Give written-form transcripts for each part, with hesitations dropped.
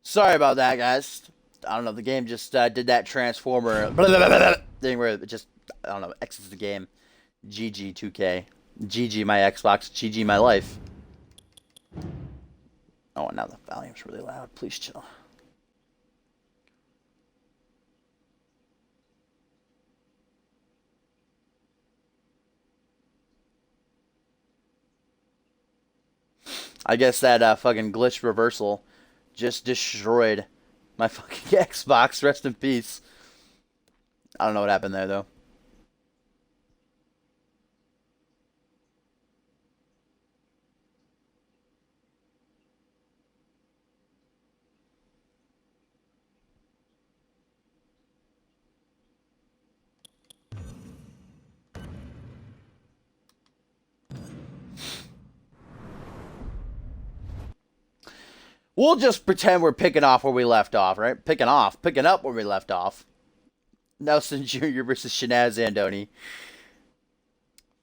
Sorry about that, guys. I don't know. The game just did that transformer thing where it just, I don't know, exits the game. GG 2K. GG my Xbox. GG my life. Oh, now the volume's really loud. Please chill. I guess that fucking glitch reversal just destroyed my fucking Xbox. Rest in peace. I don't know what happened there, though. We'll just pretend we're picking off where we left off, right? Picking up where we left off. Nelson Jr. versus Shanaz Andoni.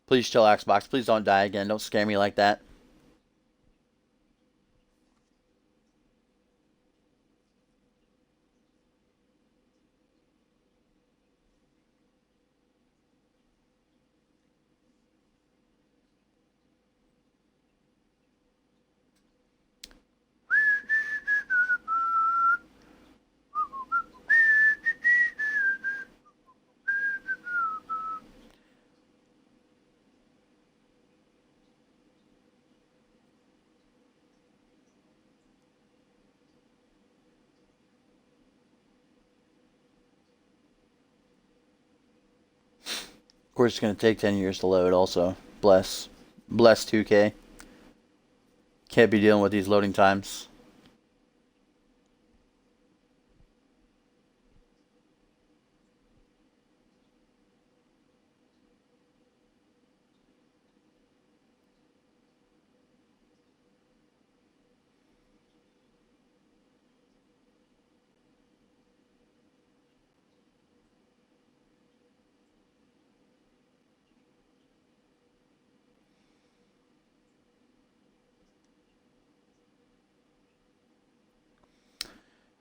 Please chill, Xbox. Please don't die again. Don't scare me like that. Of course, it's going to take 10 years to load also. Bless 2K. Can't be dealing with these loading times.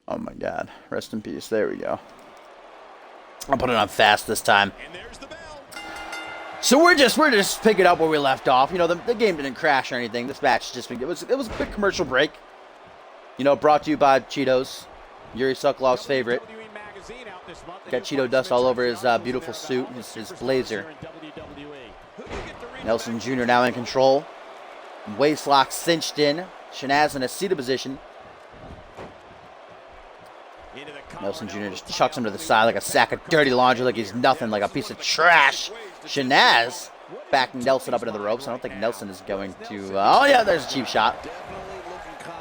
Oh my god. Rest in peace. There we go. I'll put it on fast this time. So we're just picking up where we left off. You know, the game didn't crash or anything. This match just it was a quick commercial break. You know, brought to you by Cheetos. Yuri Sokolov's favorite. Got Cheeto dust all over his beautiful suit, his blazer. Nelson Jr. now in control. Waist lock cinched in. Shanaz in a seated position. Nelson Jr. just chucks him to the side like a sack of dirty laundry, like he's nothing, like a piece of trash. Shanaz backing Nelson up into the ropes. I don't think Nelson is going to... oh, yeah, there's a cheap shot.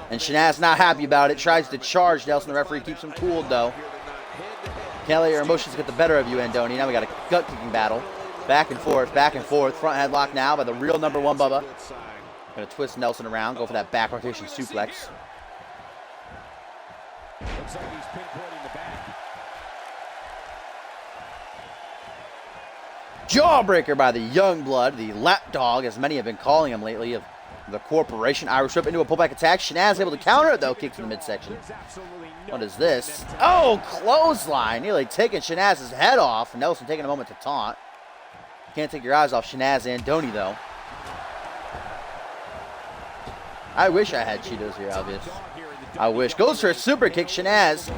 And Shanaz not happy about it. Tries to charge Nelson. The referee keeps him cooled, though. Can't let your emotions get the better of you, Andoni. Now we got a gut-kicking battle. Back and forth, back and forth. Front headlock now by the real number one Bubba. Gonna twist Nelson around, go for that back rotation suplex. Looks like he's pinpointing the back. Jawbreaker by the young blood, the lapdog, as many have been calling him lately, of the corporation. Irish whip into a pullback attack. Shanaz able to counter it, though. Kicks in the midsection. What is this? Oh, clothesline. Nearly taking Shanaz's head off. Nelson taking a moment to taunt. Can't take your eyes off Shanaz Andoni, though. I wish I had Cheetos here, obvious. I wish. Goes for a super kick. Shanaz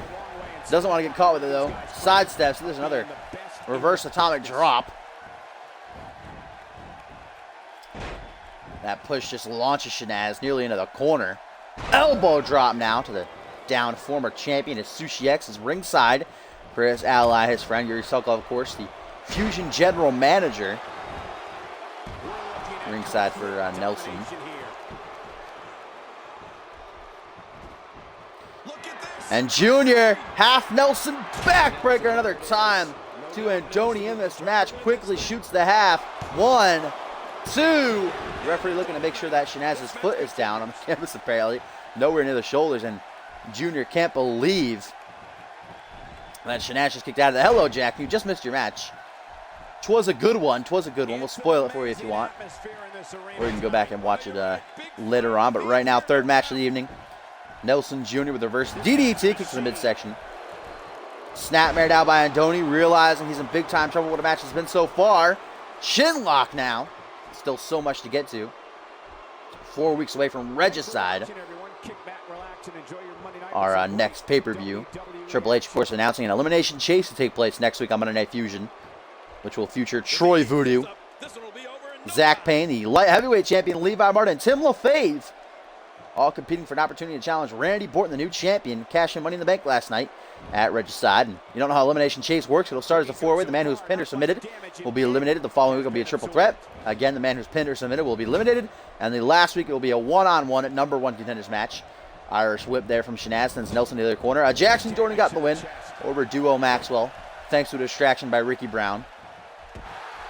doesn't want to get caught with it, though. Sidesteps. There's another reverse atomic drop. That push just launches Shanaz nearly into the corner. Elbow drop now to the down former champion as Sushi X is ringside for his ally, his friend Yuri Sokolov, of course, the Fusion general manager. Ringside for Nelson. And Junior, half Nelson backbreaker another time to Andoni in this match. Quickly shoots the half. 1, 2. Referee looking to make sure that Shanaz's foot is down on the canvas apparently. Nowhere near the shoulders, and Junior can't believe that Shanaz just kicked out of the... Hello, Jack. You just missed your match. 'Twas a good one. 'Twas a good one. We'll spoil it for you if you want. Or you can go back and watch it later on. But right now, third match of the evening. Nelson Jr. with reverse DDT, kicks to the midsection. Snapmare down by Andoni, realizing he's in big time trouble with the match has been so far. Shin lock now. Still so much to get to. 4 weeks away from Regicide. Our next pay-per-view. Triple H, of course, announcing an elimination chase to take place next week on Monday Night Fusion, which will feature Troy Voodoo, Zach Payne, the light heavyweight champion Levi Martin, and Tim LaFave, all competing for an opportunity to challenge Randy Orton, the new champion, cashing Money in the Bank last night at Regicide. And you don't know how Elimination Chase works. It'll start as a four-way. The man who's pinned or submitted will be eliminated. The following week will be a triple threat. Again, the man who's pinned or submitted will be eliminated. And the last week it will be a one-on-one at number 1 contenders match. Irish whip there from Shenaz, sends Nelson to the other corner. Jackson Jordan got the win over Duo Maxwell, thanks to a distraction by Ricky Brown.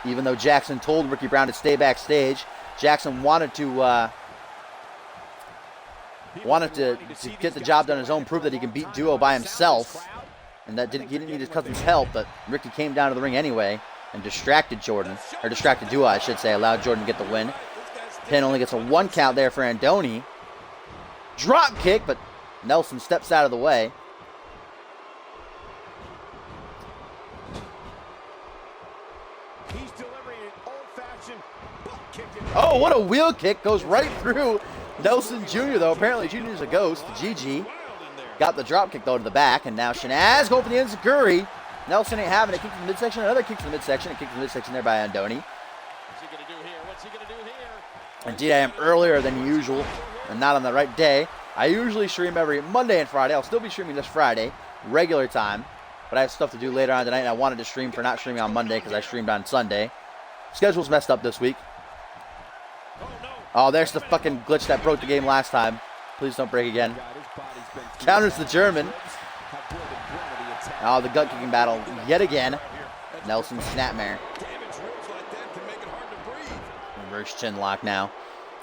Even though Jackson told Ricky Brown to stay backstage, Jackson wanted to get the job done on his own, prove that he can beat Duo by himself, and that he didn't need his cousin's help. But Ricky came down to the ring anyway and distracted Duo, I should say, allowed Jordan to get the win. Pin only gets a 1 count there for Andoni. Drop kick, but Nelson steps out of the way. He's delivering an old-fashioned butt kick. Oh, what a wheel kick. Goes right through Nelson Jr., though. Apparently, Jr.'s a ghost. GG. Got the drop kick, though, to the back. And now Shenaz going for the enziguri. Nelson ain't having it. Kick to the midsection. Another kick to the midsection. A kick to the midsection there by Andoni. What's he going to do here? What's he going to do here? Indeed, I am earlier than usual and not on the right day. I usually stream every Monday and Friday. I'll still be streaming this Friday, regular time. But I have stuff to do later on tonight, and I wanted to stream for not streaming on Monday because I streamed on Sunday. Schedule's messed up this week. Oh, there's the fucking glitch that broke the game last time. Please don't break again. Counters the German. Oh, the gut kicking battle yet again. Nelson snapmare. Reverse chin lock now.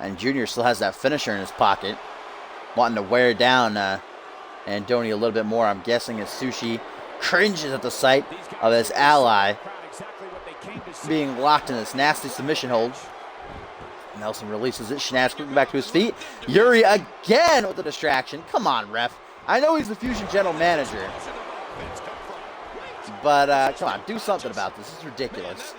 And Junior still has that finisher in his pocket. Wanting to wear down Andoni a little bit more, I'm guessing, as Sushi cringes at the sight of his ally being locked in this nasty submission hold. Nelson releases it. Shenaz kicking back to his feet. Yuri again with the distraction. Come on, ref. I know he's the Fusion general manager, but come on, do something about this. This is ridiculous.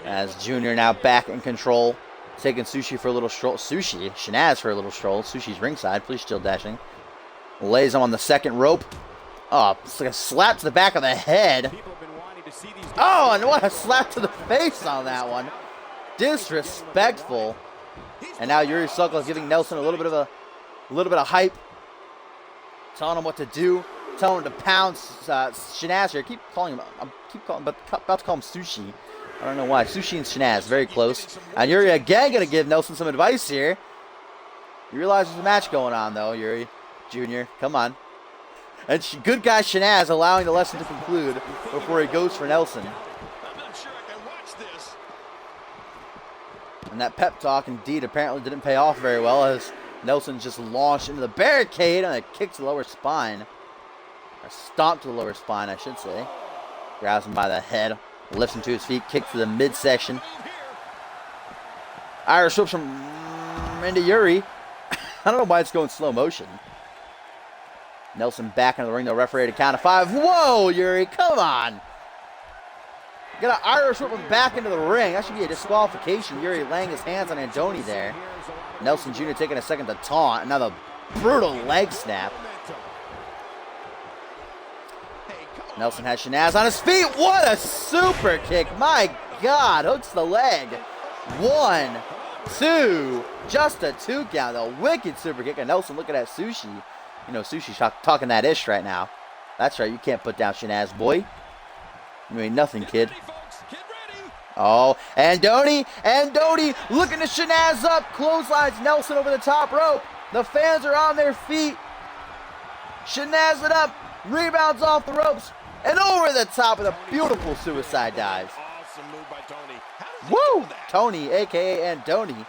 As Junior now back in control, taking Sushi for a little stroll. Shenaz for a little stroll. Sushi's ringside. Please still dashing. Lays him on the second rope. Oh, it's like a slap to the back of the head. Oh, and what a slap to the face on that one. Disrespectful. And now Yuri Sokol is giving Nelson a little bit of hype, telling him what to do, telling him to pound Shenaz here. About to call him Sushi. I don't know why. Sushi and Shenaz, very close. And Yuri again going to give Nelson some advice here. You realize there's a match going on, though, Yuri Jr. Come on. And good guy Shenaz allowing the lesson to conclude before he goes for Nelson. I'm not sure I can watch this. And that pep talk, indeed, apparently didn't pay off very well as Nelson just launched into the barricade and a kick to the lower spine. Or stomp to the lower spine, I should say. Grabs him by the head. Lifts him to his feet, kick to the midsection. Irish whips from into Yuri. I don't know why it's going slow motion. Nelson back into the ring, the referee to count of 5. Whoa, Yuri, come on. Got an Irish whip him back into the ring. That should be a disqualification. Yuri laying his hands on Andoni there. Nelson Jr. taking a second to taunt. Another brutal leg snap. Nelson has Shenaz on his feet. What a super kick. My God. Hooks the leg. 1, 2. Just a 2 count. A wicked super kick. And Nelson looking at Sushi. You know, Sushi's talking that ish right now. That's right. You can't put down Shenaz, boy. You ain't nothing, kid. Oh, Andoni looking to Shenaz up. Clotheslines Nelson over the top rope. The fans are on their feet. Shenaz it up. Rebounds off the ropes. And over the top with a beautiful suicide dive. Awesome move by Tony. Woo! Tony, a.k.a. Andoni,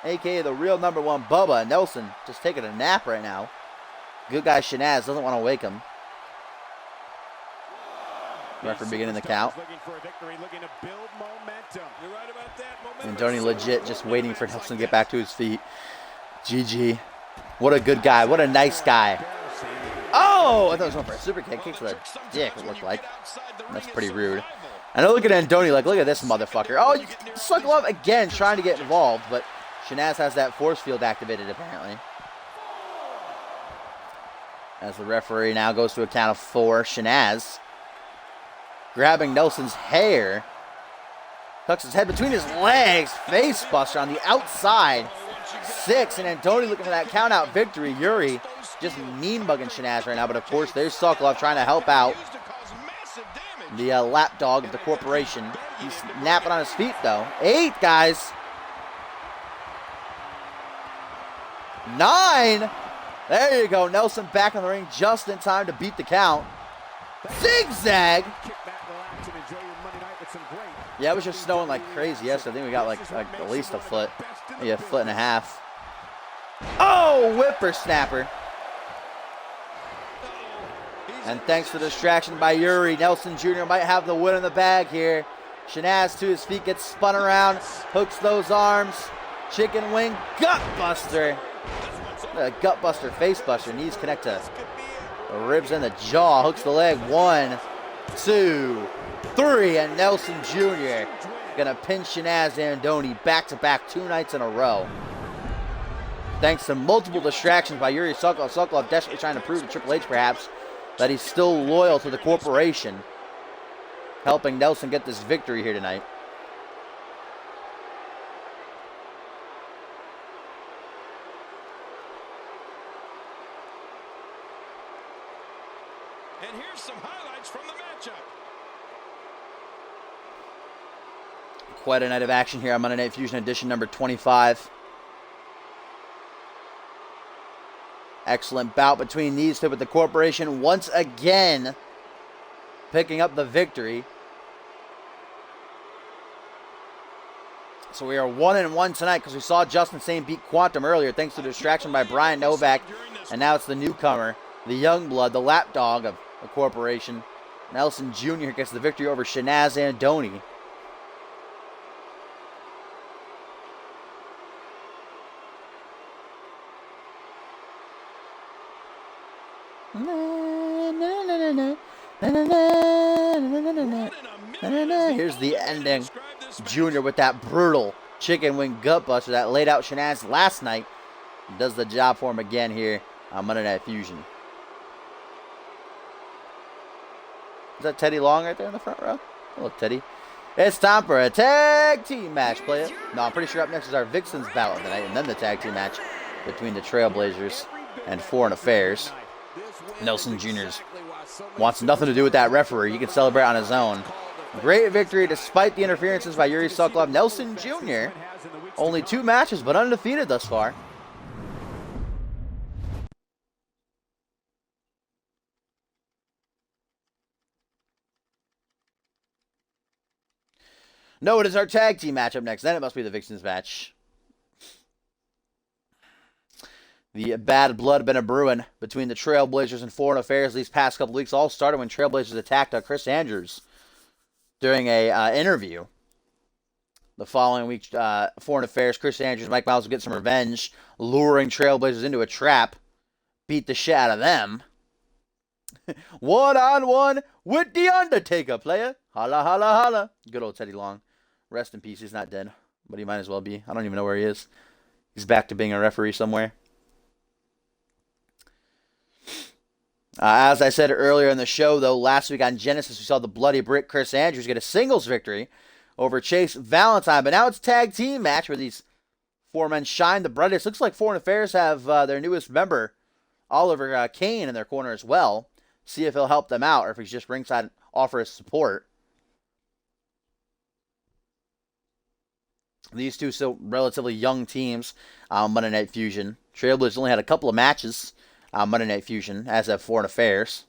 a.k.a. the real number 1 Bubba. Nelson just taking a nap right now. Good guy Shenaz doesn't want to wake him. Referee beginning the count. Andoni legit just waiting for Nelson to get back to his feet. GG. What a good guy. What a nice guy. Oh, I thought it was going for a super kick. Kicks with a dick, it looked like. That's pretty rude. I know, look at Andoni, like, look at this motherfucker. Oh, Sokolov again trying to get involved, but Shanaz has that force field activated, apparently. As the referee now goes to a count of 4. Shanaz grabbing Nelson's hair. Tucks his head between his legs. Face buster on the outside. 6, and Andoni looking for that count-out victory. Yuri just mean-bugging Shanaz right now, but of course there's Sokolov trying to help out. The lapdog of the corporation. He's napping on his feet, though. 8, guys. 9. There you go. Nelson back in the ring just in time to beat the count. Zigzag. Yeah, it was just snowing like crazy. Yes, I think we got like at least a foot. Maybe a foot and a half. Oh, whippersnapper. And thanks to the distraction by Yuri, Nelson Jr. might have the win in the bag here. Shanaz to his feet, gets spun around, hooks those arms. Chicken wing, gut buster. A gut buster, face buster. Knees connect to the ribs and the jaw. Hooks the leg. 1, 2, 3. And Nelson Jr. gonna pin Shanaz Andoni back-to-back 2 nights in a row. Thanks to multiple distractions by Yuri Sokolov. Sokolov desperately trying to prove to Triple H, perhaps, that he's still loyal to the corporation, helping Nelson get this victory here tonight. And here's some highlights from the matchup. Quite a night of action here on Monday Night Fusion edition number 25. Excellent bout between these two, with the corporation once again picking up the victory. So we are 1-1 tonight because we saw Justin Sane beat Quantum earlier thanks to the distraction by Brian Novak. And now it's the newcomer, the young blood, the lapdog of the corporation. Nelson Jr. gets the victory over Shanaz Andoni. Here's the ending. Junior with that brutal chicken wing gut buster that laid out Shanaz last night. Does the job for him again here on Monday Night Fusion. Is that Teddy Long right there in the front row? Hello, Teddy. It's time for a tag team match, player. No, I'm pretty sure up next is our Vixens battle of the night, and then the tag team match between the Trailblazers and Foreign Affairs. Nelson Jr. wants nothing to do with that referee. He can celebrate on his own. Great victory despite the interferences by Yuri Sokolov. Nelson Jr. only 2 matches, but undefeated thus far. No, it is our tag team match up next. Then it must be the Vixens match. The bad blood been a brewing between the Trailblazers and Foreign Affairs these past couple weeks. All started when Trailblazers attacked Chris Andrews during a interview. The following week, Foreign Affairs, Chris Andrews and Mike Miles will get some revenge, luring Trailblazers into a trap, beat the shit out of them. 1-on-1 with The Undertaker, player. Holla, holla, holla. Good old Teddy Long. Rest in peace. He's not dead, but he might as well be. I don't even know where he is. He's back to being a referee somewhere. As I said earlier in the show, though, last week on Genesis, we saw the Bloody Brick Chris Andrews get a singles victory over Chase Valentine. But now it's a tag team match where these 4 men shine the brightest. Looks like Foreign Affairs have their newest member, Oliver Kane, in their corner as well. See if he'll help them out or if he's just ringside and offer his support. These two still relatively young teams on Monday Night Fusion. Trailblazers only had a couple of matches Monday Night Fusion, as have Foreign Affairs.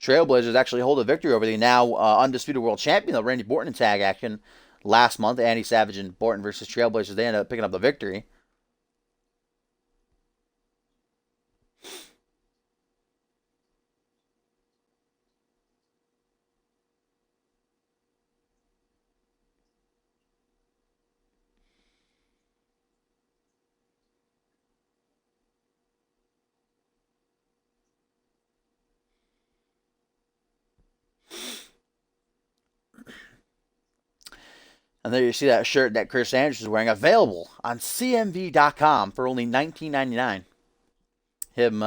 Trailblazers actually hold a victory over the now undisputed world champion, Randy Orton, in tag action last month. Andy Savage and Orton versus Trailblazers. They ended up picking up the victory. And there you see that shirt that Chris Andrews is wearing, available on CMV.com for only $19.99. Him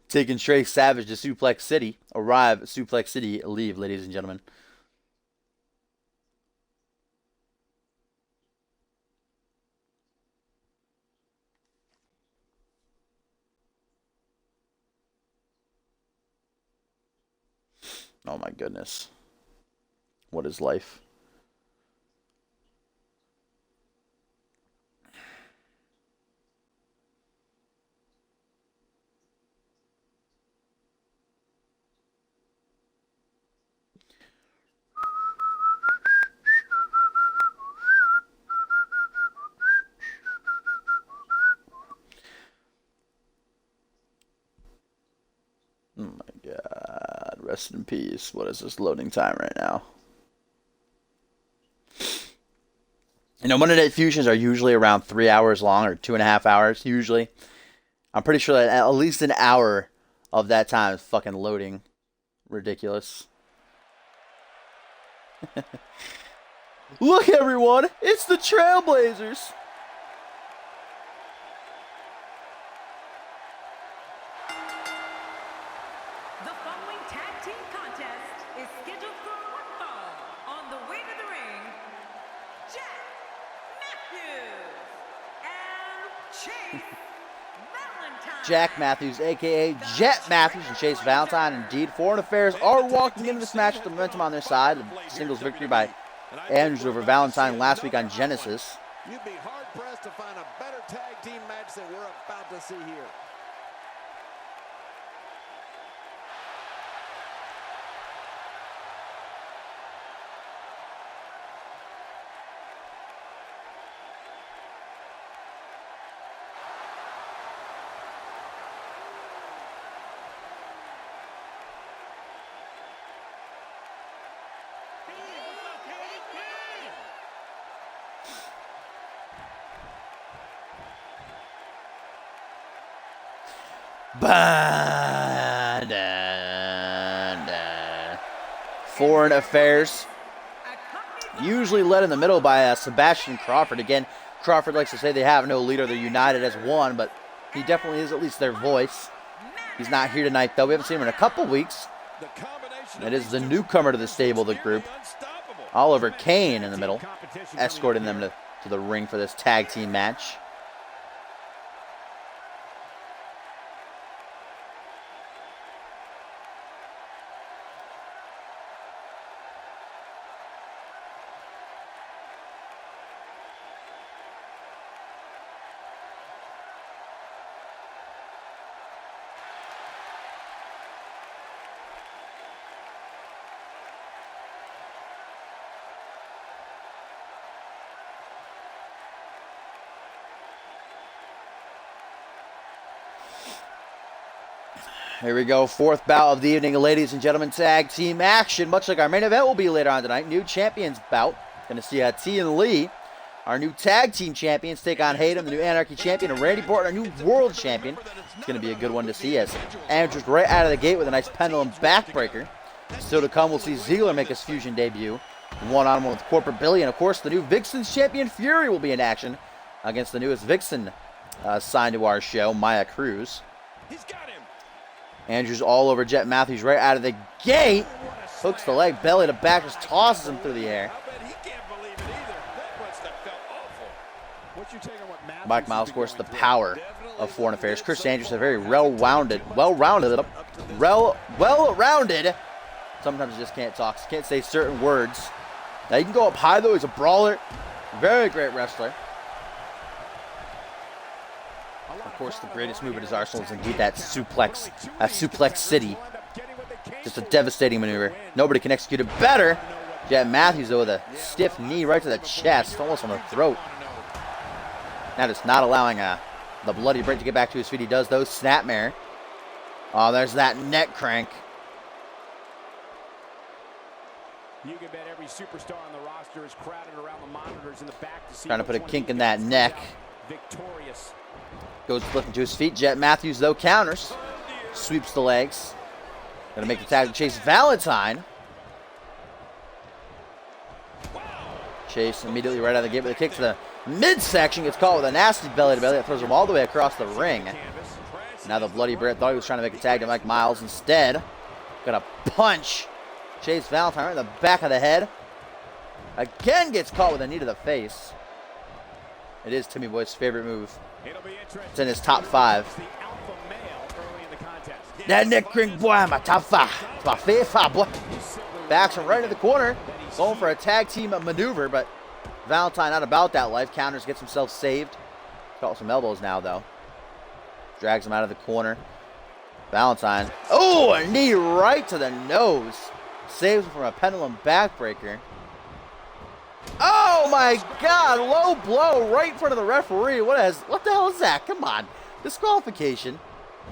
taking Trey Savage to Suplex City. Arrive at Suplex City, leave, ladies and gentlemen. Oh my goodness. What is life? Oh my God. Rest in peace. What is this loading time right now? You know, Monday Night Fusions are usually around 3 hours long, or 2.5 hours, usually. I'm pretty sure that at least an hour of that time is fucking loading. Ridiculous. Look, everyone! It's the Trailblazers! The following tag team contest is scheduled for one fall. On the way to the ring, Jack Matthews and Chase Valentine. Jack Matthews, a.k.a. Jet Matthews, and Chase Valentine. Indeed, Foreign Affairs are walking into this match with the momentum on their side. A singles victory by Andrews over Valentine last week on Genesis. You'd be hard-pressed to find a better tag team match than we're about to see here. Foreign Affairs, usually led in the middle by Sebastian Crawford. Again, Crawford likes to say they have no leader, they're united as one, but he definitely is at least their voice. He's not here tonight, though. We haven't seen him in a couple weeks. It is the newcomer to the stable, the group, Oliver Kane, in the middle, escorting them to the ring for this tag team match. Here we go, fourth bout of the evening, ladies and gentlemen, tag team action. Much like our main event will be later on tonight, new champions bout. Going to see T and Lee, our new tag team champions, take on Hayden, the new Anarchy champion, and Randy Orton, our new world champion. It's going to be a good one to see, as Andrews right out of the gate with a nice pendulum backbreaker. Still to come, we'll see Ziggler make his Fusion debut, one-on-one with Corporate Billy, and of course the new Vixen's champion Fury will be in action against the newest Vixen signed to our show, Maya Cruz. He's got him. Andrews all over Jet Matthews right out of the gate. Hooks the leg, belly to back, just tosses him through the air. I bet he can't believe it either. That must have felt awful. What's your take on what Matthews Mike Miles, is of course, the going through? power of Foreign Affairs. Chris Andrews, a very well-rounded. Sometimes you just can't talk, can't say certain words. Now you can go up high though. He's a brawler, very great wrestler. Of course, the greatest move in his arsenal is indeed that suplex city. Just a devastating maneuver. Nobody can execute it better. Jet Matthews, though, with a stiff knee right to the chest, almost on the throat. Now just not allowing the bloody Brent to get back to his feet. He does, though. Snapmare. Oh, there's that neck crank. You can bet every superstar on the roster is crowded around the monitors in the back to see Trying to put a which one kink he in that gets neck. victorious. Goes flipping to his feet. Jet Matthews, though, counters. Sweeps the legs. Gonna make the tag to Chase Valentine. Chase immediately right out of the gate with a kick to the midsection. Gets caught with a nasty belly-to-belly that throws him all the way across the ring. Now the Bloody Brit thought he was trying to make a tag to Mike Miles. Instead, gonna punch Chase Valentine right in the back of the head. Again gets caught with a knee to the face. It is Timmy Boy's favorite move. It's in his top 5. That Nick Ring boy, I'm my top 5. It's my favorite 5, boy. Backs him right in the corner. Going for a tag team maneuver, but Valentine not about that life. Counters, gets himself saved. Caught some elbows now, though. Drags him out of the corner. Valentine. Oh, a knee right to the nose. Saves him from a pendulum backbreaker. Oh my God! Low blow right in front of the referee. What the hell is that? Come on, disqualification.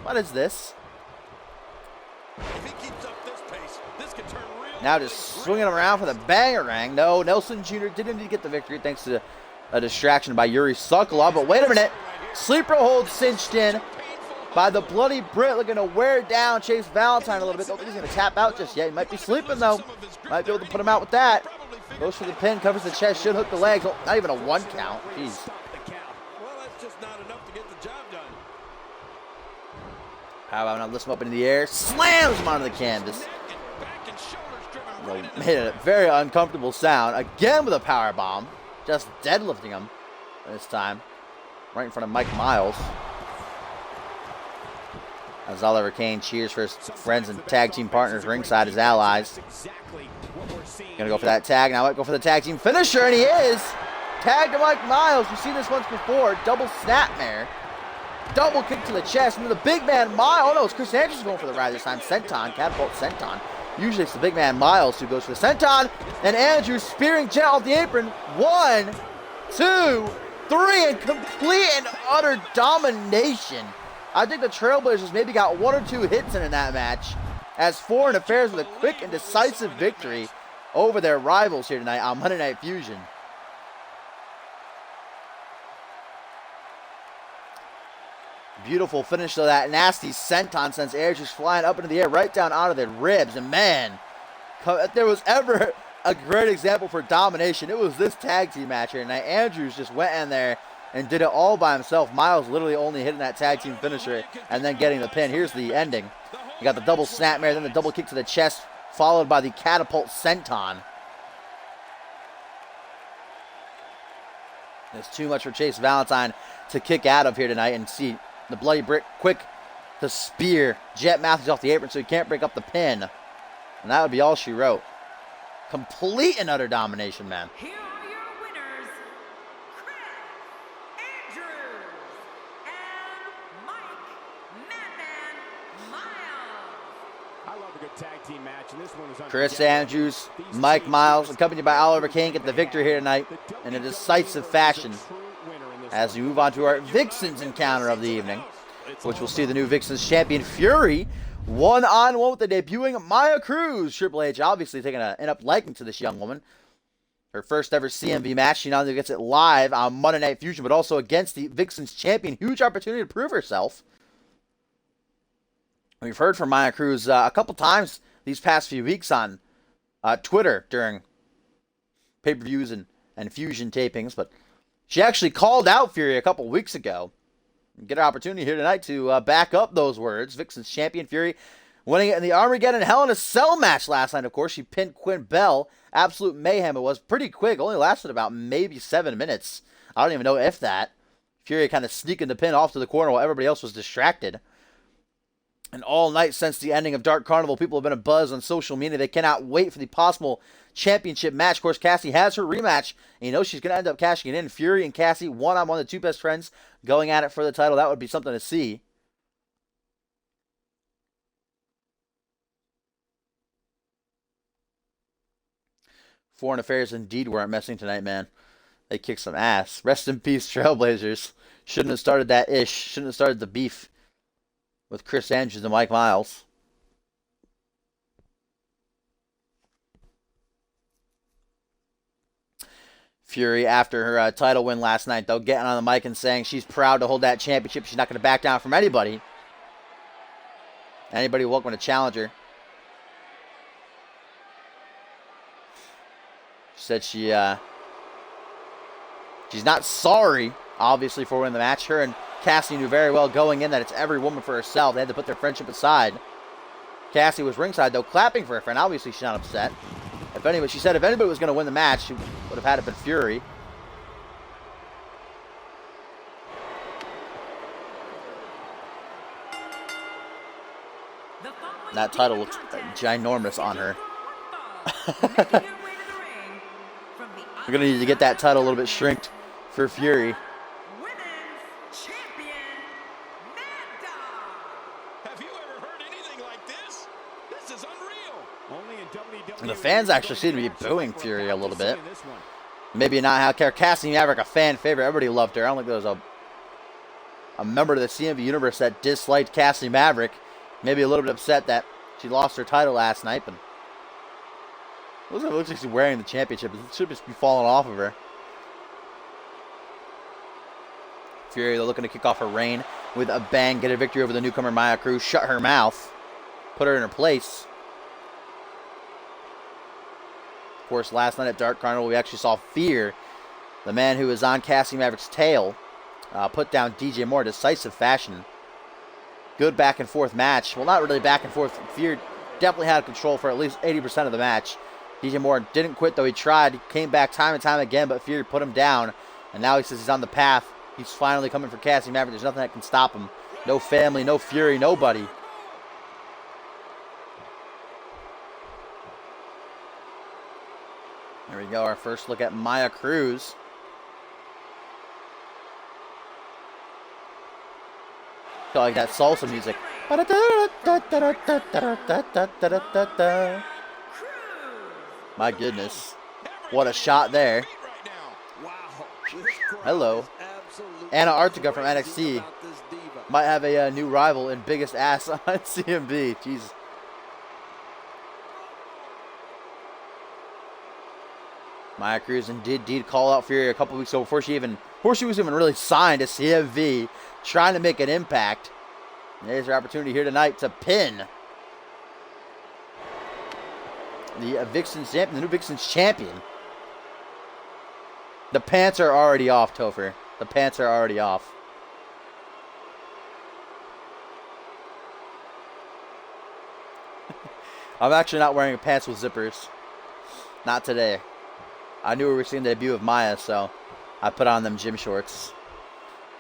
What is this? If he keeps up this pace, this could turn real. Now just swinging him around for the bangerang. No, Nelson Jr. didn't need to get the victory thanks to a distraction by Yuri Sokolov. But wait a minute, sleeper hold cinched in by the Bloody Brit, looking to wear down Chase Valentine a little bit. Don't think he's going to tap out just yet. He might be sleeping, though. Might be able to put him out with that. Goes for the pin, covers the chest, should hook the legs. Oh, not even a 1 count. Jeez. Well, that's just not enough to get the job done. How about now lifts him up into the air, slams him onto the canvas. Made a very uncomfortable sound. Again with a power bomb. Just deadlifting him this time. Right in front of Mike Miles. As Oliver Kane cheers for his friends and tag team partners ringside, his allies. Gonna go for that tag. Now might go for the tag team finisher, and he is. Tag to Mike Miles. We've seen this once before. Double snapmare. Double kick to the chest. And then the big man Miles. Oh no, it's Chris Andrews going for the ride this time. Senton, catapult Senton. Usually it's the big man Miles who goes for the Senton. And Andrews spearing Jet off the apron. 1, 2, 3, and complete and utter domination. I think the Trailblazers maybe got 1 or 2 hits in that match, as Foreign Affairs with a quick and decisive victory over their rivals here tonight on Monday Night Fusion. Beautiful finish to that nasty senton sends Andrews flying up into the air right down onto their ribs. And man, if there was ever a great example for domination, it was this tag team match here tonight. Andrews just went in there and did it all by himself. Miles literally only hitting that tag team finisher and then getting the pin. Here's the ending. You got the double snapmare, then the double kick to the chest, followed by the catapult senton. It's too much for Chase Valentine to kick out of here tonight, and see the Bloody Brit quick to spear Jet Matthews off the apron so he can't break up the pin. And that would be all she wrote. Complete and utter domination, man. Here are your winners, Chris Andrews and Mike Madman Miles. I love a good tag team match, and this one was Chris Andrews, Mike Miles, accompanied by Oliver Kane, get the victory here tonight in a decisive fashion as we move on to our Vixens encounter of the evening, which will see the new Vixens champion Fury one-on-one with the debuting Maya Cruz. Triple H obviously taking an up liking to this young woman. Her first ever CMV match. She not only gets it live on Monday Night Fusion, but also against the Vixens champion. Huge opportunity to prove herself. We've heard from Maya Cruz a couple times these past few weeks on Twitter during pay-per-views and Fusion tapings, but she actually called out Fury a couple weeks ago. Get an opportunity here tonight to back up those words. Vixen's champion Fury winning it in the Armageddon Hell in a Cell match last night, of course. She pinned Quinn Bell. Absolute mayhem. It was pretty quick. Only lasted about maybe 7 minutes. I don't even know if that. Fury kind of sneaking the pin off to the corner while everybody else was distracted. And all night since the ending of Dark Carnival, people have been abuzz on social media. They cannot wait for the possible championship match. Of course, Cassie has her rematch, and you know she's going to end up cashing it in. Fury and Cassie, one-on-one, the two best friends, going at it for the title. That would be something to see. Foreign Affairs indeed weren't messing tonight, man. They kicked some ass. Rest in peace, Trailblazers. Shouldn't have started that ish. Shouldn't have started the beef with Chris Andrews and Mike Miles. Fury, after her title win last night, though, getting on the mic and saying she's proud to hold that championship. She's not going to back down from anybody. Anybody welcome to challenge her. She said she She's not sorry, obviously, for winning the match. Her and Cassie knew very well going in that it's every woman for herself. They had to put their friendship aside. Cassie was ringside, though, clapping for her friend. Obviously, she's not upset. If anybody, she said if anybody was going to win the match, she would have had it been Fury. That title looks ginormous on her. We're going to need to get that title a little bit shrinked for Fury. Have you ever heard anything like this? This is unreal. Only in WWE. And the fans actually seem to be booing Fury a little bit. Maybe not how Cassie Maverick, a fan favorite. Everybody loved her. I don't think there was a member of the CMV universe that disliked Cassie Maverick. Maybe a little bit upset that she lost her title last night, but it looks like she's wearing the championship. It should just be falling off of her. Fury, they're looking to kick off her reign with a bang, get a victory over the newcomer Maya Cruz, shut her mouth, put her in her place. Of course, last night at Dark Carnival, we actually saw Fear, the man who was on Cassie Maverick's tail, put down DJ Moore in decisive fashion. Good back and forth match. Well, not really back and forth. Fear definitely had control for at least 80% of the match. DJ Moore didn't quit, though. He tried. He came back time and time again, but Fury put him down. And now he says he's on the path. He's finally coming for Cassie Maverick. There's nothing that can stop him. No family, no Fury, nobody. There we go. Our first look at Maya Cruz. Feel like that salsa music. My goodness. What a shot there. Hello. Anna Artica from NXT might have a new rival in biggest ass on CMV. Jeez. Maya Cruz did call out Fury a couple weeks ago before she was even really signed to CMV, trying to make an impact. There's her opportunity here tonight to pin the Vixen's champion, the new Vixen's champion. The pants are already off, Topher. The pants are already off. I'm actually not wearing pants with zippers. Not today. I knew we were seeing the debut of Maya, so I put on them gym shorts.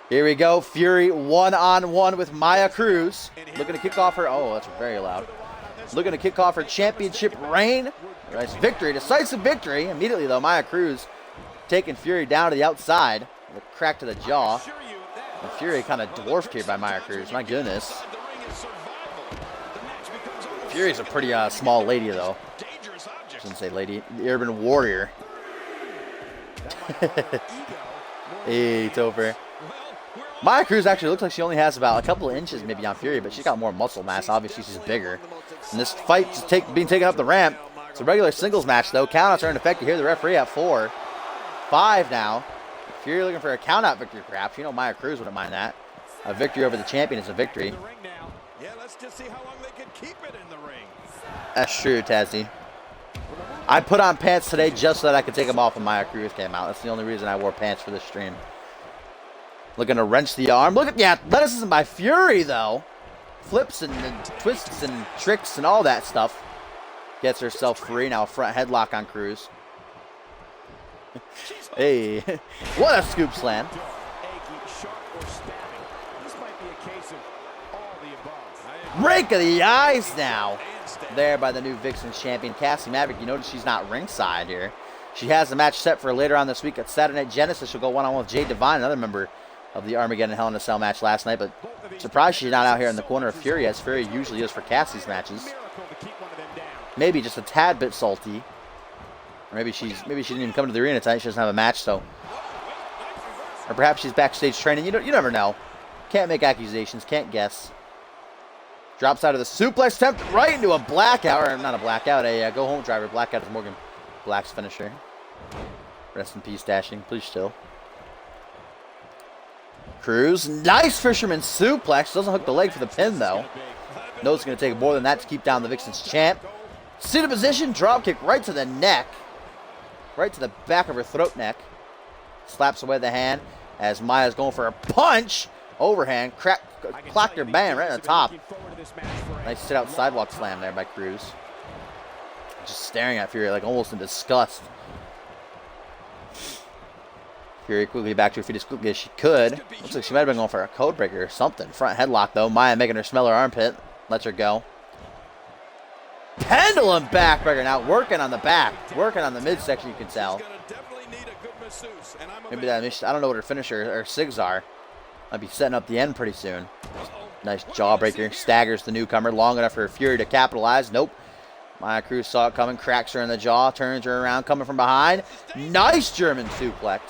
Here we go. Fury one-on-one with Maya Cruz. Looking to kick off her... Oh, that's very loud. Looking to kick off her championship reign. Nice victory. Decisive victory. Immediately, though, Maya Cruz taking Fury down to the outside. A crack to the jaw. And Fury kind of dwarfed here by Maya Cruz. My goodness. Fury's a pretty small lady, though. I shouldn't say lady. The Urban Warrior. Hey, Topher. Maya Cruz actually looks like she only has about a couple of inches maybe on Fury, but she's got more muscle mass. Obviously, she's bigger. And this fight is being taken up the ramp. It's a regular singles match, though. Countouts are in effect. You hear the referee at 4. 5 now. Fury looking for a countout victory, perhaps. You know Maya Cruz wouldn't mind that. A victory over the champion is a victory. Yeah, let's just see how long they can keep it in the ring. That's true, Tazzy. I put on pants today just so that I could take them off when Maya Cruz came out. That's the only reason I wore pants for this stream. Looking to wrench the arm. Look at the athleticism by Fury, though. Flips and twists and tricks and all that stuff. Gets herself free. Now a front headlock on Cruz. Hey, what a scoop slam. Rake of the eyes now. There by the new Vixen's champion, Cassie Maverick. You notice she's not ringside here. She has a match set for later on this week at Saturday Night Genesis. She'll go one-on-one with Jade Devine, another member of the Armageddon Hell in a Cell match last night. But surprised she's not out here in the corner of Fury, as Fury usually is for Cassie's matches. Maybe just a tad bit salty. Or maybe she didn't even come to the arena tonight. She doesn't have a match, so. Or perhaps she's backstage training. You never know. Can't make accusations. Can't guess. Drops out of the suplex attempt right into a blackout. Or not a blackout, a go-home driver. Blackout is Morgan Black's finisher. Rest in peace, Dashing. Please still. Cruz. Nice fisherman suplex. Doesn't hook the leg for the pin, though. Knows it's going to take more than that to keep down the Vixen's champ. Seated position. Drop kick right to the neck. Right to the back of her throat neck. slaps away the hand as Maya's going for a punch. Overhand, clocked her bang right on the top. Nice sit-out sidewalk slam there by Cruz. Just staring at Fury like almost in disgust. Fury quickly back to her feet as quickly as she could. Looks like she might have been going for a code breaker or something. Front headlock though. Maya making her smell her armpit. Lets her go. Pendulum backbreaker now, working on the back, working on the midsection, you can tell. Maybe that, I don't know what her finisher or SIGs are. Might be setting up the end pretty soon. Nice jawbreaker, staggers the newcomer long enough for Fury to capitalize. Nope. Maya Cruz saw it coming, cracks her in the jaw, turns her around, coming from behind. Nice German suplex.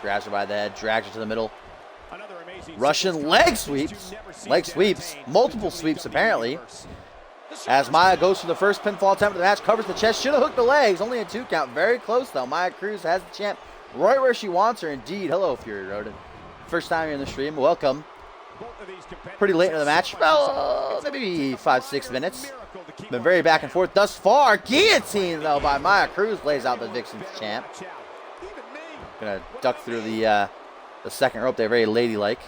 Grabs her by the head, drags her to the middle. Russian leg sweeps. Leg sweeps. Multiple sweeps, apparently. As Maya goes for the first pinfall attempt of the match, covers the chest, should have hooked the legs. Only a 2 count. Very close, though. Maya Cruz has the champ right where she wants her. Indeed. Hello, Fury Road. First time you're in the stream. Welcome. Pretty late in the match. Well, maybe 5-6 minutes. Been very back and forth thus far. Guillotine, though, by Maya Cruz. Lays out the Vixen's champ. Gonna duck through the second rope there, very ladylike.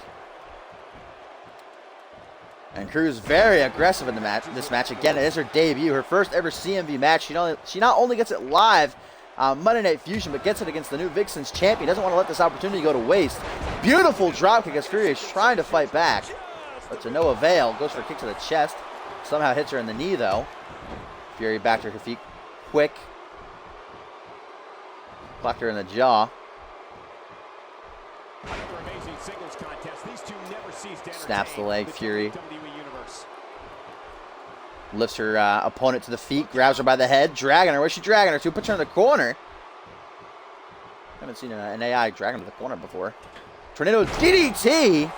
And Cruz very aggressive in this match. Again, it is her debut, her first ever CMV match. She not only gets it live on Monday Night Fusion, but gets it against the new Vixen's champion. Doesn't want to let this opportunity go to waste. Beautiful dropkick as Fury is trying to fight back, but to no avail. Goes for a kick to the chest. Somehow hits her in the knee, though. Fury back to her feet quick. Clocked her in the jaw. Snaps the leg, Fury. Lifts her opponent to the feet, grabs her by the head, dragging her. Where's she dragging her to? Puts her in the corner. Haven't seen an AI drag her to the corner before. Tornado DDT.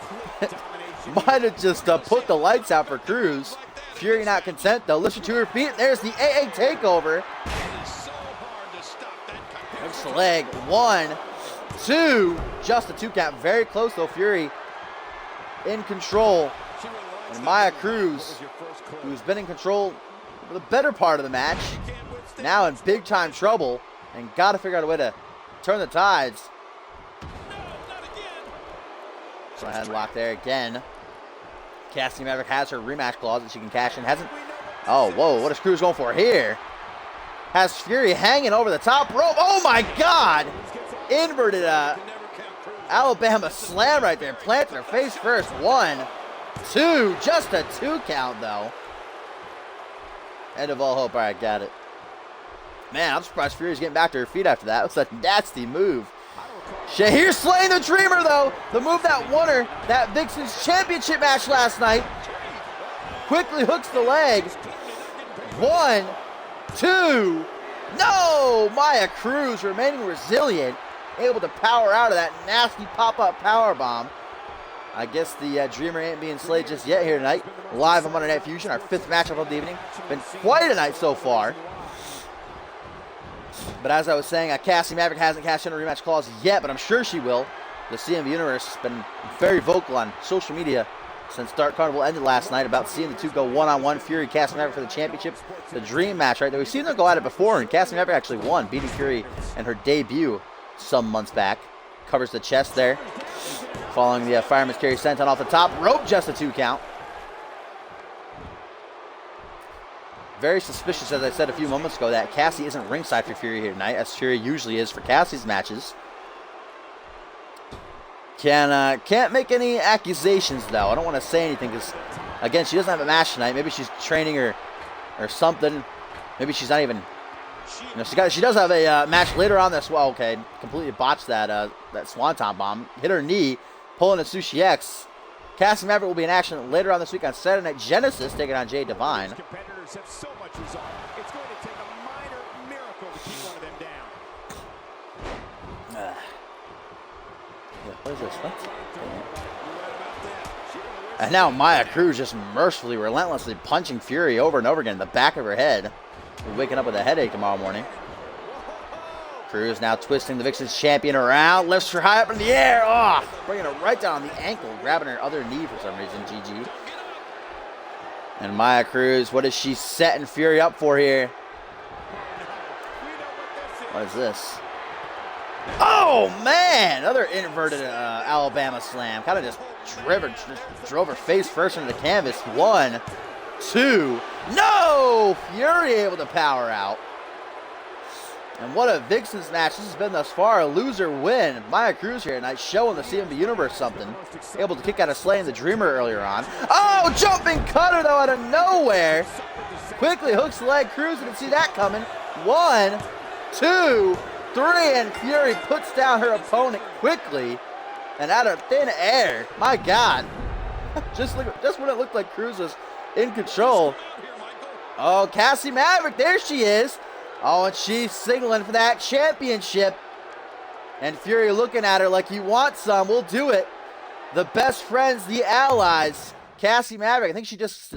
Might have just put the lights out for Cruz. Fury not content, though. Lifts her to her feet. There's the AA takeover. Hooks the leg. 1, 2. Just a 2 count. Very close, though. Fury in control. And Maya Cruz, who's been in control for the better part of the match, now in big time trouble and got to figure out a way to turn the tides. So headlock there again. Cassie Maverick has her rematch clause that she can cash in. Hasn't. Oh, whoa. What is Cruz going for here? Has Fury hanging over the top rope. Oh, my God. Inverted Alabama slam right there. Planted her face first. 1, 2. Just a 2 count, though. End of all hope. All right, got it. Man, I'm surprised Fury's getting back to her feet after that. It was a nasty move. Shahir slaying the Dreamer, though. The move that won her that Vixen's championship match last night. Quickly hooks the leg. 1, 2. No! Maya Cruz remaining resilient. Able to power out of that nasty pop-up power bomb. I guess the Dreamer ain't being slayed just yet here tonight. Live on Monday Night Fusion, our 5th matchup of the evening. Been quite a night so far. But as I was saying, Cassie Maverick hasn't cashed in a rematch clause yet, but I'm sure she will. The CMV Universe has been very vocal on social media since Dark Carnival ended last night about seeing the two go one-on-one. Fury, Cassie Maverick for the championship. The dream match right there. We've seen them go at it before, and Cassie Maverick actually won, beating Fury in her debut some months back. Covers the chest there. Following the Fireman's Carry senton off the top rope, just a 2 count. Very suspicious, as I said a few moments ago, that Cassie isn't ringside for Fury here tonight, as Fury usually is for Cassie's matches. Can't make any accusations, though. I don't want to say anything, because, again, she doesn't have a match tonight. Maybe she's training or something. Maybe she's not even... You know, she does have a match later on this. Well, okay, completely botched that Swanton bomb. Hit her knee, pulling a Sushi X. Cassie Maverick will be in action later on this week on Saturday Night Genesis, taking on Jade Divine. Competitors have so much resolve. It's going to take a minor miracle to keep one of them down. What is this? What? And now Maya Cruz just mercifully, relentlessly punching Fury over and over again in the back of her head. We're waking up with a headache tomorrow morning. Cruz now twisting the Vixen's champion around, lifts her high up in the air. Oh, bringing her right down on the ankle, grabbing her other knee for some reason. GG. And Maya Cruz, what is she setting Fury up for here? What is this? Oh, man! Another inverted Alabama slam. Kind of just drove her face first into the canvas. 1, 2. No! Fury able to power out. And what a Vixen's match this has been thus far. A loser win. Maya Cruz here tonight showing the CMV Universe something. Able to kick out of slaying the Dreamer earlier on. Oh, jumping cutter though out of nowhere. Quickly hooks the leg. Cruz didn't see that coming. 1, 2, 3, and Fury puts down her opponent quickly and out of thin air. My God. just when it looked like Cruz was in control. Oh, Cassie Maverick, there she is. Oh, and she's signaling for that championship. And Fury looking at her like, you want some, we'll do it. The best friends, the allies. Cassie Maverick, I think she just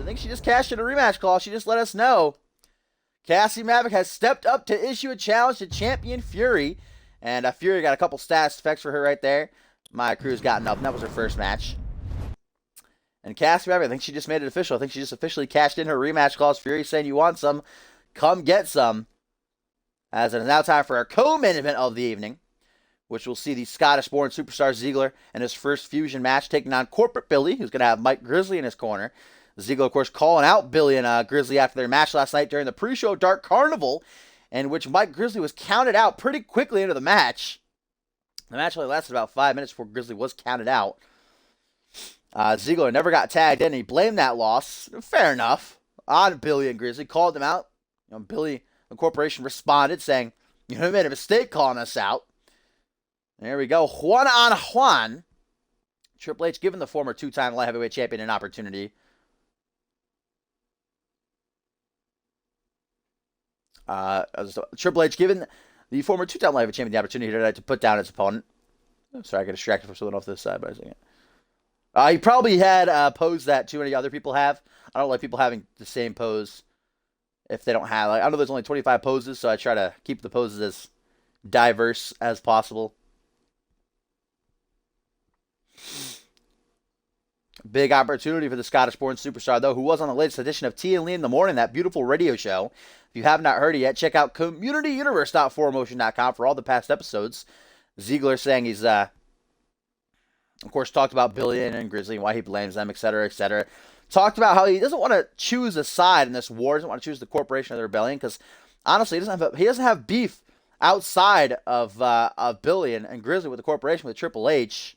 cashed in a rematch call. She just let us know. Cassie Maverick has stepped up to issue a challenge to champion Fury. And Fury got a couple stats effects for her right there. Maya Cruz got nothing. That was her first match. And Cassie Maverick, I think she just made it official. I think she just officially cashed in her rematch clause. Fury saying, you want some, come get some. As it is now time for our co-main event of the evening, which will see the Scottish-born superstar Ziggler in his first Fusion match taking on Corporate Billy, who's going to have Mike Grizzly in his corner. Ziggler, of course, calling out Billy and Grizzly after their match last night during the pre-show Dark Carnival, in which Mike Grizzly was counted out pretty quickly into the match. The match only lasted about 5 minutes before Grizzly was counted out. Ziggler never got tagged in. He blamed that loss, fair enough, on Billy and Grizzly. Called them out. Billy, the corporation, responded saying, you made a mistake calling us out. There we go. Juan on Juan. Triple H giving the former two-time light heavyweight champion an opportunity. Triple H giving the former two-time light heavyweight champion the opportunity tonight to put down his opponent. Sorry, I got distracted for something off this side by a second. He probably had a pose that too many other people have. I don't like people having the same pose if they don't have. I know there's only 25 poses, so I try to keep the poses as diverse as possible. Big opportunity for the Scottish-born superstar, though, who was on the latest edition of T and Lee in the Morning, that beautiful radio show. If you have not heard it yet, check out communityuniverse.4motion.com for all the past episodes. Ziggler saying he's, of course, talked about Billy and Grizzly and why he blames them, etc., etc. Talked about how he doesn't want to choose a side in this war, doesn't want to choose the corporation of the rebellion, because honestly, he doesn't have beef outside of Billy and Grizzly with the corporation with Triple H.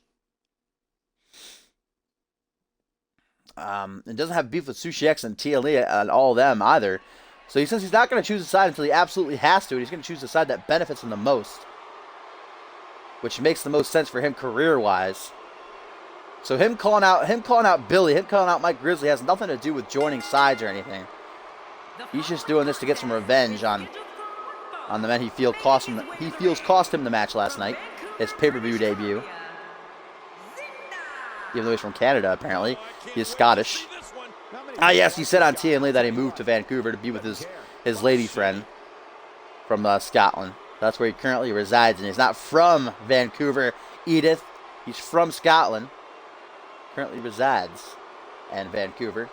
And doesn't have beef with Sushi X and TLE and all of them either. So he says he's not going to choose a side until he absolutely has to, and he's going to choose the side that benefits him the most, which makes the most sense for him career-wise. So him calling out Billy, him calling out Mike Grizzly has nothing to do with joining sides or anything. He's just doing this to get some revenge on the men he feels cost him the match last night, his pay-per-view debut. Even though he's from Canada, apparently. He is Scottish. Yes, he said on TNL that he moved to Vancouver to be with his lady friend from Scotland. That's where he currently resides, and he's not from Vancouver, Edith. He's from Scotland. Currently resides in Vancouver.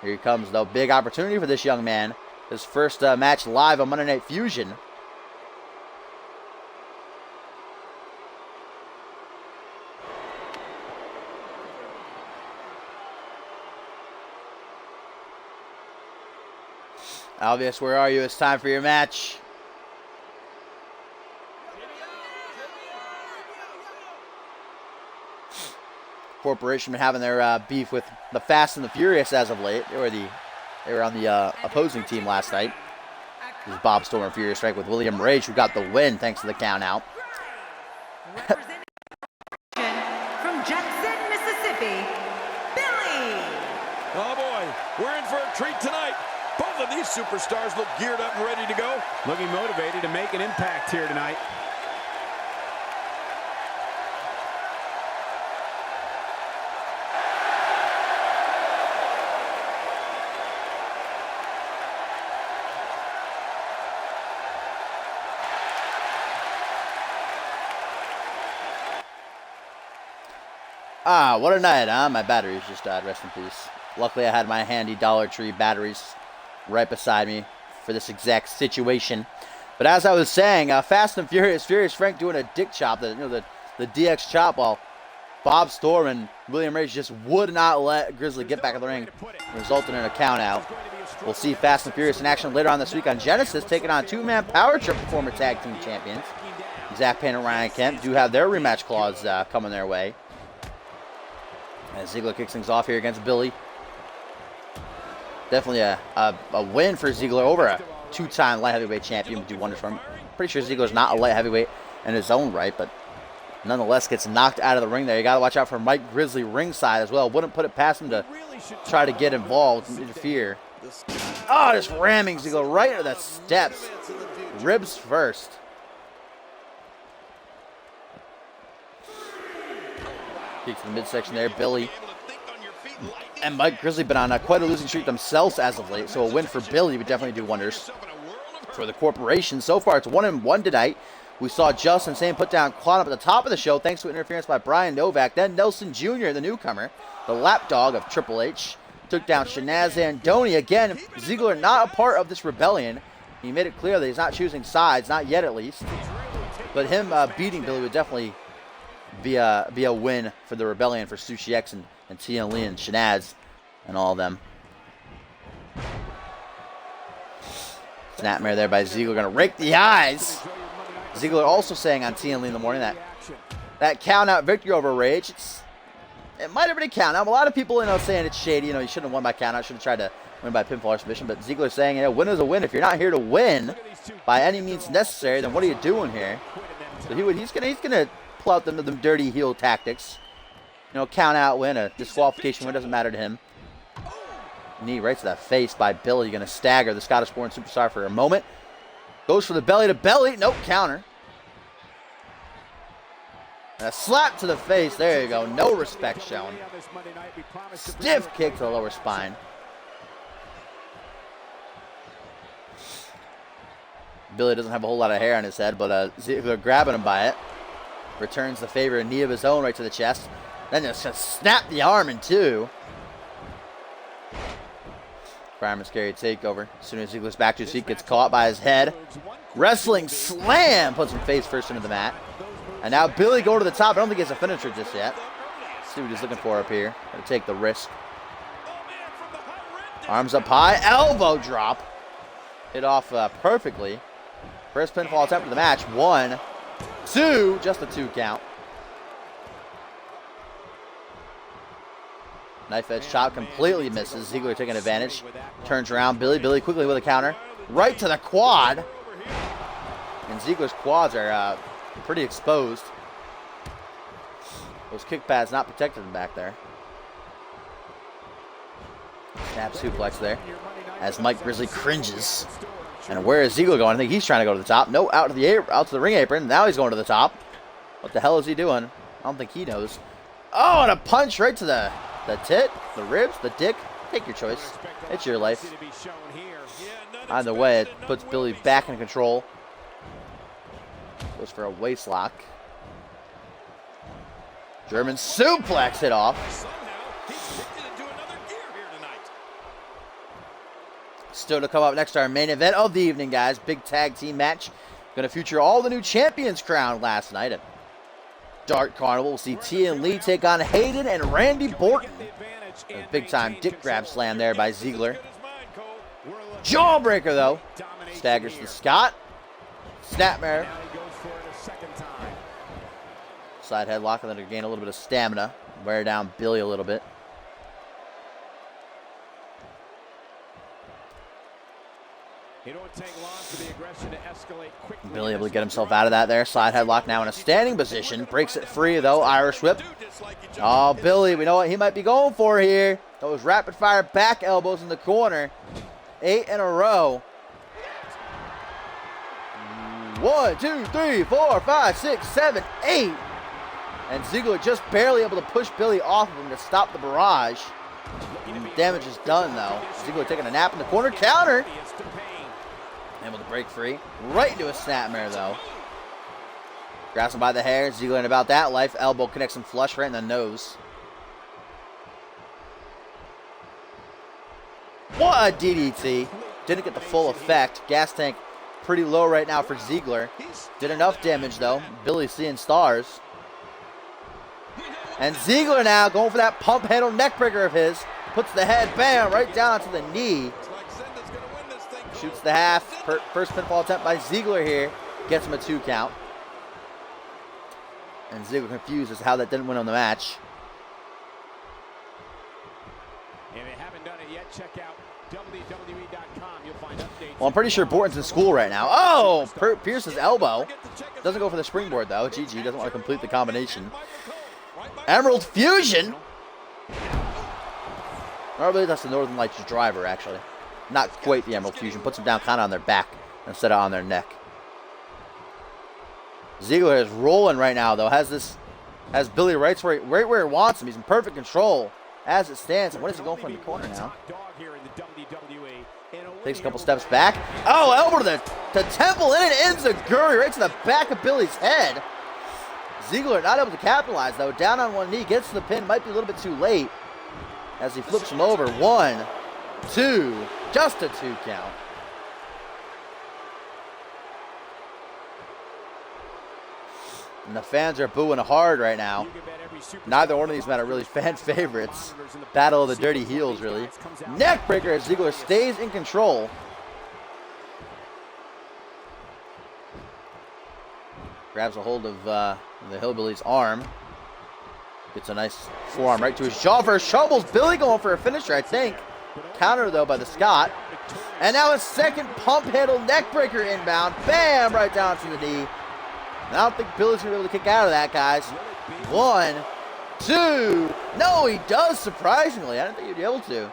Here he comes, though. Big opportunity for this young man. His first match live on Monday Night Fusion. Albius, where are you? It's time for your match. Corporation been having their beef with the Fast and the Furious as of late. They were on the opposing team last night. It was Bob Storm and Furious Strike with William Rage, who got the win thanks to the count out. From Jackson, Mississippi, Billy. Oh boy, we're in for a treat tonight. Both of these superstars look geared up and ready to go. Looking motivated to make an impact here tonight. What a night, huh? My batteries just died. Rest in peace. Luckily, I had my handy Dollar Tree batteries right beside me for this exact situation. But as I was saying, Fast and Furious Frank doing a dick chop, the DX chop, while Bob Storm and William Rage just would not let Grizzly get back in the ring, resulting in a count out. We'll see Fast and Furious in action later on this week on Genesis, taking on two-man Power Trip former tag team champions. Zach Payne and Ryan Kemp do have their rematch clause coming their way. As Ziggler kicks things off here against Billy. Definitely a win for Ziggler over a two-time light heavyweight champion. Would do wonders for him. Pretty sure Ziggler's not a light heavyweight in his own right, but nonetheless gets knocked out of the ring there. You got to watch out for Mike Grizzly ringside as well. Wouldn't put it past him to try to get involved and interfere. Oh, just ramming Ziggler right into the steps. Ribs first. Peek to the midsection there. Billy and Mike Grizzly been on quite a losing streak themselves as of late, so a win for Billy would definitely do wonders for the corporation. So far, it's 1-1 tonight. We saw Justin Sane put down Claude up at the top of the show thanks to interference by Brian Novak. Then Nelson Jr., the newcomer, the lapdog of Triple H, took down Shanaz Andoni. Again, Ziggler not a part of this rebellion. He made it clear that he's not choosing sides, not yet at least. But him beating Billy would definitely be a win for the rebellion, for Sushi X and Tia Lee and Shanaz and all of them. Snapmare there by Ziggler, gonna rake the eyes. Ziggler also saying on TN Lee in the morning that count out victory over Rage, it might have been a count out. A lot of people, saying it's shady. You shouldn't have won by count out. Should have tried to win by pinfall or submission. But Ziggler saying, win is a win. If you're not here to win by any means necessary, then what are you doing here? So he's gonna pull out them dirty heel tactics. Count out win, a disqualification win, doesn't matter to him. Knee right to the face by Billy. Gonna stagger the Scottish-born superstar for a moment. Goes for the belly to belly. Nope, counter. And a slap to the face. There you go. No respect shown. Stiff kick to the lower spine. Billy doesn't have a whole lot of hair on his head, but Ziggler grabbing him by it. Returns the favor, a knee of his own right to the chest. Then just snap the arm in two. Fireman's carry takeover. As soon as Ziggler's back to his feet, gets caught by his head. Wrestling slam. Puts him face first into the mat. And now Billy going to the top. I don't think he has a finisher just yet. Let's see what he's looking for up here. Gonna take the risk. Arms up high. Elbow drop. Hit off perfectly. First pinfall attempt of the match. 1, 2. Just a 2 count. Knife edge chop completely misses. Ziggler taking advantage. Turns around. Billy quickly with a counter. Right to the quad. And Ziggler's quads are pretty exposed. Those kick pads not protected him back there. Snap suplex there. As Mike Grizzly cringes. And where is Ziggler going? I think he's trying to go to the top. No, out to the ring apron. Now he's going to the top. What the hell is he doing? I don't think he knows. Oh, and a punch right to the tit, the ribs, the dick. Take your choice. It's your life. Either way, it puts Billy back in control. Goes for a waist lock. German suplex hit off. Still to come up next, our main event of the evening, guys. Big tag team match. Going to feature all the new champions crowned last night at Dark Carnival. We'll see Tia and Lee take on Hayden and Randy Borton. A big time dick grab slam there by Ziggler. Jawbreaker though. Staggers to Scott. Snapmare. Side headlock and then to gain a little bit of stamina. Wear down Billy a little bit. Billy able to get himself out of that there. Side headlock now in a standing position. Breaks it free though. Irish whip. Oh, Billy, we know what he might be going for here. Those rapid fire back elbows in the corner. 8 in a row. 1, 2, 3, 4, 5, 6, 7, 8. And Ziggler just barely able to push Billy off of him to stop the barrage. Damage is done though. Ziggler taking a nap in the corner. Counter. Able to break free. Right into a snapmare though. Grabs him by the hair. Ziggler in about that life. Elbow connects him flush right in the nose. What a DDT. Didn't get the full effect. Gas tank pretty low right now for Ziggler. Did enough damage though. Billy seeing stars. And Ziggler now going for that pump handle neck breaker of his. Puts the head, bam, right down onto the knee. Shoots the half. First pinfall attempt by Ziggler here. Gets him a 2 count. And Ziggler confused as to how that didn't win on the match. If you haven't done it yet, check out WWE.com. You'll find updates. Well, I'm pretty sure Borton's in school right now. Oh, Pierce's elbow. Doesn't go for the springboard, though. GG doesn't want to complete the combination. Emerald Fusion. I believe that's the Northern Lights driver, actually. Not quite the Emerald Fusion. Puts them down kind of on their back instead of on their neck. Ziggler is rolling right now, though. Has Billy right where he wants him. He's in perfect control as it stands. And what is he going for in the corner now? Takes a couple steps back. Oh, elbow to the temple, and it ends the Guri right to the back of Billy's head. Ziggler not able to capitalize, though. Down on one knee, gets to the pin. Might be a little bit too late as he flips him over. 1, 2, just a 2 count. And the fans are booing hard right now. Neither one of these men are really fan favorites. Battle of the dirty heels, really. Neckbreaker as Ziggler stays in control. Grabs a hold of the Hillbilly's arm. Gets a nice forearm right to his jaw for his troubles. Billy going for a finisher, I think. Counter, though, by the Scot. And now a second pump handle neckbreaker inbound. Bam! Right down to the knee. I don't think Billy's going to be able to kick out of that, guys. 1, 2. No, he does, surprisingly. I didn't think he'd be able to.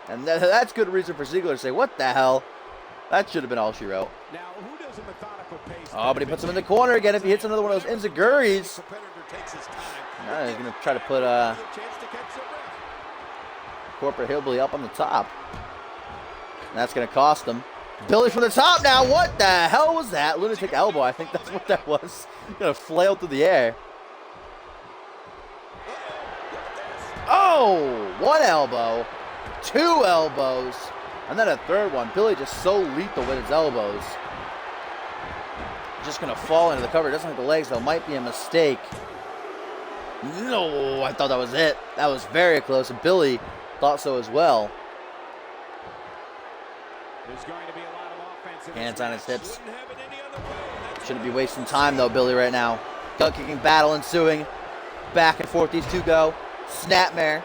And that's good reason for Ziggler to say, what the hell? That should have been all she wrote. Oh, but he puts him in the corner again. If he hits another one of those enziguris, now he's going to try to put Corporate Hillbilly up on the top. And that's going to cost him. Billy from the top now. What the hell was that? Lunatic elbow. I think that's what that was. Gonna flail through the air. Oh, 1 elbow, 2 elbows, and then a 3rd one. Billy just so lethal with his elbows. Just gonna fall into the cover. Doesn't have the legs though. Might be a mistake. No, I thought that was it. That was very close, and Billy thought so as well. There's going to be a lot of offense. Hands on his hips. Shouldn't be wasting time though, Billy, right now. Gut kicking battle ensuing. Back and forth these two go. Snapmare.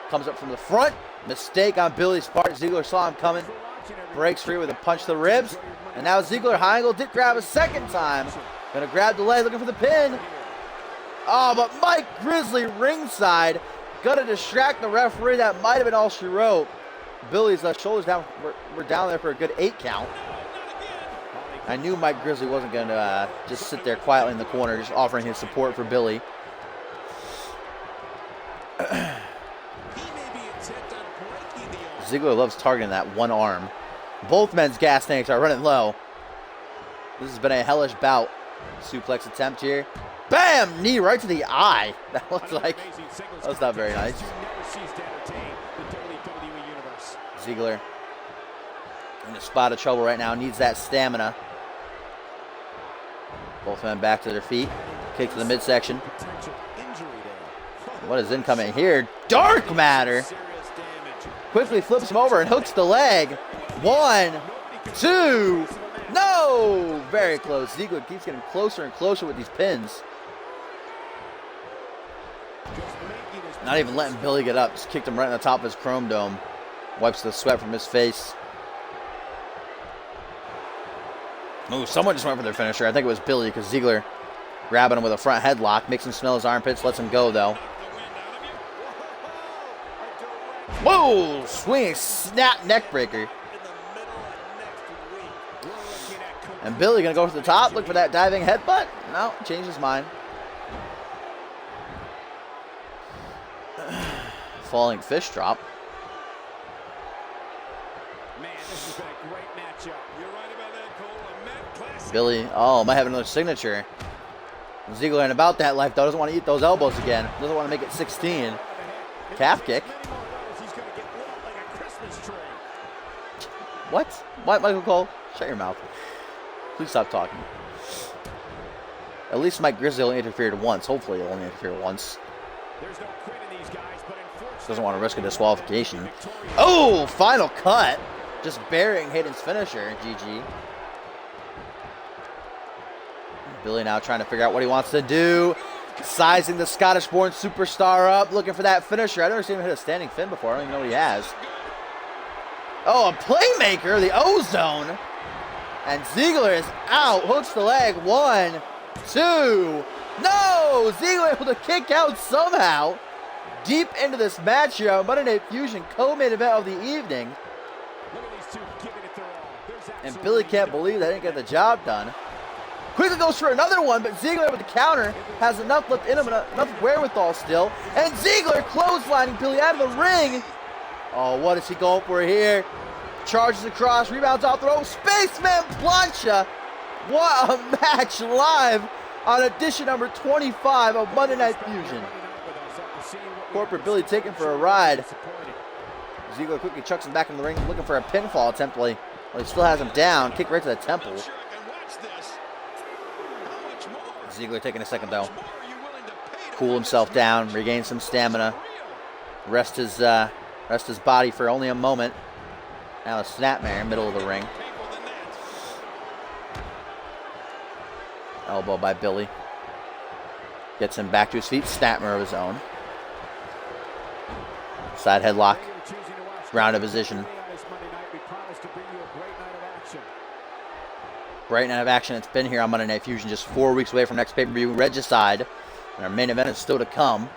Comes up from the front. Mistake on Billy's part. Ziggler saw him coming. Breaks free with a punch to the ribs. And now Ziggler high angle did grab a second time. Gonna grab the leg, looking for the pin. Oh, but Mike Grizzly ringside. Gonna distract the referee. That might have been all she wrote. Billy's shoulders down. We're down there for a good 8 count. I knew Mike Grizzly wasn't going to just sit there quietly in the corner, just offering his support for Billy. Ziggler loves targeting that one arm. Both men's gas tanks are running low. This has been a hellish bout. Suplex attempt here. Bam! Knee right to the eye. That looks like that was not very nice. Ziggler in a spot of trouble right now. Needs that stamina. Both men back to their feet. Kick to the midsection. What is incoming here? Dark Matter. Quickly flips him over and hooks the leg. 1, 2. No! Very close. Ziggler keeps getting closer and closer with these pins. Not even letting Billy get up. Just kicked him right on the top of his chrome dome. Wipes the sweat from his face. Ooh, someone just went for their finisher. I think it was Billy because Ziggler grabbing him with a front headlock. Makes him smell his armpits. Lets him go, though. Whoa! Swinging snap neck breaker. And Billy going to go to the top. Look for that diving headbutt. No, changed his mind. Falling fish drop. Man, this has been a great matchup. You're right about that, Cole. A Met classic. Billy, oh, might have another signature. Ziggler in about that life, though. Doesn't want to eat those elbows again. Doesn't want to make it 16. Calf kick. What? What, Michael Cole? Shut your mouth. Please stop talking. At least Mike Grizzly only interfered once. Hopefully he'll only interfere once. There's no quit in these guys, but unfortunately, Doesn't want to risk a disqualification. Oh, final cut. Just burying Hayden's finisher. GG. Billy now trying to figure out what he wants to do. Sizing the Scottish-born superstar up. Looking for that finisher. I've never seen him hit a standing fin before. I don't even know what he has. Oh, a playmaker. The O-zone. And Ziggler is out. Hooks the leg. 1, 2. No! Ziggler able to kick out somehow. Deep into this match here on Monday Night Fusion, co-main event of the evening. look at these two giving it their all. And Billy can't believe they didn't get the job done. Quickly goes for another one, but Ziggler with the counter has enough left in him, enough wherewithal still. And Ziggler clotheslining Billy out of the ring. Oh, what is he going for here? Charges across, rebounds off the rope. Spaceman Plancha. What a match live on edition number 25 of Monday Night Fusion. Corporate Billy taken for a ride. Ziggler quickly chucks him back in the ring, looking for a pinfall attempt. Well, he still has him down. Kick right to the temple. Ziggler taking a second though. Cool himself down, regain some stamina, rest his body for only a moment. Now a snapmare in middle of the ring. Elbow by Billy. Gets him back to his feet. Snapmare of his own. Side headlock. Ground of position. Great night of action. It's been here on Monday Night Fusion. Just 4 weeks away from next pay-per-view. Regicide. And our main event is still to come.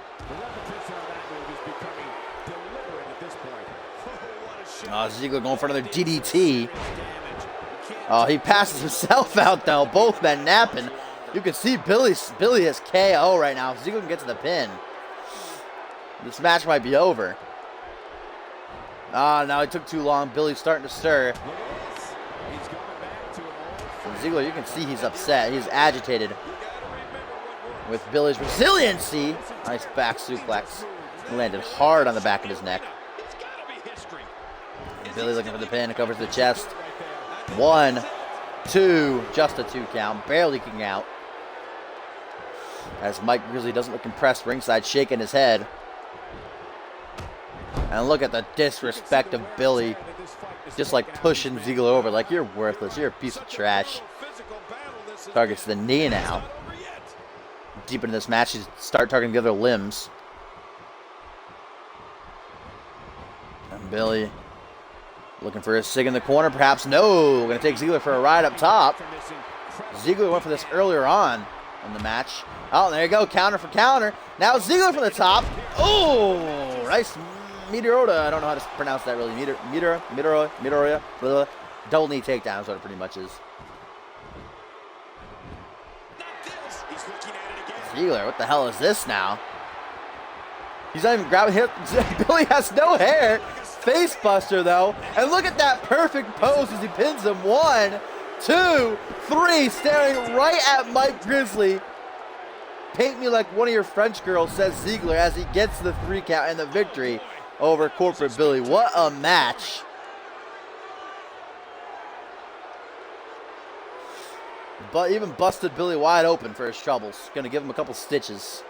Oh, Ziggler going for another DDT. Oh, he passes himself out though. Both men napping. You can see Billy is KO right now. Ziggler can get to the pin. This match might be over. Ah, now it took too long. Billy's starting to stir. And Ziggler, you can see he's upset. He's agitated with Billy's resiliency. Nice back suplex. He landed hard on the back of his neck. Billy looking for the pin. It covers the chest. 1, 2. Just a 2 count. Barely kicking out. As Mike Grizzly doesn't look impressed ringside, shaking his head. And look at the disrespect of Billy. Just like pushing Ziggler over. Like, you're worthless. You're a piece of trash. Targets the knee now. Deep into this match, he's start targeting the other limbs. And Billy looking for a sig in the corner. Perhaps no. We're going to take Ziggler for a ride up top. Ziggler went for this earlier on in the match. Oh, there you go. Counter for counter. Now Ziggler from the top. Oh, nice Meteora. I don't know how to pronounce that really. Meteora. Double knee takedown is what it pretty much is. Ziggler, what the hell is this now? He's not even grabbing him. Billy has no hair. Face buster though. And look at that perfect pose as he pins him. 1, 2, 3. Staring right at Mike Grizzly. Paint me like one of your French girls, says Ziggler as he gets the 3 count and the victory over Corporate Billy. What a match. But even busted Billy wide open for his troubles. Gonna give him a couple stitches.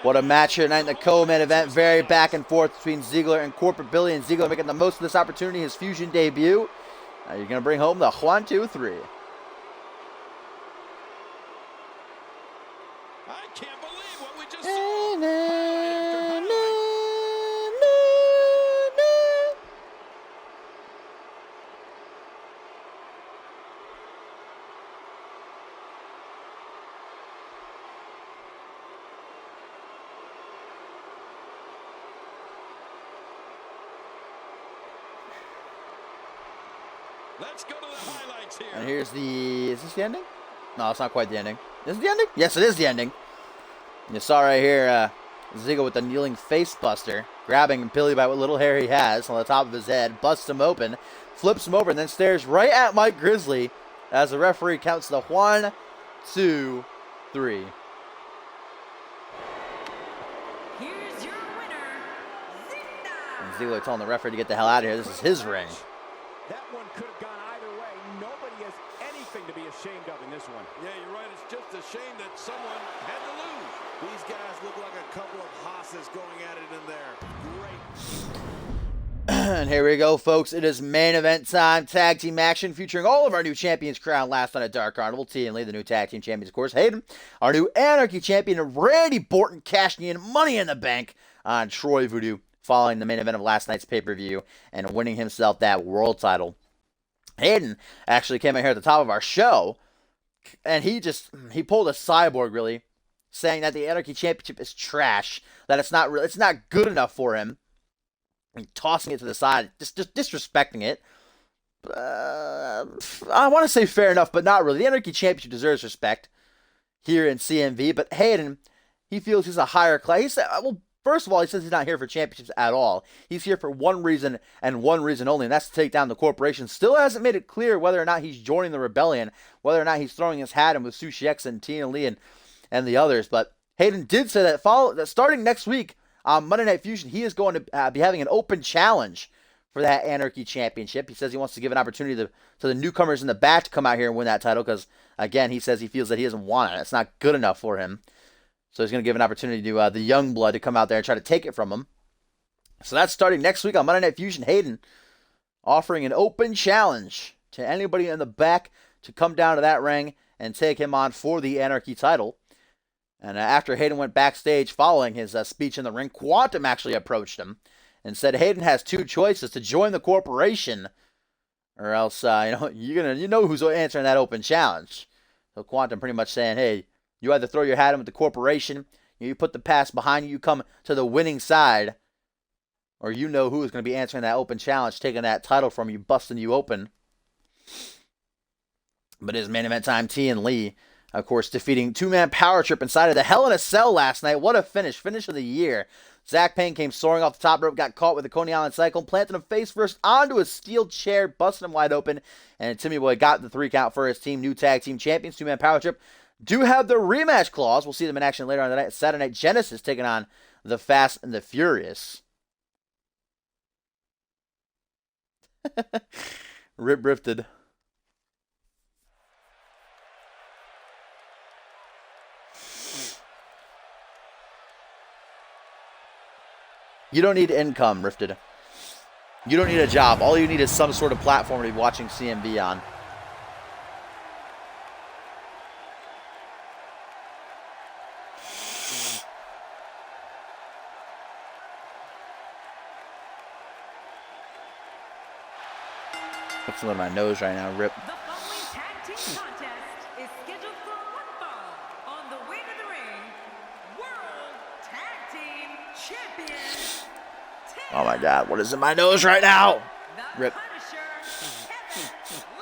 What a match here tonight in the co-main event. Very back and forth between Ziggler and Corporate Billy. And Ziggler making the most of this opportunity, his Fusion debut. Now you're going to bring home the 1, 2, 3. I can't believe what we just saw. Let's go to the highlights here. And here's the... Is this the ending? No, it's not quite the ending. Is it the ending? Yes, it is the ending. You saw right here, Ziggler with the kneeling face buster, grabbing Billy by what little hair he has on the top of his head, busts him open, flips him over, and then stares right at Mike Grizzly as the referee counts the 1, 2, 3. Here's your winner, And Ziggler. Ziggler telling the referee to get the hell out of here. This is his ring. That one could have gone either way. Nobody has anything to be ashamed of in this one. Yeah, you're right. It's just a shame that someone had to lose. These guys look like a couple of hosses going at it in there. Great. And here we go, folks. It is main event time. Tag team action featuring all of our new champions crowned last night at Dark Carnival. T and Lee, the new tag team champions, of course. Hayden, our new Anarchy champion, and Randy Borton cashing in Money in the Bank on Troy Voodoo following the main event of last night's pay-per-view and winning himself that world title. Hayden actually came in here at the top of our show, and he pulled a Cyborg, really, saying that the Anarchy Championship is trash, that it's not good enough for him, and tossing it to the side, just disrespecting it. I want to say fair enough, but not really. The Anarchy Championship deserves respect here in CMV, but Hayden, he feels he's a higher class. He said, well, first of all, he says he's not here for championships at all. He's here for one reason and one reason only, and that's to take down the corporation. Still hasn't made it clear whether or not he's joining the rebellion, whether or not he's throwing his hat in with Sushi X and Tina Lee and the others. But Hayden did say that starting next week on Monday Night Fusion, he is going to be having an open challenge for that Anarchy Championship. He says he wants to give an opportunity to the newcomers in the back to come out here and win that title because, again, he says he feels that he doesn't want it. It's not good enough for him. So he's going to give an opportunity to the young blood to come out there and try to take it from him. So that's starting next week on Monday Night Fusion. Hayden offering an open challenge to anybody in the back to come down to that ring and take him on for the Anarchy title. And after Hayden went backstage following his speech in the ring, Quantum actually approached him and said Hayden has two choices: to join the corporation, or else you know who's answering that open challenge. So Quantum pretty much saying, hey, you either throw your hat in with the corporation, you put the past behind you, you come to the winning side, or you know who is going to be answering that open challenge, taking that title from you, busting you open. But it is main event time. T and Lee, of course, defeating two-man power trip inside of the Hell in a Cell last night. What a finish of the year. Zach Payne came soaring off the top rope, got caught with the Coney Island Cyclone, planted him face first onto a steel chair, busted him wide open, and Timmy Boy got the 3 count for his team. New tag team champions, two-man power trip, do have the rematch clause. We'll see them in action later on tonight. Saturday Night Genesis taking on the Fast and the Furious. Rip Rifted. You don't need income, Rifted. You don't need a job. All you need is some sort of platform to be watching CMV on. What's in my nose right now, Rip? The following tag team contest is scheduled for one fall. On the way to the ring, World Tag Team Champions. Oh my God, what is in my nose right now? The Rip.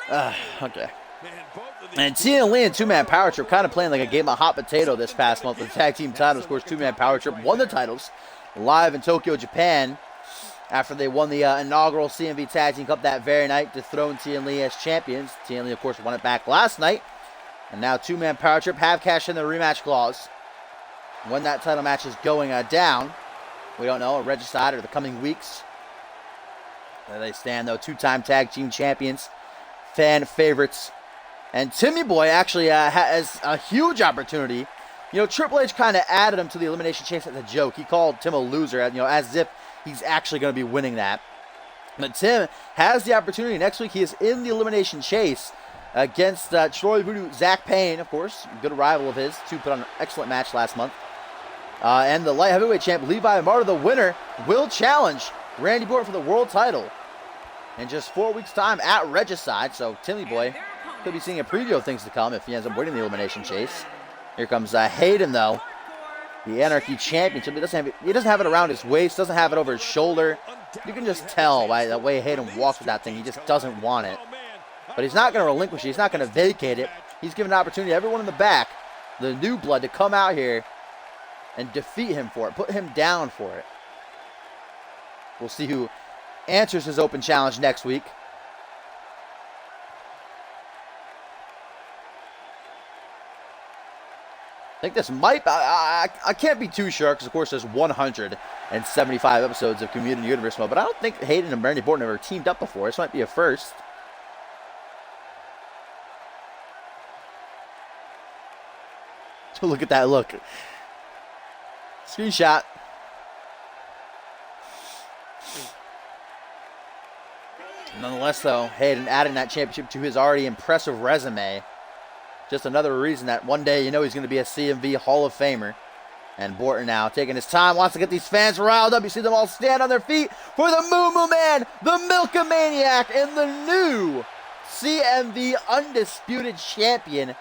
Punisher, Okay. Man, both of these And Tina Lee and two-man power trip kind of playing like a game of hot potato this past month with the tag team titles. Of course, two-man power trip won the titles live in Tokyo, Japan, after they won the inaugural CMV Tag Team Cup that very night, dethroned Tina Lee as champions. Tina Lee, of course, won it back last night. And now two-man power trip have cashed in the rematch clause. When that title match is going down, we don't know, regicide or the coming weeks. There they stand, though, two-time tag team champions, fan favorites. And Timmy Boy actually has a huge opportunity. You know, Triple H kind of added him to the Elimination Chase as a joke. He called Tim a loser, as if he's actually going to be winning that. But Tim has the opportunity. Next week, he is in the Elimination Chase against Troy Voodoo, Zach Payne, of course, good rival of his. Two put on an excellent match last month. And the light heavyweight champ, Levi Marta, the winner, will challenge Randy Borton for the world title in just 4 weeks' time at Regicide. So Timmy Boy could be seeing a preview of things to come if he ends up winning the Elimination Chase. Here comes Hayden, though. The Anarchy Championship. He doesn't have it around his waist, doesn't have it over his shoulder. You can just tell by the way Hayden walks with that thing. He just doesn't want it. But he's not going to relinquish it. He's not going to vacate it. He's giving an opportunity to everyone in the back, the new blood, to come out here and defeat him for it. Put him down for it. We'll see who answers his open challenge next week. think this might, I can't be too sure because, of course, there's 175 episodes of Community Universe mode, but I don't think Hayden and Randy Orton have ever teamed up before. This might be a first. Look at that look. Screenshot. Nonetheless, though, Hayden adding that championship to his already impressive resume. Just another reason that one day you know he's going to be a CMV Hall of Famer. And Borton now taking his time, wants to get these fans riled up. You see them all stand on their feet for the Moo Moo Man, the Milkamaniac, and the new CMV Undisputed Champion,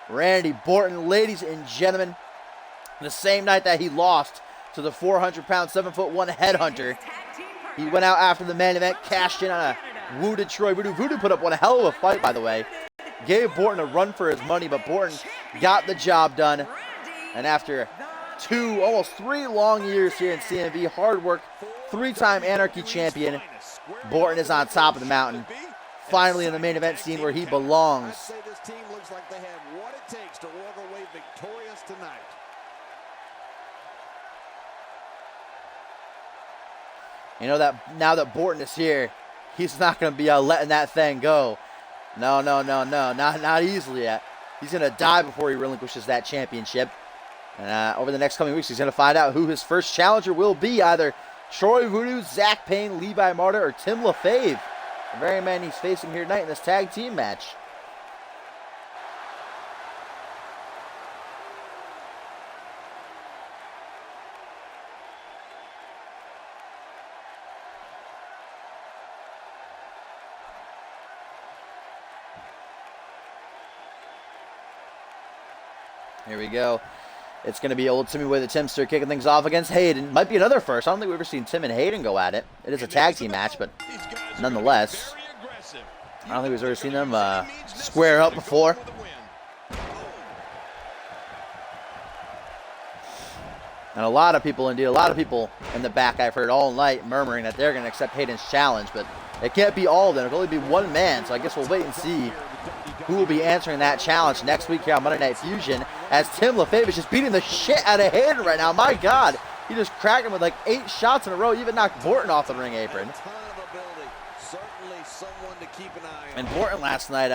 Randy Orton. Ladies and gentlemen, the same night that he lost to the 400-pound, 7'1" headhunter, he went out after the main event, cashed in on a wounded Troy Voodoo. Voodoo put up one hell of a fight, by the way. Gave Borton a run for his money, but Borton got the job done. And after almost 3 long years here in CMV, hard work, 3-time Anarchy champion, Borton is on top of the mountain. Finally in the main event scene where he belongs. I say this team looks like they have what it takes to walk away victorious tonight. You know that now that Borton is here, he's not going to be letting that thing go. No, not easily yet. He's going to die before he relinquishes that championship. And over the next coming weeks, he's going to find out who his first challenger will be. Either Troy Voodoo, Zach Payne, Levi Marta, or Tim LaFave. The very man he's facing here tonight in this tag team match. Here we go. It's going to be old Timmy Way the Timster kicking things off against Hayden. Might be another first. I don't think we've ever seen Tim and Hayden go at it. It is a tag team match, but nonetheless, I don't think we've ever seen them square up before. And a lot of people in the back I've heard all night murmuring that they're going to accept Hayden's challenge, but it can't be all of them. It'll only be one man, so I guess we'll wait and see who will be answering that challenge next week here on Monday Night Fusion, as Tim LaFave is just beating the shit out of Hayden right now. My God, he just cracked him with like 8 shots in a row. He even knocked Borton off the ring apron. And Borton last night,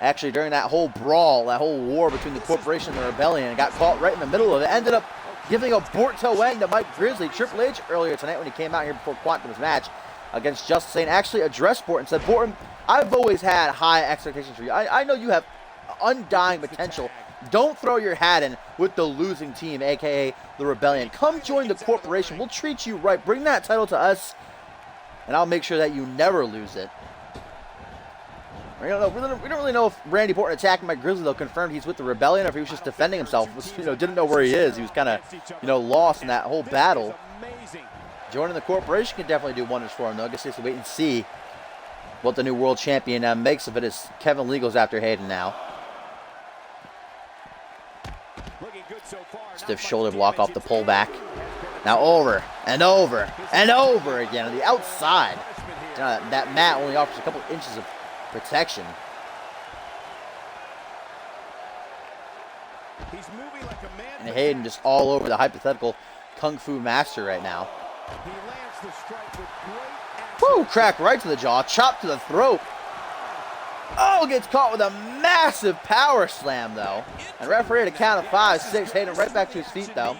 actually during that whole brawl, that whole war between the Corporation and the Rebellion, got caught right in the middle of it. Ended up giving a Borto end to Mike Grizzly. Triple H earlier tonight when he came out here before Quantum's match against Justice, saying actually addressed Borton, said, Borton, I've always had high expectations for you. I know you have undying potential. Don't throw your hat in with the losing team, a.k.a. the Rebellion. Come join the Corporation. We'll treat you right. Bring that title to us, and I'll make sure that you never lose it. We don't really know if Randy Orton attacking Mike Grizzly, though, confirmed he's with the Rebellion, or if he was just defending himself. Didn't know where he is. He was kind of, lost in that whole battle. Joining the Corporation can definitely do wonders for him, though. I guess he has to wait and see what the new world champion makes of it, as Kevin Lee goes after Hayden now. Stiff shoulder block off the pullback. Now over and over and over again on the outside. That mat only offers a couple inches of protection. And Hayden just all over the hypothetical Kung Fu master right now. Woo, crack right to the jaw, chop to the throat. Oh, gets caught with a massive power slam, though. And referee at a count of 5, 6. Hayden right back to his feet, though.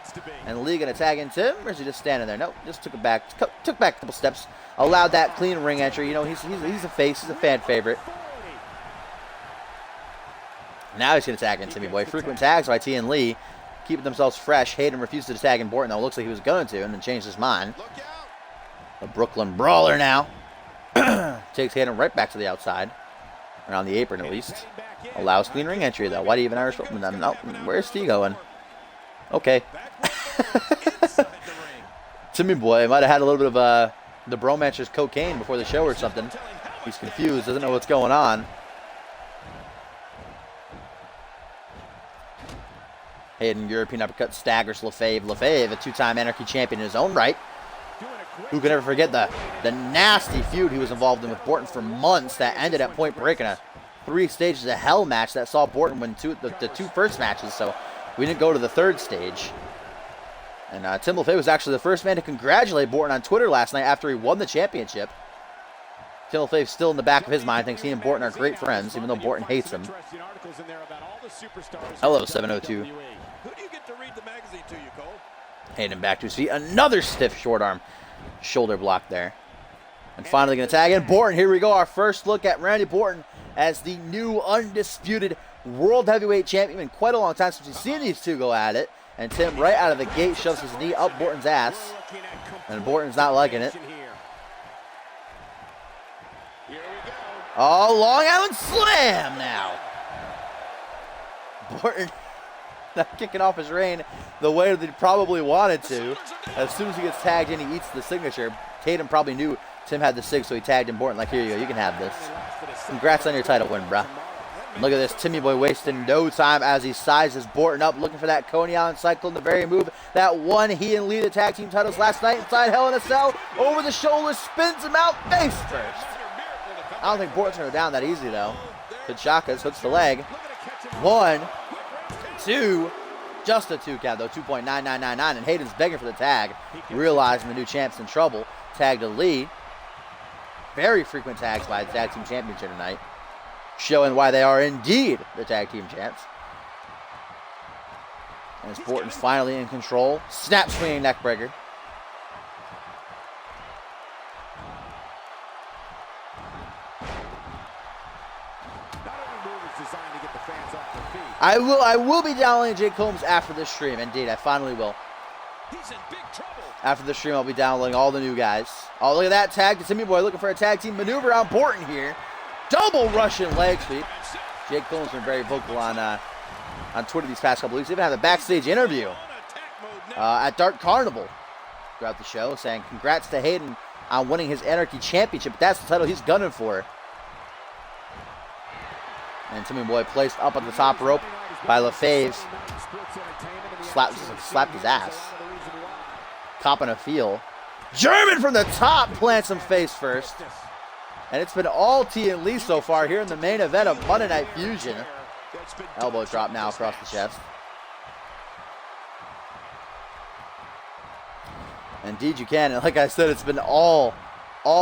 And Lee gonna tag in Tim, or is he just standing there? Nope, just took back a couple steps. Allowed that clean ring entry. He's a face, he's a fan favorite. Now he's gonna tag in Timmy Boy. Frequent tags by T and Lee, keeping themselves fresh. Hayden refused to tag in Borton, though. Looks like he was going to, and then changed his mind. The Brooklyn Brawler now takes Hayden right back to the outside. Around the apron, at least. Allows clean ring entry, though. Why do you even Irish open them? No, where's T going? Okay. Timmy Boy might have had a little bit of the Bromancer's cocaine before the show or something. He's confused, doesn't know what's going on. Hayden, European uppercut, staggers LaFave. LaFave, a 2-time Anarchy champion in his own right. Who can ever forget the nasty feud he was involved in with Borton for months that ended at Point Break in a 3 stages of hell match that saw Borton win the 2 first matches. So We didn't go to the third stage. And Tim LaFave was actually the first man to congratulate Borton on Twitter last night after he won the championship. Tim LaFave's still in the back of his mind, thinks he and Borton are great friends, even though Borton hates him. Hello, 702. Who do you get to read the magazine to you, Cole? Hayden back to his feet. Another stiff short arm shoulder block there. And finally going to tag in Borton. Here we go. Our first look at Randy Borton as the new undisputed World Heavyweight Champion. In quite a long time since we've seen these two go at it. And Tim, right out of the gate, shoves his knee up Borton's ass. And Borton's not liking it. Oh, Long Island Slam now. Borton not kicking off his reign the way that he probably wanted to. As soon as he gets tagged in, he eats the signature. Tatum probably knew Tim had the sig, so he tagged in Borton like, here you go, you can have this. Congrats on your title win, bruh. And look at this, Timmy Boy wasting no time as he sizes Borton up, looking for that Coney Island Cyclone, the very move that won he and Lee the tag team titles last night inside Hell in a Cell. Over the shoulder, spins him out face first. I don't think Borton's going to go down that easy, though. Kachakas hooks the leg. 1, 2, just a 2 count, though, 2.9999, and Hayden's begging for the tag, realizing the new champ's in trouble. Tag to Lee. Very frequent tags by the tag team champions here tonight, showing why they are indeed the tag team champs. And as Borton's finally in control, snap swinging neck breaker. I will be downloading Jake Combs after this stream. Indeed, I finally will. He's in big trouble. After the stream, I'll be downloading all the new guys. Oh, look at that tag to Timmy Boy, looking for a tag team maneuver on Borton here. Double Russian leg sweep. Jake Combs has been very vocal on Twitter these past couple weeks. Even had a backstage interview at Dark Carnival throughout the show, saying congrats to Hayden on winning his Anarchy Championship. That's the title he's gunning for. And Timmy Boy placed up on the top rope by LaFave. Slapped his ass. Copping a feel. German from the top plants him face first. And it's been all T and Lee so far here in the main event of Monday Night Fusion. Elbow drop now across the chest. Indeed you can. And like I said, it's been all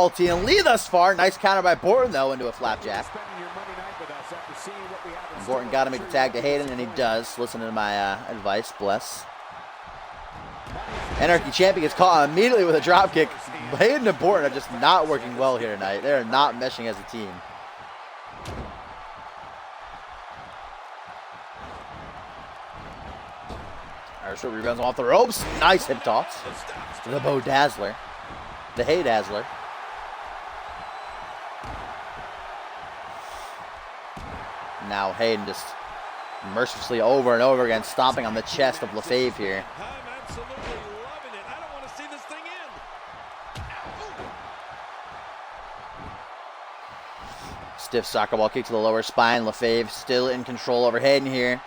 T and Lee thus far. Nice counter by Borton, though, into a flapjack. And Borton got to make the tag to Hayden, and he does. Listen to my advice. Bless. Anarchy Champion gets caught immediately with a drop kick. Hayden and Borton are just not working well here tonight. They are not meshing as a team. Irish whip rebounds off the ropes. Nice hip toss. The Bo Dazzler. The Hay Dazzler. Now Hayden just mercilessly over and over again stomping on the chest of LaFave here. I'm absolutely loving it. I don't want to see this thing end. Stiff soccer ball kick to the lower spine. LaFave still in control over Hayden here.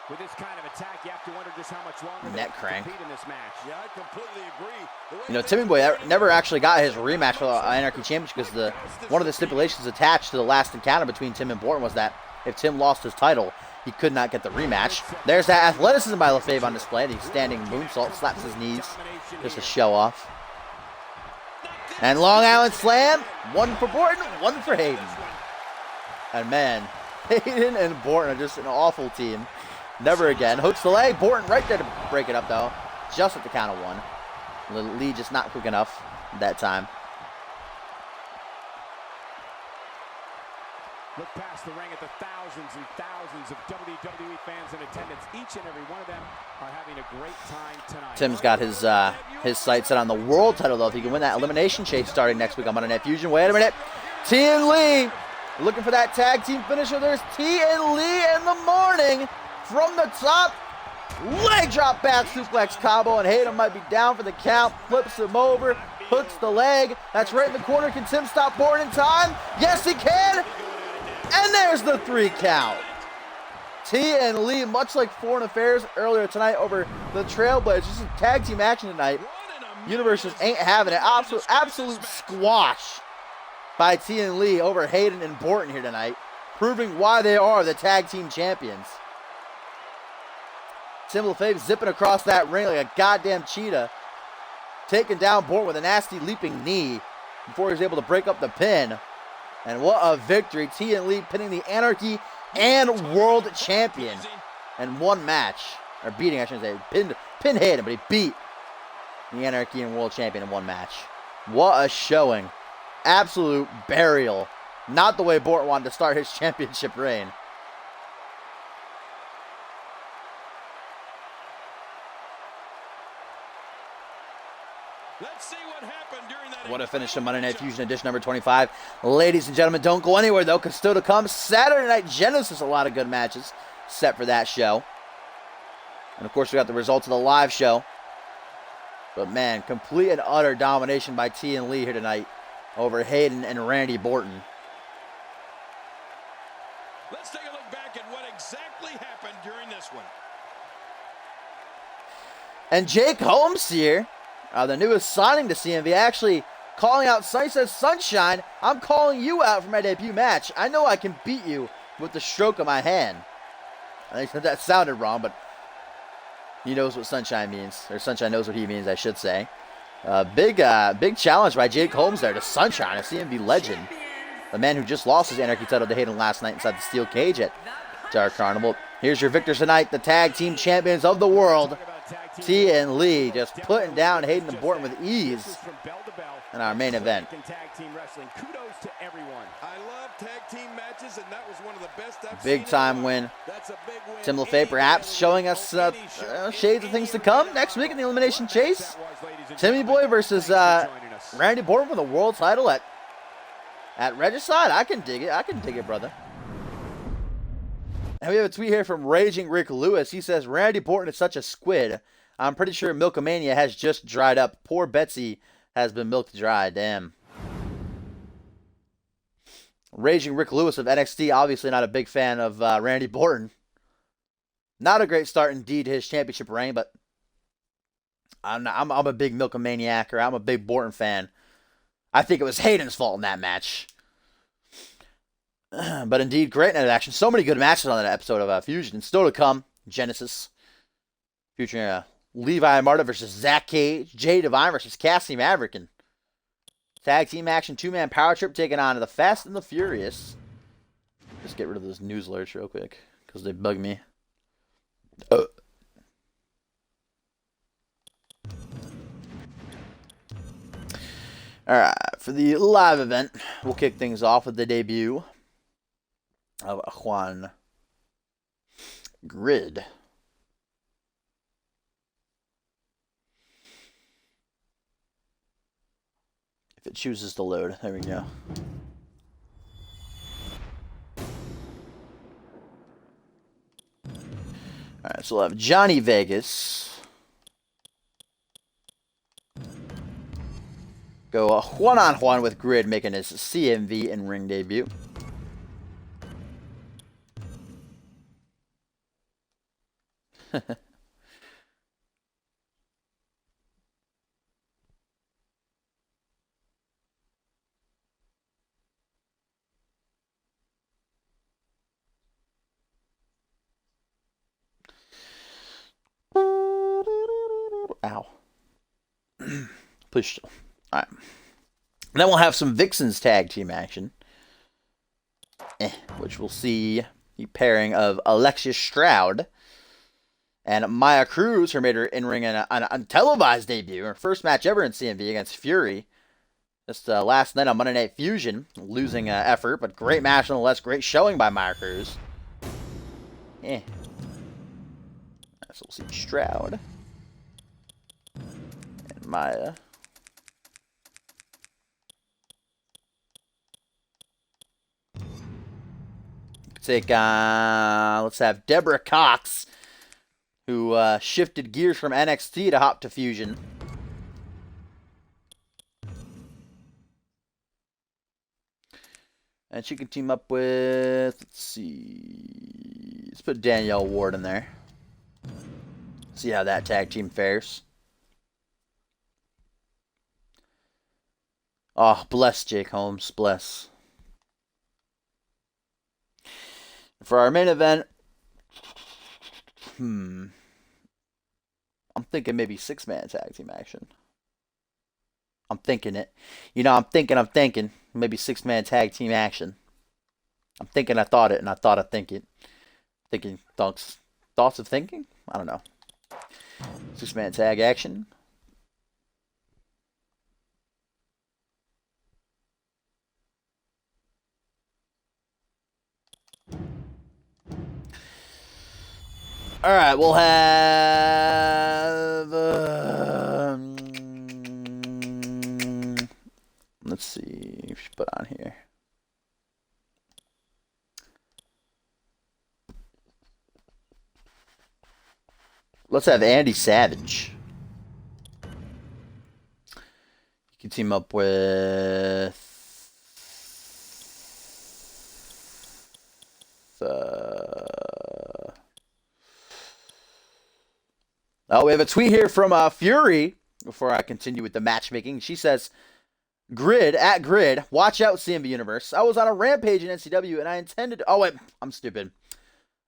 With this kind of attack, you have to wonder just how much longer Neck crank. compete in this match. Yeah, I completely agree. You know, Timmy Boy never actually got his rematch for the Anarchy Championship because one of the stipulations attached to the last encounter between Tim and Borton was that if Tim lost his title, he could not get the rematch. There's that athleticism by LaFave on display. He's standing moonsault, slaps his knees just to show off. And Long Island Slam, one for Borton, one for Hayden. And man, Hayden and Borton are just an awful team. Never again. Hooks the leg. Borton right there to break it up, though. Just at the count of 1. Lee just not quick enough that time. Look past the ring at the thousands and thousands of WWE fans in attendance. Each and every one of them are having a great time tonight. Tim's got his sights set on the world title, though. If he can win that elimination chase starting next week on Monday Night Fusion. Wait a minute. T and Lee looking for that tag team finisher. There's T and Lee in the morning. From the top, leg drop back suplex combo, and Hayden might be down for the count. Flips him over, hooks the leg. That's right in the corner. Can Tim stop Borton in time? Yes, he can. And there's the 3 count. T and Lee, much like Foreign Affairs earlier tonight over the Trailblazers, just a tag team action tonight. Universe just ain't having it. Absolute squash by T and Lee over Hayden and Borton here tonight, proving why they are the tag team champions. Symbol of Faith zipping across that ring like a goddamn cheetah. Taking down Borton with a nasty leaping knee before he's able to break up the pin. And what a victory. T and Lee pinning the Anarchy and World Champion in one match. Or beating, I shouldn't say. Pin hit him, but he beat the Anarchy and World Champion in one match. What a showing. Absolute burial. Not the way Borton wanted to start his championship reign. Let's see what happened during that. What a finish to Monday Night Fusion edition number 25. Ladies and gentlemen, don't go anywhere though, because still to come, Saturday Night Genesis, a lot of good matches set for that show. And of course, we got the results of the live show. But man, complete and utter domination by T and Lee here tonight over Hayden and Randy Borton. Let's take a look back at what exactly happened during this one. And Jake Holmes here, the newest signing to CMV, actually calling out Sunny says, Sunshine, I'm calling you out for my debut match. I know I can beat you with the stroke of my hand. I think that sounded wrong, but he knows what Sunshine means. Or Sunshine knows what he means, I should say. Big challenge by Jake Holmes there to Sunshine, a CMV legend. The man who just lost his Anarchy title to Hayden last night inside the steel cage at Dark Carnival. Here's your victors tonight, the tag team champions of the world. T and Lee just putting down Hayden and Borton with ease in our main event. I love tag team matches, and that was one of the best I've Big seen time in a win. while. That's a big win. Symbol of Fate perhaps showing us shades of things to come next week in the Elimination Chase. Timmy Boy versus Randy Borton for the world title at Regicide. I can dig it. I can dig it, brother. And we have a tweet here from Raging Rick Lewis. He says, Randy Borton is such a squid. I'm pretty sure Milkomania has just dried up. Poor Betsy has been milked dry. Damn. Raging Rick Lewis of NXT, obviously not a big fan of Randy Borton. Not a great start indeed to his championship reign, but I'm a big Milkomaniac, or I'm a big Borton fan. I think it was Hayden's fault in that match. But indeed, great night of action. So many good matches on that episode of Fusion. Still to come, Genesis. Featuring Levi Marta versus Zach Cage. Jay Divine versus Cassie Maverick. And tag team action, two-man power trip taking on the Fast and the Furious. Just get rid of those news alerts real quick, because they bug me. Alright, for the live event, we'll kick things off with the debut of Juan Grid. If it chooses to load, there we go. Alright, so we'll have Johnny Vegas go one-on-one with Grid, making his CMV in-ring debut. Ow. Push. Alright. Then we'll have some Vixens tag team action. Which we'll see the pairing of Alexia Stroud and Maya Cruz, who made her in-ring an untelevised debut. Her first match ever in CMV against Fury. Just last night on Monday Night Fusion. Losing effort, but great match nonetheless. Great showing by Maya Cruz. So we'll see Stroud and Maya. Take let's have Deborah Cox, who shifted gears from NXT to hop to Fusion. And she can team up with, let's see, let's put Danielle Ward in there. See how that tag team fares. Oh, bless Jake Holmes, bless. For our main event, I'm thinking maybe 6-man tag team action. I'm thinking it. You know, I'm thinking. Maybe 6-man tag team action. I'm thinking I thought it, and I thought I think it. Thinking thoughts of thinking? I don't know. 6-man tag action. All right, we'll have. Let's see. If she put on here. Let's have Andy Savage. You can team up with. Oh, we have a tweet here from Fury. Before I continue with the matchmaking, she says, "Grid at Grid, watch out, CMV Universe. I was on a rampage in NCW, and I intended. Oh wait, I'm stupid.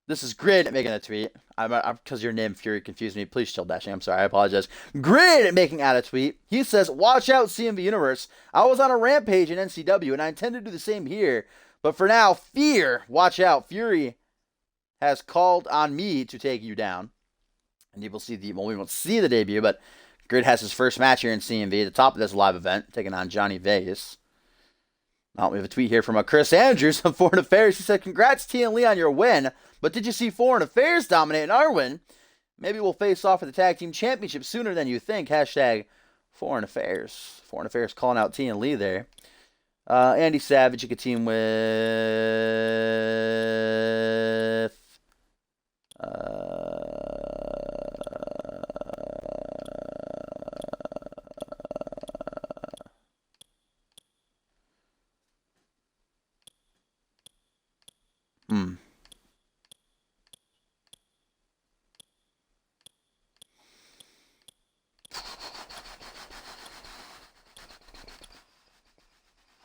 This is Grid making a tweet. Because your name Fury confused me. Please chill, Dashing. I'm sorry. I apologize. Grid making out a tweet. He says, "Watch out, CMV Universe. I was on a rampage in NCW, and I intend to do the same here. But for now, fear. Watch out. Fury has called on me to take you down." And you will see we won't see the debut, but Grid has his first match here in CMV at the top of this live event, taking on Johnny Vegas. We have a tweet here from Chris Andrews of Foreign Affairs. He said, "Congrats, T and Lee, on your win. But did you see Foreign Affairs dominating our win? Maybe we'll face off for the Tag Team Championship sooner than you think. Hashtag Foreign Affairs." Foreign Affairs calling out T and Lee there. Andy Savage, you could team with.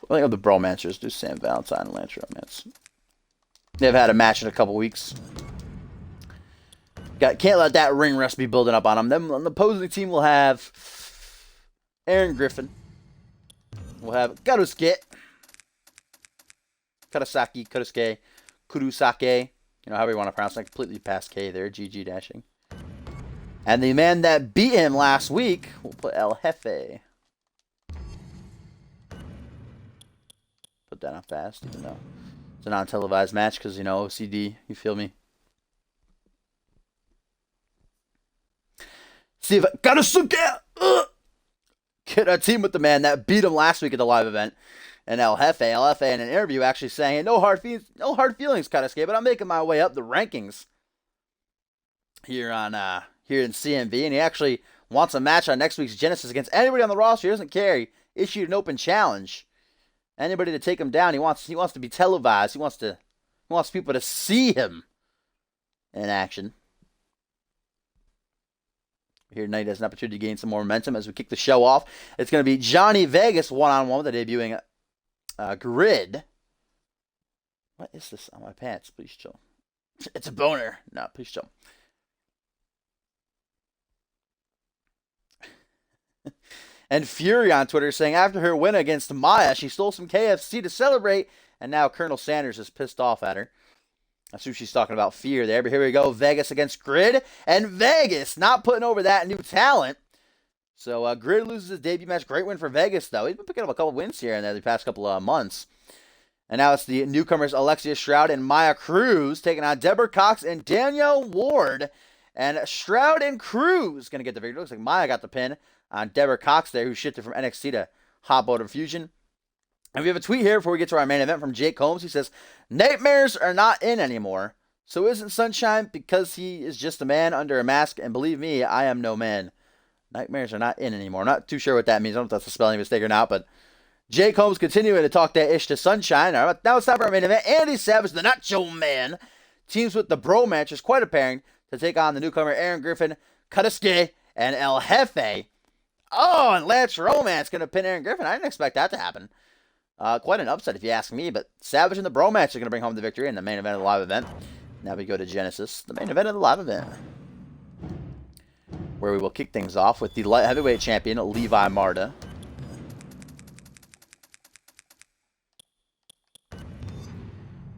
I think of the Bromancers do Sam Valentine and Lance Romance. They've had a match in a couple weeks. Can't let that ring rust be building up on them. Then on the opposing team, we'll have Aaron Griffin. We'll have Kurosaki, Kurosake, you know, however you want to pronounce it. I completely passed K there. GG Dashing. And the man that beat him last week, we'll put El Jefe. Put that on fast, even though it's a non-televised match because, you know, OCD, you feel me? See if Kurosaki get a team with the man that beat him last week at the live event. And El Jefe in an interview actually saying, no hard feelings, Kurosaki, but I'm making my way up the rankings here in CMV, and he actually wants a match on next week's Genesis against anybody on the roster. He doesn't care. He issued an open challenge. Anybody to take him down. He wants to be televised. He wants people to see him in action. Here tonight has an opportunity to gain some more momentum as we kick the show off. It's going to be Johnny Vegas one-on-one with the debuting Grid. What is this on my pants? Please chill. It's a boner. No, please chill. And Fury on Twitter saying after her win against Maya, she stole some KFC to celebrate, and now Colonel Sanders is pissed off at her. That's who she's talking about, fear there. But here we go, Vegas against Grid, and Vegas not putting over that new talent. So Grid loses his debut match. Great win for Vegas, though. He's been picking up a couple wins here and there the past couple of months. And now it's the newcomers Alexia Stroud and Maya Cruz taking on Deborah Cox and Danielle Ward. And Stroud and Cruz going to get the victory. Looks like Maya got the pin on Deborah Cox there, who shifted from NXT to Hot Butter Fusion. And we have a tweet here before we get to our main event from Jake Holmes. He says, nightmares are not in anymore. So isn't Sunshine because he is just a man under a mask? And believe me, I am no man. Nightmares are not in anymore. I'm not too sure what that means. I don't know if that's a spelling mistake or not, but Jake Holmes continuing to talk that ish to Sunshine. All right, now it's time for our main event. Andy Savage, the Nacho Man, teams with the Bromancers, quite apparent, to take on the newcomer Aaron Griffin, Kurosaki, and El Jefe. Oh, and Lance Romance going to pin Aaron Griffin. I didn't expect that to happen. Quite an upset if you ask me, but Savage and the Bromancers are going to bring home the victory in the main event of the live event. Now we go to Genesis, the main event of the live event. where we will kick things off with the light heavyweight champion, Levi Marta.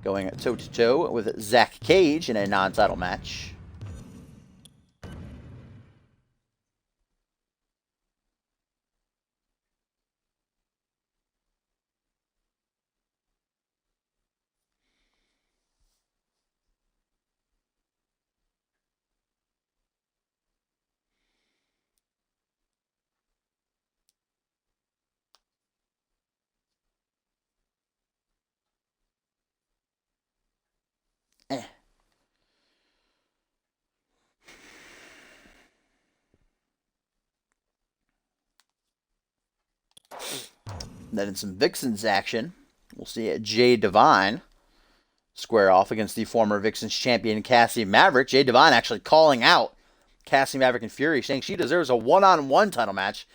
Going toe-to-toe with Zach Cage in a non-title match. Then in some Vixens action, we'll see Jay Divine square off against the former Vixens champion, Cassie Maverick. Jay Divine actually calling out Cassie Maverick and Fury, saying she deserves a one-on-one title match,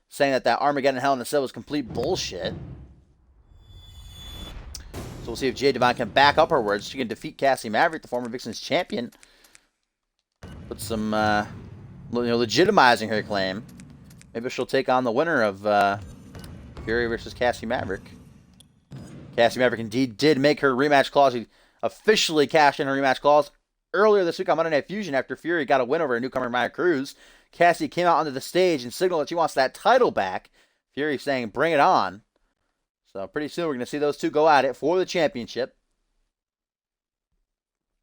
saying that Armageddon Hell in a Cell was complete bullshit. So we'll see if Jay Divine can back up her words. She can defeat Cassie Maverick, the former Vixens champion. Put some, legitimizing her claim. Maybe she'll take on the winner of Fury versus Cassie Maverick. Cassie Maverick indeed did make her rematch clause. She officially cashed in her rematch clause earlier this week on Monday Night Fusion after Fury got a win over a newcomer, Maya Cruz. Cassie came out onto the stage and signaled that she wants that title back. Fury saying, bring it on. So pretty soon we're going to see those two go at it for the championship.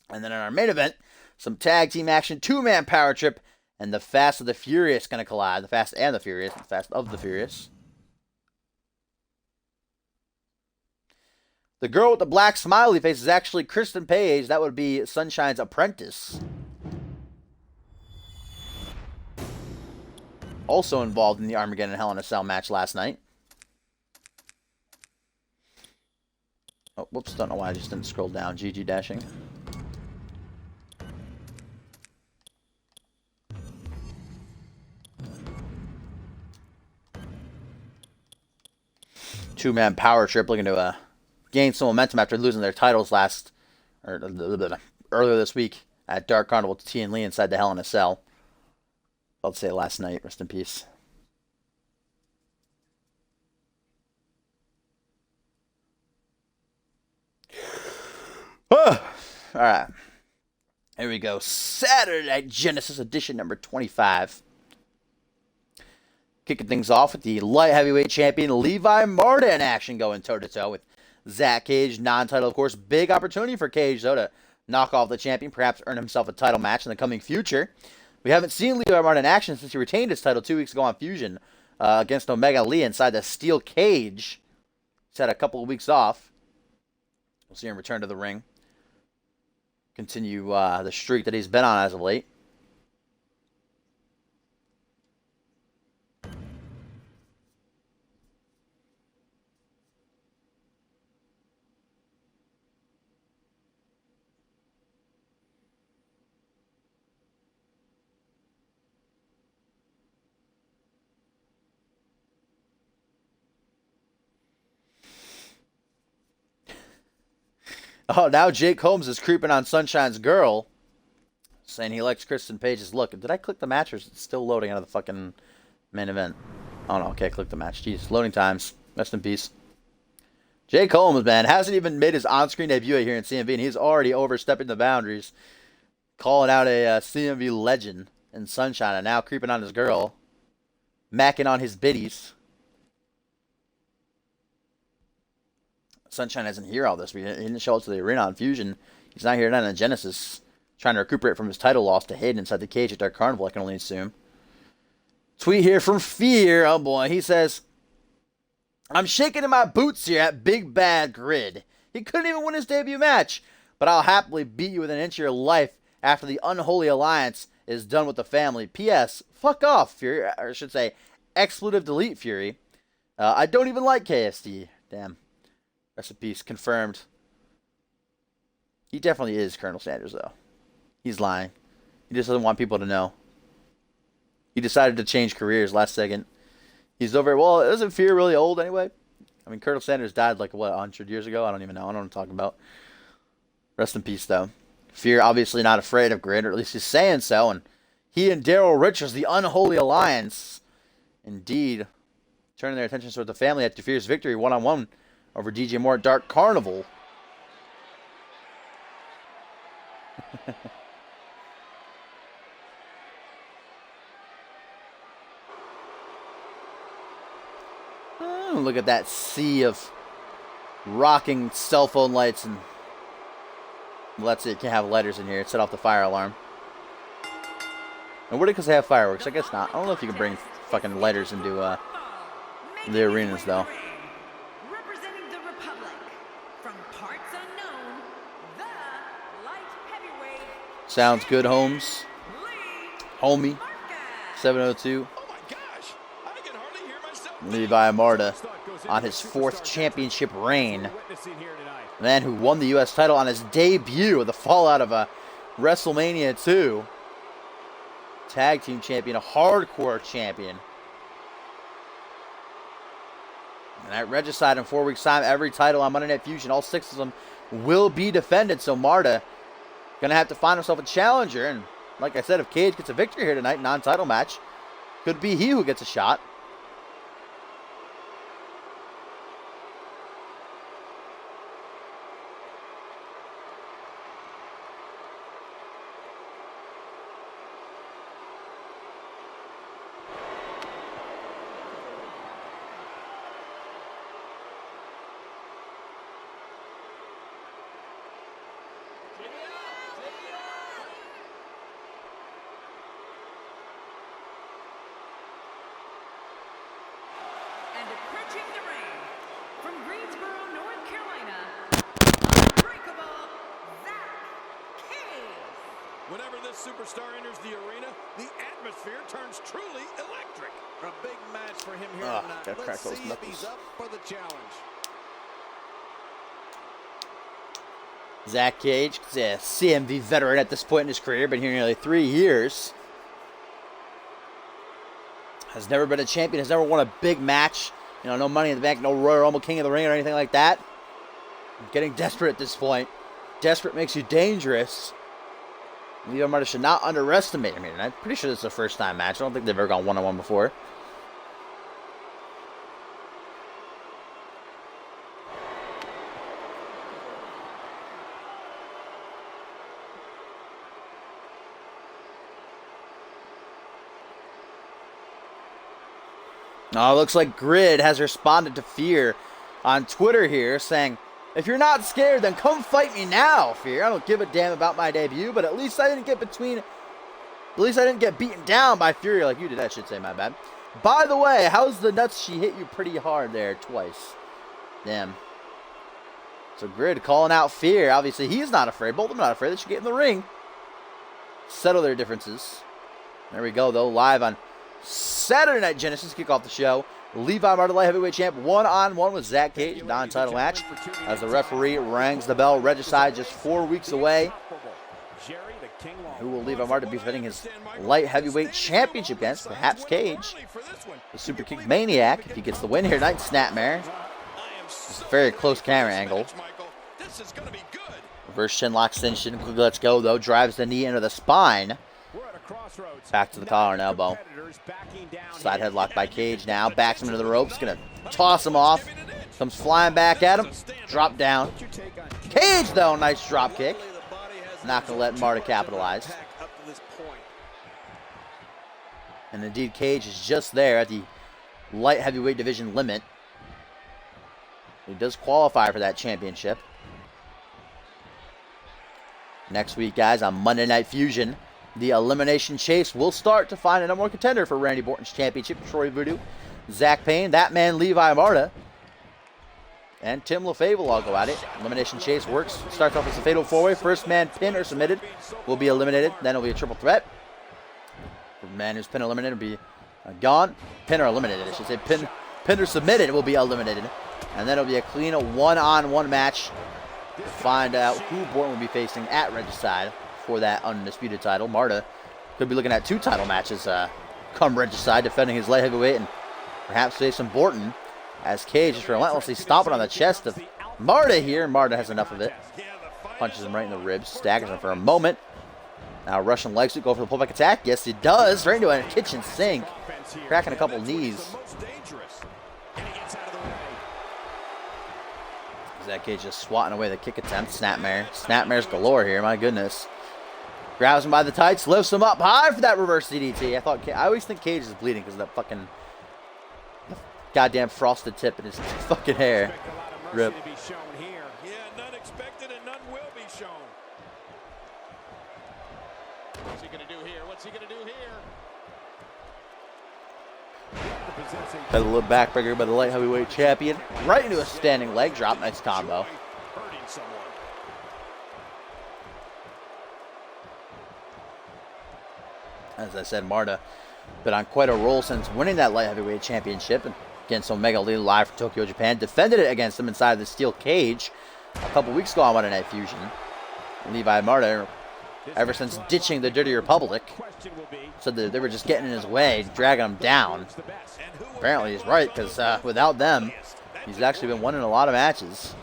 And then in our main event, some tag team action, two-man power trip, and the Fast of the Furious going to collide. The Fast and the Furious. The Fast of the Furious. The girl with the black smiley face is actually Kristen Page. That would be Sunshine's apprentice. Also involved in the Armageddon Hell in a Cell match last night. Oh, whoops, don't know why I just didn't scroll down. GG dashing. Two-man power trip looking to gain some momentum after losing their titles earlier this week at Dark Carnival to T and Lee inside the Hell in a Cell. I'll say last night. Rest in peace. All right. Here we go. Saturday Night Genesis edition number 25. Kicking things off with the light heavyweight champion Levi Marta in action, going toe-to-toe with Zach Cage, non-title, of course. Big opportunity for Cage, though, to knock off the champion, perhaps earn himself a title match in the coming future. We haven't seen Levi Marta in action since he retained his title 2 weeks ago on Fusion against Omega Lee inside the steel cage. He's had a couple of weeks off. We'll see him return to the ring. Continue the streak that he's been on as of late. Oh, now Jake Holmes is creeping on Sunshine's girl, saying he likes Kristen Page's look. Did I click the match, or is it still loading out of the fucking main event? Oh, no. Okay, click the match. Jeez, loading times. Rest in peace. Jake Holmes, man, hasn't even made his on-screen debut here in CMV, and he's already overstepping the boundaries, calling out a CMV legend in Sunshine, and now creeping on his girl, macking on his biddies. Sunshine isn't here all this week. He didn't show up to the arena on Fusion. He's not here tonight on Genesis, trying to recuperate from his title loss to Hayden inside the cage at Dark Carnival, I can only assume. Tweet here from Fear. Oh boy, he says, I'm shaking in my boots here at Big Bad Grid. He couldn't even win his debut match, but I'll happily beat you within an inch of your life after the unholy alliance is done with the family. P.S. Fuck off, Fury. Or I should say, expletive delete, Fury. I don't even like KSD. Damn. Rest in peace. Confirmed. He definitely is Colonel Sanders, though. He's lying. He just doesn't want people to know. He decided to change careers last second. He's over. Well, isn't Fear really old anyway? I mean, Colonel Sanders died like, what, 100 years ago? I don't even know. I don't know what I'm talking about. Rest in peace, though. Fear obviously not afraid of Grid, or at least he's saying so, and He and Daryl Richards, the unholy alliance, indeed, turning their attention toward the family after fierce victory one-on-one over DJ Moore at Dark Carnival. Oh, look at that sea of rocking cell phone lights, and let's see, it can't have lighters in here. It set off the fire alarm. And what because they have fireworks? I guess not. I don't know if you can bring fucking lighters into the arenas though. Representing the Republic from parts unknown, the light heavyweight. Sounds good, Holmes. Homie. 702. Oh my gosh, I can hardly hear myself. Levi Marta on his 4th championship reign. The man who won the U.S. title on his debut, the fallout of a WrestleMania 2. Tag team champion, a hardcore champion. And at Regicide in 4 weeks' time, every title on Monday Night Fusion, all 6 of them will be defended. So Marta gonna have to find himself a challenger. And like I said, if Cage gets a victory here tonight, non-title match, could be he who gets a shot. And approaching the ring from Greensboro, North Carolina, unbreakable Zach Cage. Whenever this superstar enters the arena, the atmosphere turns truly electric. A big match for him here tonight. Gotta crack Let's those see if he's knuckles. up for the challenge. Zach Cage, a CMV veteran at this point in his career, been here nearly 3 years. Has never been a champion, has never won a big match. You know, no Money in the Bank, no Royal Rumble, King of the Ring, or anything like that. I'm getting desperate at this point. Desperate makes you dangerous. Levi Marta should not underestimate him here. And I'm pretty sure this is a first-time match. I don't think they've ever gone one-on-one before. Oh, it looks like Grid has responded to Fear on Twitter here, saying, if you're not scared, then come fight me now, Fear. I don't give a damn about my debut, but at least I didn't get beaten down by Fury like you did, I should say, my bad. By the way, how's the nuts? She hit you pretty hard there twice. Damn. So Grid calling out Fear. Obviously, he's not afraid. Both of them not afraid. They should get in the ring. Settle their differences. There we go, though, live on Saturday Night Genesis, kick off the show. Levi Marta, light heavyweight champ, one-on-one with Zach Cage, non-title match. As the referee rings the bell, Regicide just 4 weeks away. Who will Levi Marta be defending his light heavyweight championship against? Perhaps Cage, the super kick maniac, if he gets the win here tonight. Snapmare. It's a very close camera angle. Reverse chinlock extension. Quickly let's go, though. Drives the knee into the spine. Back to the collar and elbow. Side headlock by Cage now. Backs him into the ropes. Gonna toss him off. Comes flying back at him. Drop down. Cage, though. Nice drop kick. Not gonna let Marta capitalize. And indeed, Cage is just there at the light heavyweight division limit. He does qualify for that championship. Next week, guys, on Monday Night Fusion, the elimination chase will start to find a number one contender for Randy Orton's championship. Troy Voodoo, Zach Payne, that man Levi Marta, and Tim LaFave will all go at it. Elimination chase works. Starts off as a fatal four-way. First man pinned or submitted will be eliminated. Then it'll be a triple threat. The man who's pinned or eliminated will be gone. Pin or eliminated, I should say. Pin or submitted will be eliminated. And then it'll be a clean one-on-one match to find out who Orton will be facing at Regicide for that undisputed title. Marta could be looking at 2 title matches come Regicide, defending his light heavyweight and perhaps face some Borton, as Cage is relentlessly stomping on the chest of Marta here. Marta has enough of it. Punches him right in the ribs, staggers him for a moment. Now Russian leg sweep, go for the pullback attack. Yes, he does. Right into a kitchen sink. Cracking a couple knees. Zach Cage just swatting away the kick attempt. Snapmare. Snapmares galore here. My goodness. Grabs him by the tights. Lifts him up high for that reverse DDT. I always think Cage is bleeding because of that fucking goddamn frosted tip in his fucking hair. Rip. Yeah, none expected and none will be shown. What's he going to do here? What's he going to do here? Had a little backbreaker by the light heavyweight champion. Right into a standing leg drop. Nice combo. Hurting someone. As I said, Marta been on quite a roll since winning that light heavyweight championship and against Omega Lee live from Tokyo, Japan. Defended it against him inside the steel cage a couple weeks ago on Monday Night Fusion. Levi Marta, ever since ditching the Dirty Republic, said that they were just getting in his way, dragging him down. Apparently he's right, because without them, he's actually been winning a lot of matches.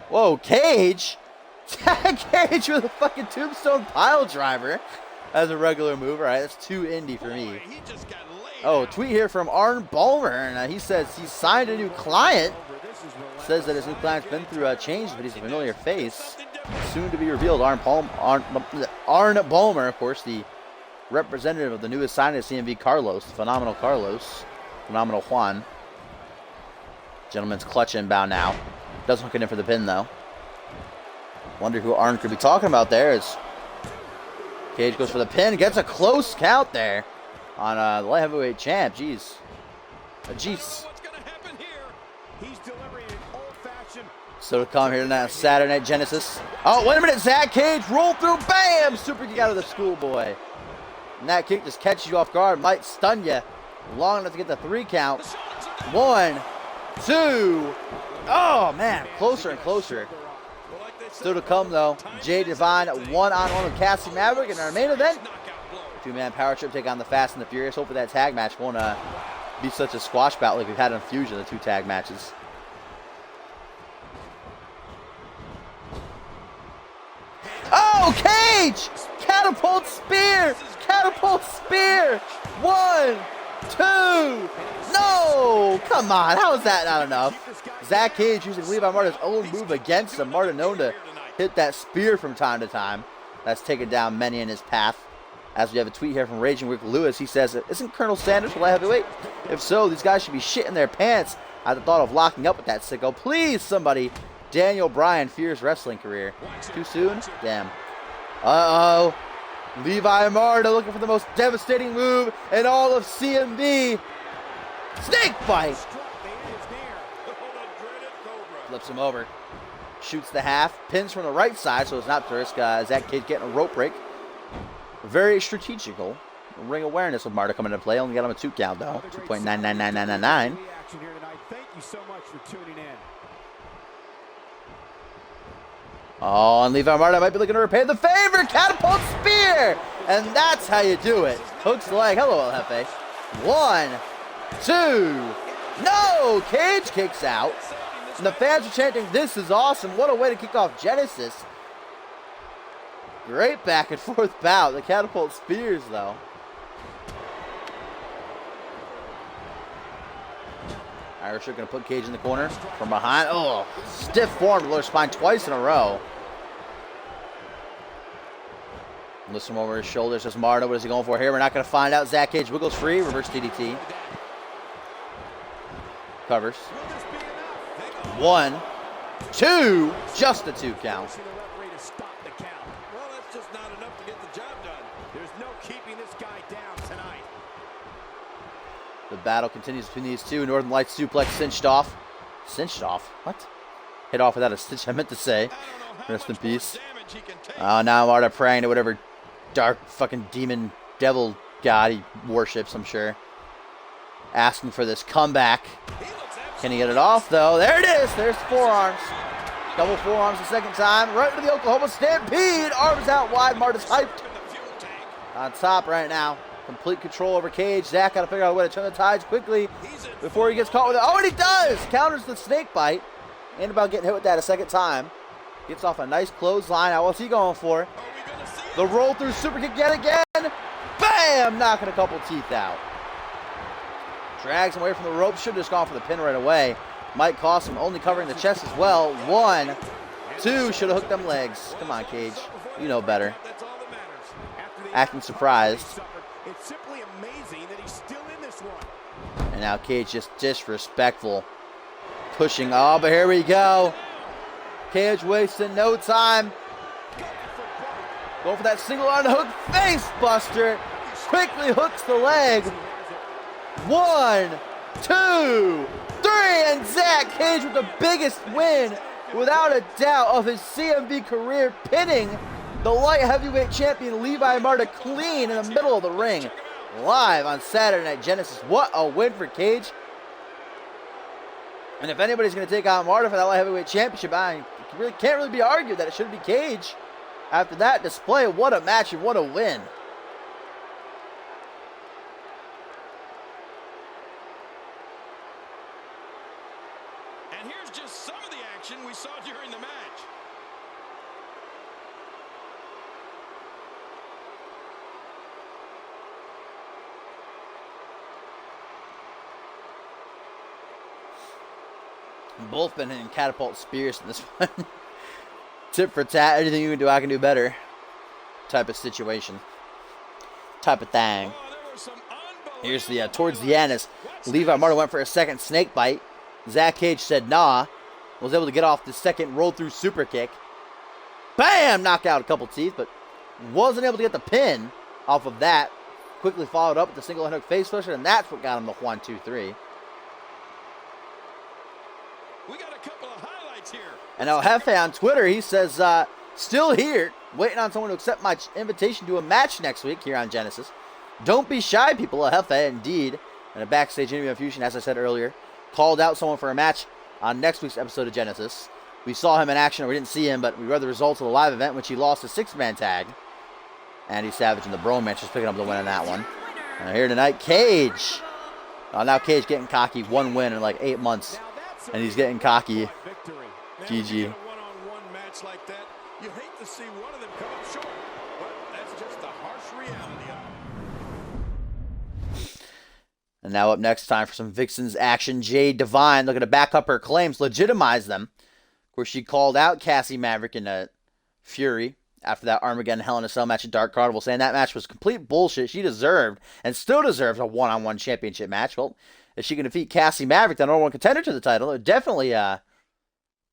Whoa, Cage! Cage with a fucking tombstone pile driver as a regular move. All right, that's too indie for me. Oh, tweet here from Arn Balmer, and he says he's signed a new client. Says that his new client's been through a change, but he's a familiar face. Soon to be revealed. Arn Balmer, of course, the representative of the newest signing of CMV Carlos, Phenomenal Carlos, Phenomenal Juan. Gentleman's clutch inbound now. Doesn't hook it in for the pin, though. Wonder who Arn could be talking about there as Cage goes for the pin. Gets a close count there on the light heavyweight champ. Jeez. Jeez. So to come here tonight on Saturday Night Genesis. Oh, wait a minute. Zach Cage roll through. Bam! Super kick out of the schoolboy. And that kick just catches you off guard. Might stun you long enough to get the 3 count. 1, 2. Oh, man. Closer and closer. Still to come, though. Jay Divine one-on-one with Cassie Maverick in our main event. 2-man power trip take on the Fast and the Furious. Hopefully that tag match won't be such a squash bout like we've had in Fusion, the 2 tag matches. Oh, Cage! Catapult spear! Catapult spear! 1, 2. No! Come on. How is that not enough? Zach Cage using Levi Marta's own move against him. Marta known to hit that spear from time to time. That's taken down many in his path. As we have a tweet here from Raging Rick Lewis, he says, isn't Colonel Sanders for light heavyweight? If so, these guys should be shitting their pants at the thought of locking up with that sicko. Please, somebody. Daniel Bryan, Fierce wrestling career. Too soon? Damn. Uh-oh. Levi Marta looking for the most devastating move in all of CMV. Snake bite. Flips him over. Shoots the half. Pins from the right side, so it's not to risk Zach Cage getting a rope break. Very strategical. Ring awareness with Marta coming into play. Only got him a 2 count, though. 2.99999. Thank you so much for tuning in. Oh, and Levi Marta might be looking to repay the favor. Catapult spear! And that's how you do it. Hooks the leg. Hello, El Jefe. 1, 2. No! Cage kicks out. And the fans are chanting, this is awesome. What a way to kick off Genesis. Great back and forth bout. The catapult spears, though. Irish are going to put Cage in the corner from behind. Oh, stiff form to lower spine twice in a row. Lifts him over his shoulders. Says Marta. What is he going for here? We're not going to find out. Zach Cage wiggles free. Reverse DDT. Covers. 1, 2. Just a 2 count. Well, that's just not enough to get the job done. There's no keeping this guy down tonight. The battle continues between these two. Northern Lights suplex cinched off. Cinched off? What? Hit off without a stitch, I meant to say. Rest in peace. Oh, now Marta praying to whatever dark fucking demon devil god he worships, I'm sure. Asking for this comeback. Can he get it off, though? There it is. There's forearms. Double forearms the second time. Right into the Oklahoma Stampede. Arms out wide. Marta's hyped. On top right now. Complete control over Cage. Zach got to figure out a way to turn the tides quickly before he gets caught with it. Oh, and he does! Counters the snake bite. And about getting hit with that a second time. Gets off a nice clothesline. Now, what's he going for? The roll through super kick yet again. Bam! Knocking a couple teeth out. Drags him away from the rope. Should have just gone for the pin right away. Might cost him, only covering the chest as well. 1, 2. Should have hooked them legs. Come on, Cage. You know better. Acting surprised. It's simply amazing that he's still in this one. And now Cage just disrespectful. Pushing. Oh, but here we go. Cage wasting no time. Going for that single arm hook. Face buster. Quickly hooks the leg. 1, 2, 3. And Zach Cage with the biggest win, without a doubt, of his CMV career, pinning the light heavyweight champion Levi Marta clean in the middle of the ring. Live on Saturday Night Genesis. What a win for Cage. And if anybody's going to take out Marta for that light heavyweight championship, I can't really be argued that it should be Cage. After that display, what a match and what a win. And here's just some of the action we saw during the match. Both been in catapult spears in this one. Tip for tat, anything you can do, I can do better. Type of situation. Type of thing. Here's the, towards the end, as Levi Marta went for a second snake bite. Zach Cage said nah. Was able to get off the second roll through super kick. Bam! Knocked out a couple teeth, but wasn't able to get the pin off of that. Quickly followed up with the single hand hook face pusher, and that's what got him the 1, 2, 3. We got a couple of highlights here. And now Hefe on Twitter, he says, still here, waiting on someone to accept my invitation to a match next week here on Genesis. Don't be shy, people. Hefe, indeed, in a backstage interview on Fusion, as I said earlier, called out someone for a match on next week's episode of Genesis. We saw him in action, or we didn't see him, but we read the results of the live event, which he lost a 6-man tag. Andy Savage and the Bro match is picking up the win in that one. And here tonight, Cage. Now Cage getting cocky, 1 win in like 8 months. And he's getting cocky. GG. One-on-one match like that, you hate to see one of them come up short, but that's just the harsh reality of it. And now up next, time for some Vixens action. Jade Divine looking to back up her claims, legitimize them. Of course, she called out Cassie Maverick and Fury after that Armageddon Hell in a Cell match at Dark Carnival, saying that match was complete bullshit. She deserved, and still deserves, a one-on-one championship match. Well, if she can defeat Cassie Maverick, the number 1 contender to the title, it would definitely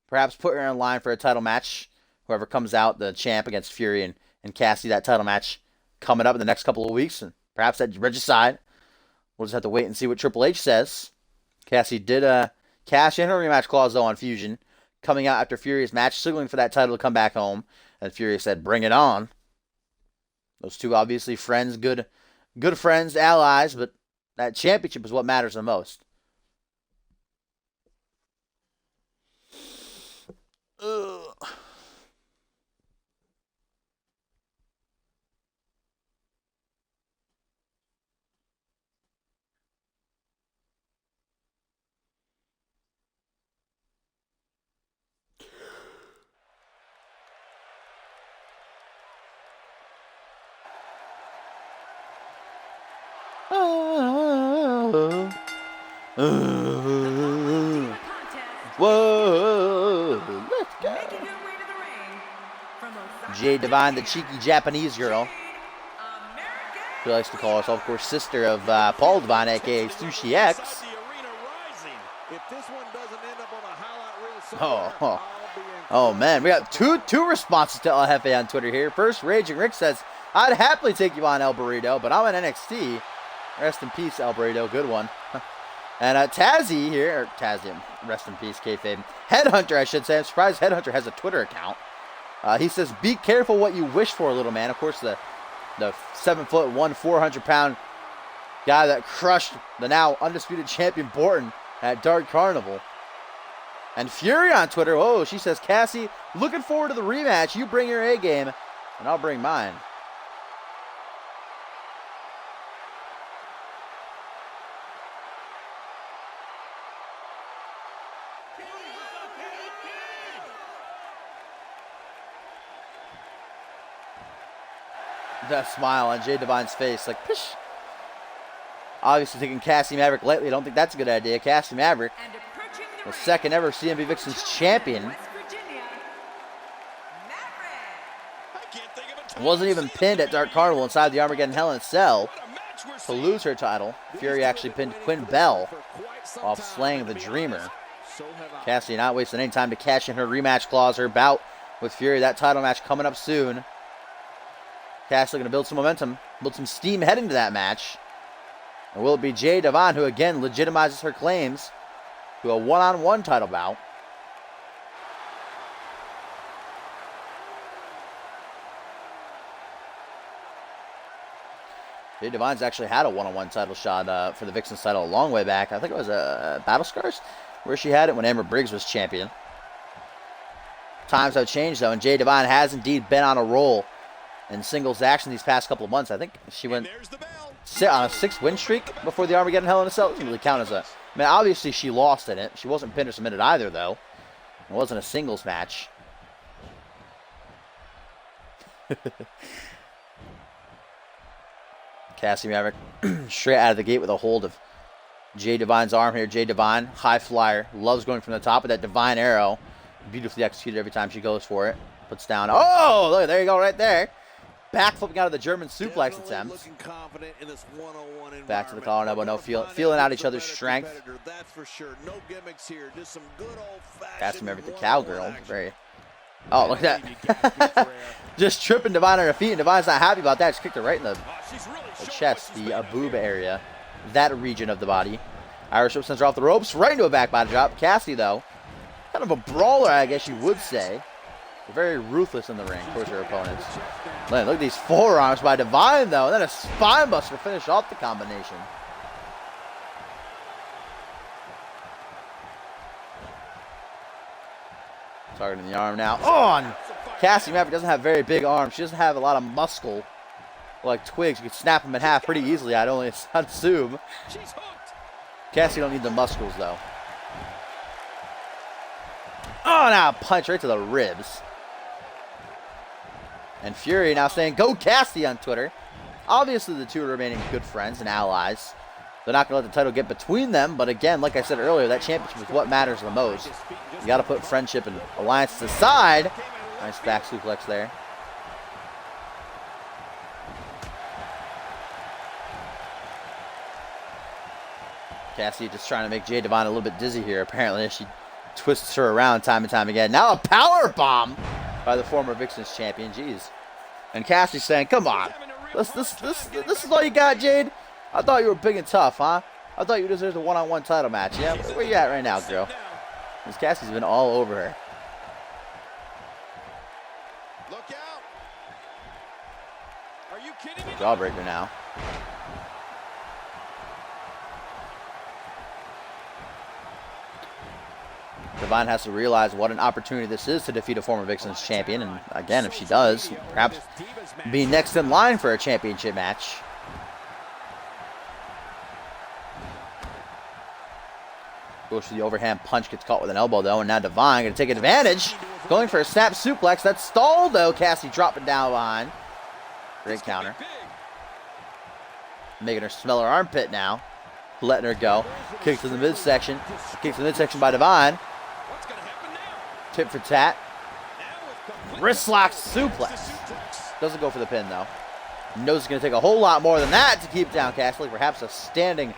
perhaps put her in line for a title match. Whoever comes out, the champ against Fury and Cassie, that title match coming up in the next couple of weeks. And perhaps at Regicide. We'll just have to wait and see what Triple H says. Cassie did cash in her rematch clause, though, on Fusion, coming out after Fury's match, signaling for that title to come back home. And Fury said, bring it on. Those two obviously friends, good friends, allies, but that championship is what matters the most. Ugh. Whoa, let's go. Jade Divine, the cheeky Japanese girl, who likes to call herself, of course, sister of Paul Divine, aka Sushi X. Oh man, we got two responses to El Jefe on Twitter here. First, Raging Rick says, I'd happily take you on, El Burrito, but I'm in NXT. Rest in peace, El Burrito. Good one. And Tazzy here, or Tazzy, rest in peace, kayfabe. Headhunter, I should say. I'm surprised Headhunter has a Twitter account. He says, be careful what you wish for, little man. Of course, the 7'1", 400-pound guy that crushed the now undisputed champion Borton at Dark Carnival. And Fury on Twitter, oh, she says, Cassie, looking forward to the rematch. You bring your A game, and I'll bring mine. That smile on Jade Divine's face, like, pish. Obviously taking Cassie Maverick lightly. I don't think that's a good idea. Cassie Maverick, the second ever CMV Vixens champion, wasn't even pinned at Dark Carnival inside the Armageddon Hell in a Cell to lose her title. Fury actually pinned Quinn Bell off slaying the Dreamer. Cassie not wasting any time to cash in her rematch clause, her bout with Fury. That title match coming up soon. Cassie going to build some momentum, build some steam heading to that match. And will it be Jade Divine who again legitimizes her claims to a one-on-one title bout? Jade Divine's actually had a one-on-one title shot for the Vixens title a long way back. I think it was Battle Scars where she had it when Amber Briggs was champion. Times have changed though, and Jade Divine has indeed been on a roll in singles action these past couple of months. I think she went on a 6-win streak before the Armageddon Hell in a Cell. It doesn't really count as a... I mean, obviously she lost in it. She wasn't pinned or submitted either, though. It wasn't a singles match. Cassie Maverick straight out of the gate with a hold of Jade Divine's arm here. Jade Divine, high flyer, loves going from the top of that Divine Arrow. Beautifully executed every time she goes for it. Puts down... Oh, look, there you go right there. Back flipping out of the German suplex attempt. Back to the collar and elbow. No, feeling out each other's strength. Cassie Maverick, the cowgirl. Very... Oh, look at that. Just tripping Divine on her feet, and Divine's not happy about that. Just kicked her right in the chest, the boob area, that region of the body. Irish whip sends her off the ropes, right into a back body drop. Cassie, though, kind of a brawler, I guess you would say. Very ruthless in the ring towards her opponents. Look at these forearms by Divine, though. And then a spine buster to finish off the combination. Targeting the arm now. Oh, and Cassie Maverick doesn't have very big arms. She doesn't have a lot of muscle. Like twigs, you could snap them in half pretty easily, I'd only assume. Cassie don't need the muscles, though. Oh, now a punch right to the ribs. And Fury now saying, "Go Cassie" on Twitter. Obviously, the two are remaining good friends and allies. They're not going to let the title get between them. But again, like I said earlier, that championship is what matters the most. You got to put friendship and alliance aside. Nice back suplex there. Cassie just trying to make Jade Divine a little bit dizzy here. Apparently, she twists her around time and time again. Now a power bomb by the former Vixens champion. Jeez. And Cassie's saying, "Come on, this is all you got, Jade? I thought you were big and tough, huh? I thought you deserved a one-on-one title match. Yeah, where you at right now, girl?" Because Cassie's been all over her. Look out! Are you kidding me? Jawbreaker now. Divine has to realize what an opportunity this is to defeat a former Vixens champion. And again, if she does, perhaps be next in line for a championship match. Goes for the overhand punch, gets caught with an elbow, though. And now Divine going to take advantage. Going for a snap suplex. That's stalled, though. Cassie dropping down behind. Great counter. Making her smell her armpit now. Letting her go. Kicks to the midsection. Kicks to the midsection by Divine. Tip for tat. Wrist lock suplex. Doesn't go for the pin, though. Knows it's going to take a whole lot more than that to keep down Cassie. Perhaps a standing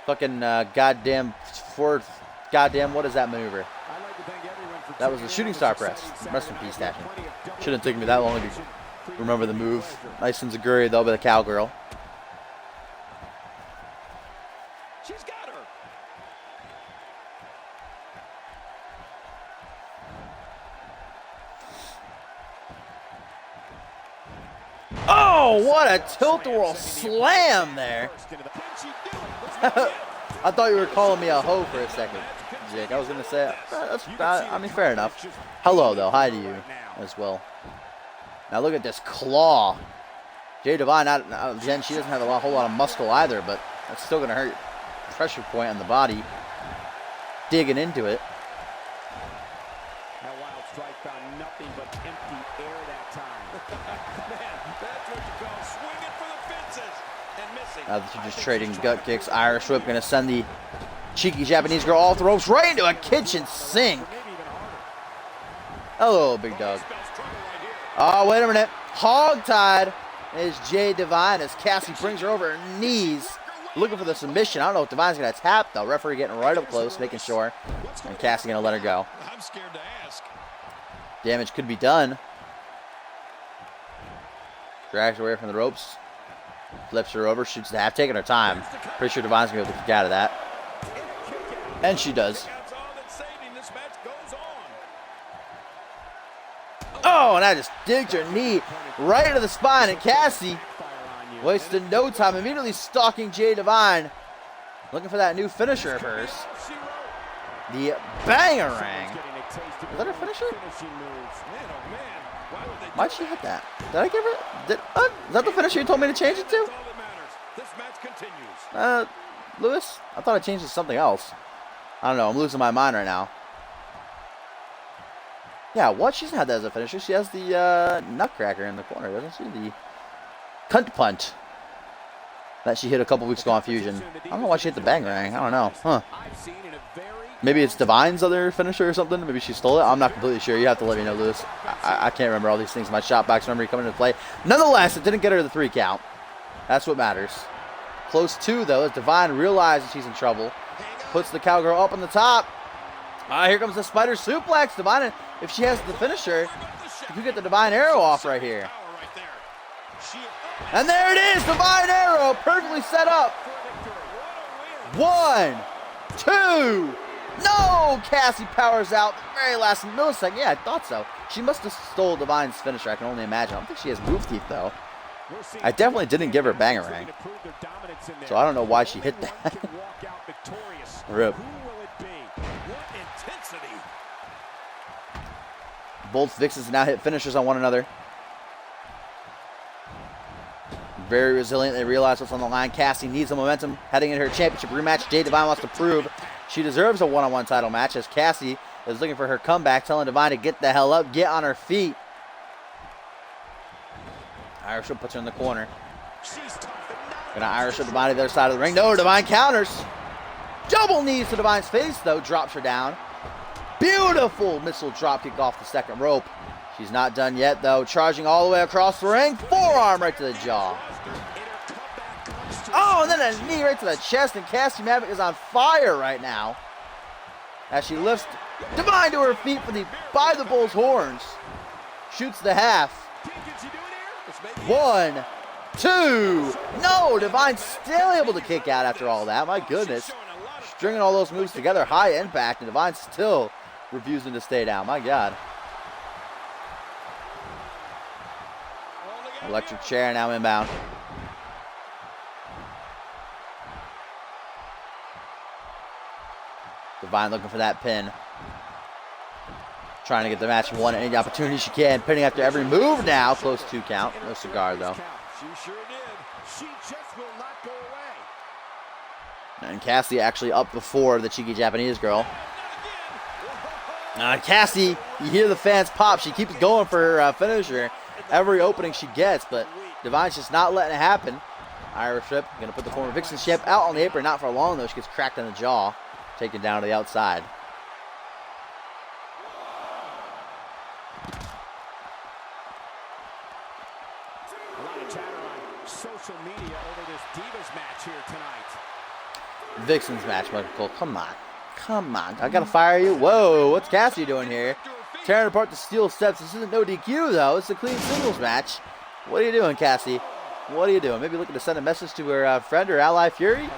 fucking goddamn what is that maneuver? That was the shooting star press. Rest in peace, Statue. Shouldn't take me that long to remember the move. Nice and Zaguri, though, by the cowgirl. She's got her. Oh, what a tilt-a-whirl slam there. I thought you were calling me a hoe for a second, Jake. I was going to say, I mean, fair enough. Hello, though. Hi to you as well. Now look at this claw. Jade Divine, Jen, she doesn't have a whole lot of muscle either, but that's still going to hurt. Pressure point on the body. Digging into it. That wild strike found nothing but empty air that time. Man, that They're just trading gut kicks. Irish whip going to send the cheeky Japanese girl off the ropes right into a kitchen sink. Hello, big dog. Oh, wait a minute. Hogtied is Jade Divine as Cassie brings her over her knees, looking for the submission. I don't know if Divine's going to tap, though. Referee getting right up close, making sure. And Cassie going to let her go. I'm scared to ask. Damage could be done. Drags her away from the ropes. Flips her over, shoots the half, taking her time. Pretty sure Divine's going to be able to kick out of that. And she does. Oh, and I just digged her knee right into the spine. And Cassie wasted no time, immediately stalking Jade Divine, looking for that new finisher of hers. The Bangarang. Is that her finisher? Why'd she hit that? Did I give her? Is that the finisher you told me to change it to? Lewis? I thought I changed it to something else. I don't know. I'm losing my mind right now. Yeah, what? She doesn't have that as a finisher. She has the Nutcracker in the corner, doesn't she? The Cunt Punt that she hit a couple weeks ago on Fusion. I don't know why she hit the Bangarang. I don't know. Huh. Maybe it's Divine's other finisher or something. Maybe she stole it. I'm not completely sure. You have to let me know, Lewis. I can't remember all these things. My shot box memory coming into play. Nonetheless, it didn't get her the 3 count. That's what matters. Close 2, though, as Divine realizes she's in trouble. Puts the cowgirl up on the top. Here comes the spider suplex. Divine, if she has the finisher, you could get the Divine Arrow off right here. And there it is, Divine Arrow, perfectly set up. 1, 2. No! Cassie powers out the very last millisecond. Yeah, I thought so. She must have stole Divine's finisher, I can only imagine. I don't think she has move teeth, though. I definitely didn't give her Bangarang. So I don't know why she hit that. Rip. Both Vixens now hit finishers on one another. Very resilient. They realize what's on the line. Cassie needs the momentum heading into her championship rematch. Jade Divine wants to prove she deserves a one-on-one title match as Cassie is looking for her comeback, telling Divine to get the hell up, get on her feet. Irish Whip puts her in the corner. Gonna Irish Whip Divine to the other side of the ring. No, Divine counters. Double knees to Divine's face, though. Drops her down. Beautiful missile dropkick off the second rope. She's not done yet, though. Charging all the way across the ring. Forearm right to the jaw. Oh, and then a knee right to the chest. And Cassie Maverick is on fire right now as she lifts Divine to her feet for the by the bull's horns. Shoots the half. 1, 2. No, Divine's still able to kick out after all that. My goodness. Stringing all those moves together, high impact, and Divine's still refusing to stay down. My God. Electric chair now inbound. Divine looking for that pin. Trying to get the match won any opportunity she can. Pinning after every move now. Close 2 count. No cigar, though. She sure did. She just will not go away. And Cassie actually up before the cheeky Japanese girl. Cassie, you hear the fans pop. She keeps going for her finisher every opening she gets, but Divine's just not letting it happen. Irish Whip, going to put the former Vixen champ out on the apron. Not for long, though. She gets cracked in the jaw. Taken down to the outside. A lot of chatter on social media over this Divas match here tonight. Vixen's match, Michael. Come on. Come on. I got to fire you. Whoa, what's Cassie doing here? Tearing apart the steel steps. This isn't no DQ, though. It's a clean singles match. What are you doing, Cassie? What are you doing? Maybe looking to send a message to her friend or ally, Fury?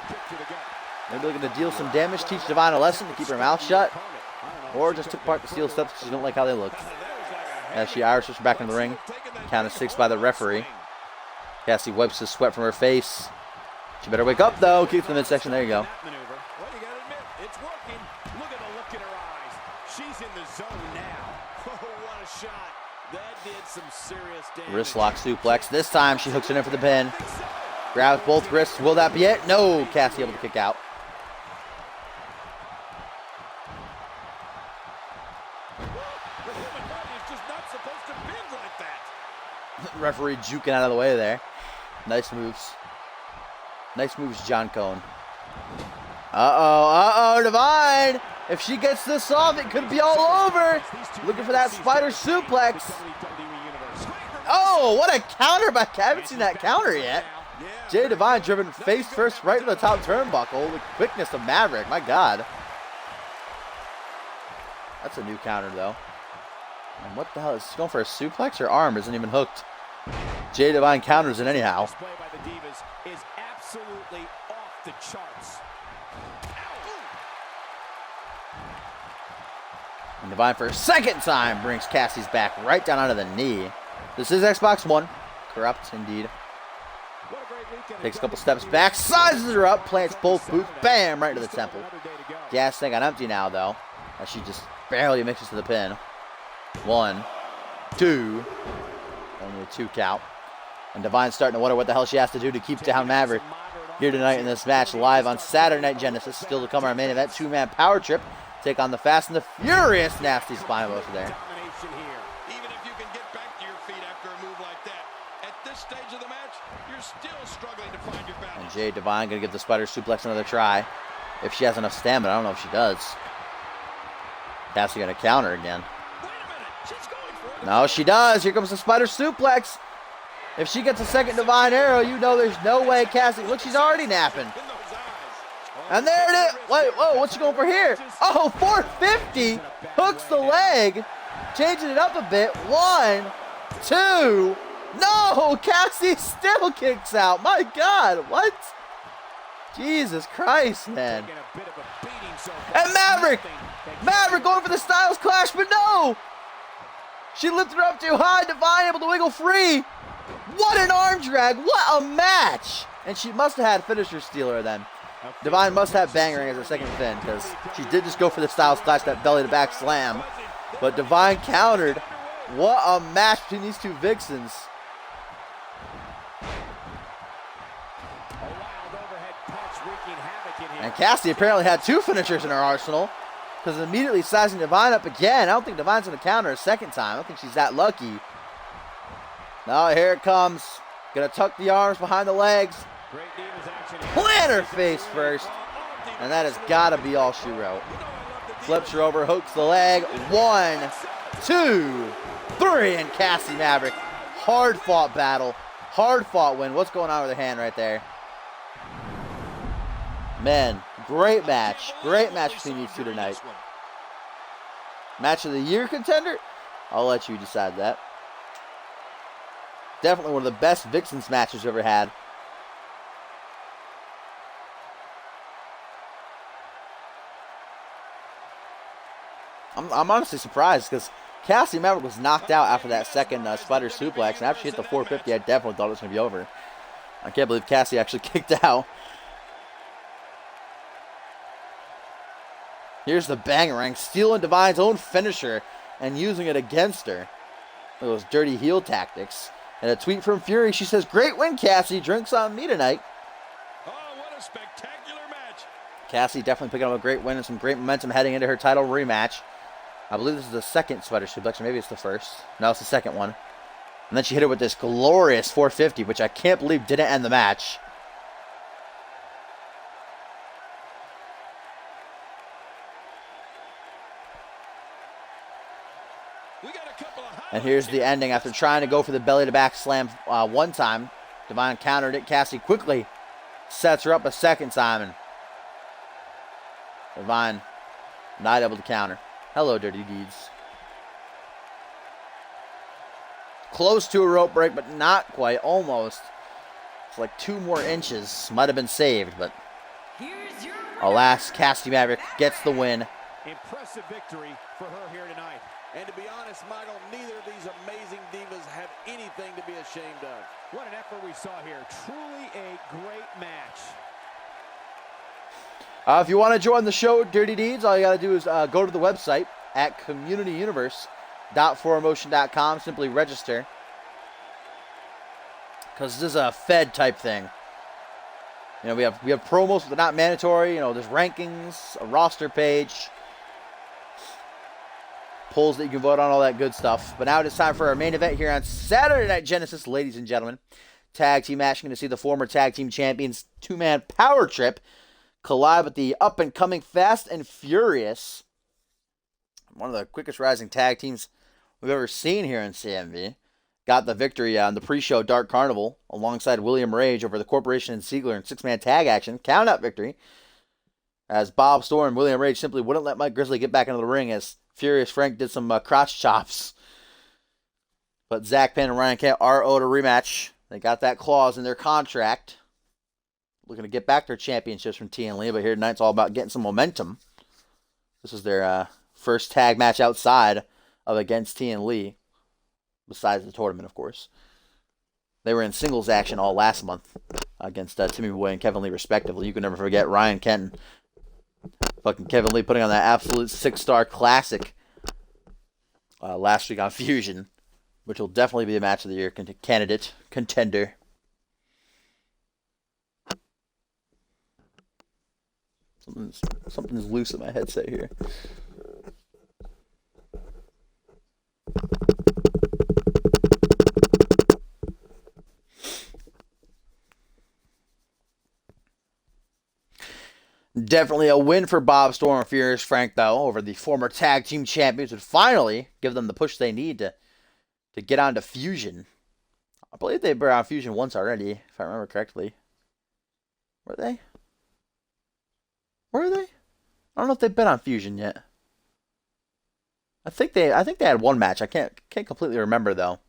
Maybe looking to deal some damage, teach Divine a lesson to keep her mouth shut? Or just took apart the steel steps because she don't like how they look. As she Irish whips her back in the ring. Count of 6 by the referee. Cassie wipes the sweat from her face. She better wake up, though. Keeps the midsection. There you go. Well, you gotta admit, it's working. Look at the look in her eyes. She's in the zone now. Oh, what a shot. That did some serious damage. Wrist lock suplex. This time she hooks it in for the pin. Grabs both wrists. Will that be it? No. Cassie able to kick out. The human body is just not supposed to bend like that. Referee juking out of the way there. Nice moves. Nice moves, John Cone. Uh-oh, Divine. If she gets this off, it could be all over. Looking for that spider suplex. Oh, what a counter by... I haven't seen that counter yet. Jay Divine driven face first right to the top turnbuckle. The quickness of Maverick, my God. That's a new counter, though. And what the hell? Is he going for a suplex? Her arm isn't even hooked. Jay Divine counters it anyhow. Display by the Divas is absolutely off the charts. And Divine for a second time brings Cassie's back right down onto the knee. This is Xbox One. Corrupt, indeed. Takes a couple steps back, sizes her up, plants both boots, bam, right into the temple. Gas tank on empty now, though, as she just barely mixes to the pin. 1, 2, only a 2 count. And Divine's starting to wonder what the hell she has to do to keep down Maverick. Here tonight in this match, live on Saturday Night Genesis. Still to come our main event, 2-man power trip. Take on the Fast and the Furious Nasty Spine Buster there. Even if you can get back to your feet after a move like that, at this stage of the match, you're still struggling to find your balance. And Jay Divine going to give the spider suplex another try. If she has enough stamina, I don't know if she does. Cassie going to counter again. Wait a minute, she's going for it. No, she does. Here comes the spider suplex. If she gets a second Divine Arrow, you know there's no way Cassie... Look, she's already napping. In those eyes. And there it is. Wait, whoa, what's she going for here? Oh, 450. Hooks the leg. Changing it up a bit. 1, 2. No, Cassie still kicks out. My God, what? Jesus Christ, man. And Maverick going for the Styles Clash, but no. She lifted her up too high. Divine able to wiggle free. What an arm drag. What a match. And she must have had finisher stealer then. Divine must have bangering as a second pin because she did just go for the Styles Clash, that belly to back slam. But Divine countered. What a match between these two Vixens. And Cassie apparently had 2 finishers in her arsenal because immediately sizing Divine up again. I don't think Divine's going to counter a second time. I don't think she's that lucky. Now here it comes. Going to tuck the arms behind the legs. Plant her face first. And that has got to be all she wrote. Flips her over, hooks the leg. 1, 2, 3. And Cassie Maverick. Hard fought battle. Hard fought win. What's going on with her hand right there? Man, great match. Great match between these two tonight. Match of the year contender? I'll let you decide that. Definitely one of the best Vixens matches we've ever had. I'm honestly surprised because Cassie Maverick was knocked out after that second spider suplex, and after she hit the 450, I definitely thought it was going to be over. I can't believe Cassie actually kicked out. Here's the Bangarang, stealing Divine's own finisher and using it against her. Those dirty heel tactics. And a tweet from Fury, she says, "Great win, Cassie. Drinks on me tonight." Oh, what a spectacular match. Cassie definitely picking up a great win and some great momentum heading into her title rematch. I believe this is the second spider suplex, or maybe it's the first. No, it's the second one. And then she hit her with this glorious 450, which I can't believe didn't end the match. And here's the ending. After trying to go for the belly to back slam one time, Divine countered it. Cassie quickly sets her up a second time, and Divine not able to counter. Hello, Dirty Deeds. Close to a rope break, but not quite. Almost. It's like 2 more inches. Might have been saved, but alas, Cassie Maverick gets the win. Impressive victory for her here tonight. And to be honest, Michael, neither of these amazing divas have anything to be ashamed of. What an effort we saw here. Truly a great match. If you want to join the show, Dirty Deeds, all you got to do is go to the website at communityuniverse.4motion.com. Simply register. Because this is a Fed type thing. You know, we have promos, but not mandatory. You know, there's rankings, a roster page, polls that you can vote on, all that good stuff. But now it is time for our main event here on Saturday Night Genesis, ladies and gentlemen. tag team match. You're going to see the former tag team champions 2-man power trip collide with the up-and-coming Fast and Furious. One of the quickest rising tag teams we've ever seen here in CMV. Got the victory on the pre-show Dark Carnival alongside William Rage over the Corporation and Ziggler in 6-man tag action. Count-out victory. As Bob Storm and William Rage simply wouldn't let Mike Grizzly get back into the ring as Furious Frank did some crotch chops. But Zach Penn and Ryan Kent are owed a rematch. They got that clause in their contract. Looking to get back their championships from T and Lee, but here tonight it's all about getting some momentum. This is their first tag match outside of against T and Lee, besides the tournament, of course. They were in singles action all last month against Timmy Boy and Kevin Lee, respectively. You can never forget Ryan Kent and fucking Kevin Lee putting on that absolute 6-star classic last week on Fusion, which will definitely be a match of the year contender. Something's loose in my headset here. Definitely a win for Bob Storm and Furious Frank, though, over the former tag team champions, would finally give them the push they need to get onto Fusion. I believe they were on Fusion once already, if I remember correctly. Were they? Were they? I don't know if they've been on Fusion yet. I think they had one match. I can't completely remember though.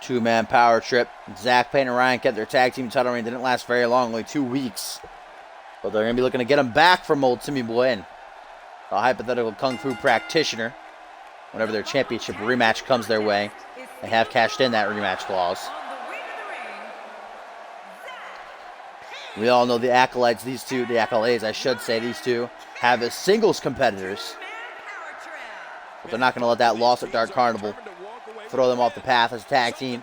Two-man power trip. Zach Payne and Ryan kept their tag team title reign. Didn't last very long, only 2 weeks. But they're going to be looking to get him back from old Timmy Boy and the hypothetical Kung Fu practitioner. Whenever their championship rematch comes their way, they have cashed in that rematch clause. We all know the accolades these two have as singles competitors. But they're not going to let that loss at Dark Carnival throw them off the path as a tag team.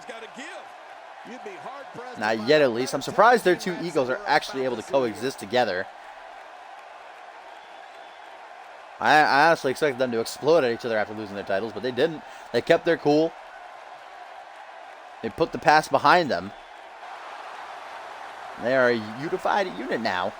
Not yet, at least. I'm surprised their two egos are actually able to coexist together. I honestly expected them to explode at each other after losing their titles, but they didn't. They kept their cool. They put the past behind them. They are a unified unit now.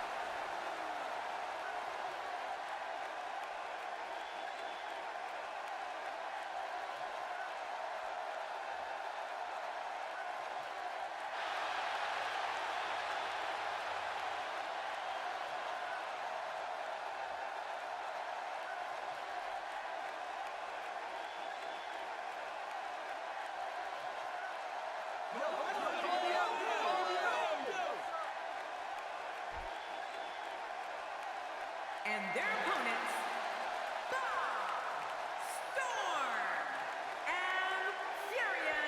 And their opponents, Bob Storm and Furious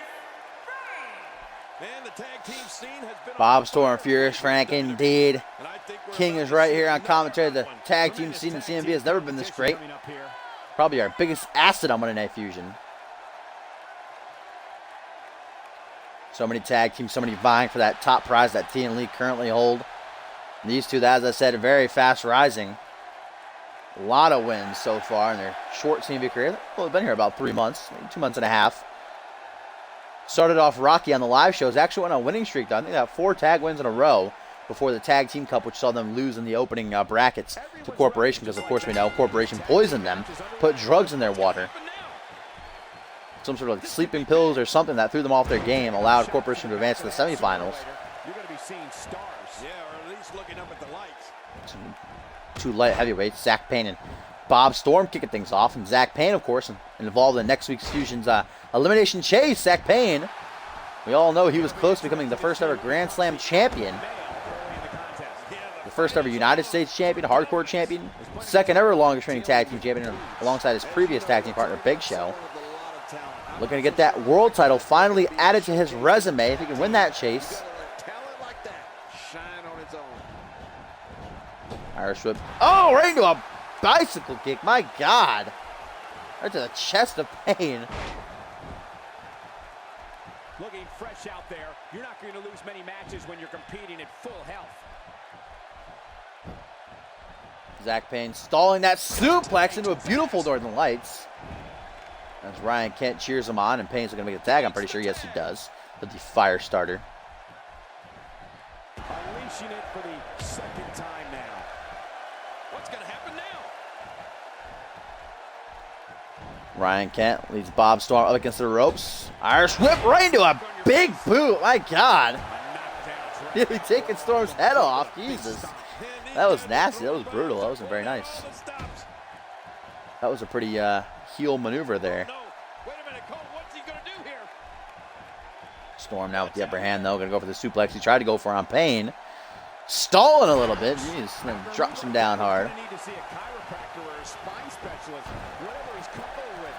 Frank. Man, the tag team scene has been Bob Storm, Furious Frank, indeed. King is right here on commentary. The tag team scene in CMV has never been this great. Probably our biggest asset on Monday Night Fusion. So many tag teams, so many vying for that top prize that T and Lee currently hold. And these two, as I said, are very fast rising. A lot of wins so far in their short CMV career. Well, they've been here about 3 months, maybe 2 months and a half. Started off rocky on the live shows. Actually went on a winning streak, though. I think they have 4 tag wins in a row before the Tag Team Cup, which saw them lose in the opening brackets to Corporation, because, of course, we know Corporation poisoned them, put drugs in their water. Some sort of like sleeping pills or something that threw them off their game, allowed Corporation to advance to the semifinals. You're going to be seeing stars. Yeah, or at least looking up at the lights. Two light heavyweights, Zach Payne and Bob Storm, kicking things off. And Zach Payne, of course, involved in next week's Fusion's elimination chase. Zach Payne, we all know he was close to becoming the first ever Grand Slam champion. The first ever United States champion, hardcore champion, second ever longest reigning tag team champion alongside his previous tag team partner, Big Show. Looking to get that world title finally added to his resume if he can win that chase. Irish whip. Oh, right into a bicycle kick. My God. Right to the chest of Pain. Looking fresh out there. You're not going to lose many matches when you're competing at full health. Zach Payne stalling that suplex into a beautiful Northern Lights. As Ryan Kent cheers him on, and Payne's going to make a tag, I'm pretty sure. Yes, he does. With the fire starter. Unleashing it for the second time now. What's going to happen now? Ryan Kent leads Bob Storm up against the ropes. Irish whip right into a big boot. My God. Really taking Storm's head off. Jesus. That was nasty. That was brutal. That wasn't very nice. That was a pretty heel maneuver there. Storm now with the upper hand, though. Going to go for the suplex. He tried to go for it on Payne. Stalling a little bit. Jeez. Then drops him down hard. Need to see a chiropractor or a spine specialist. Whatever he's comfortable with.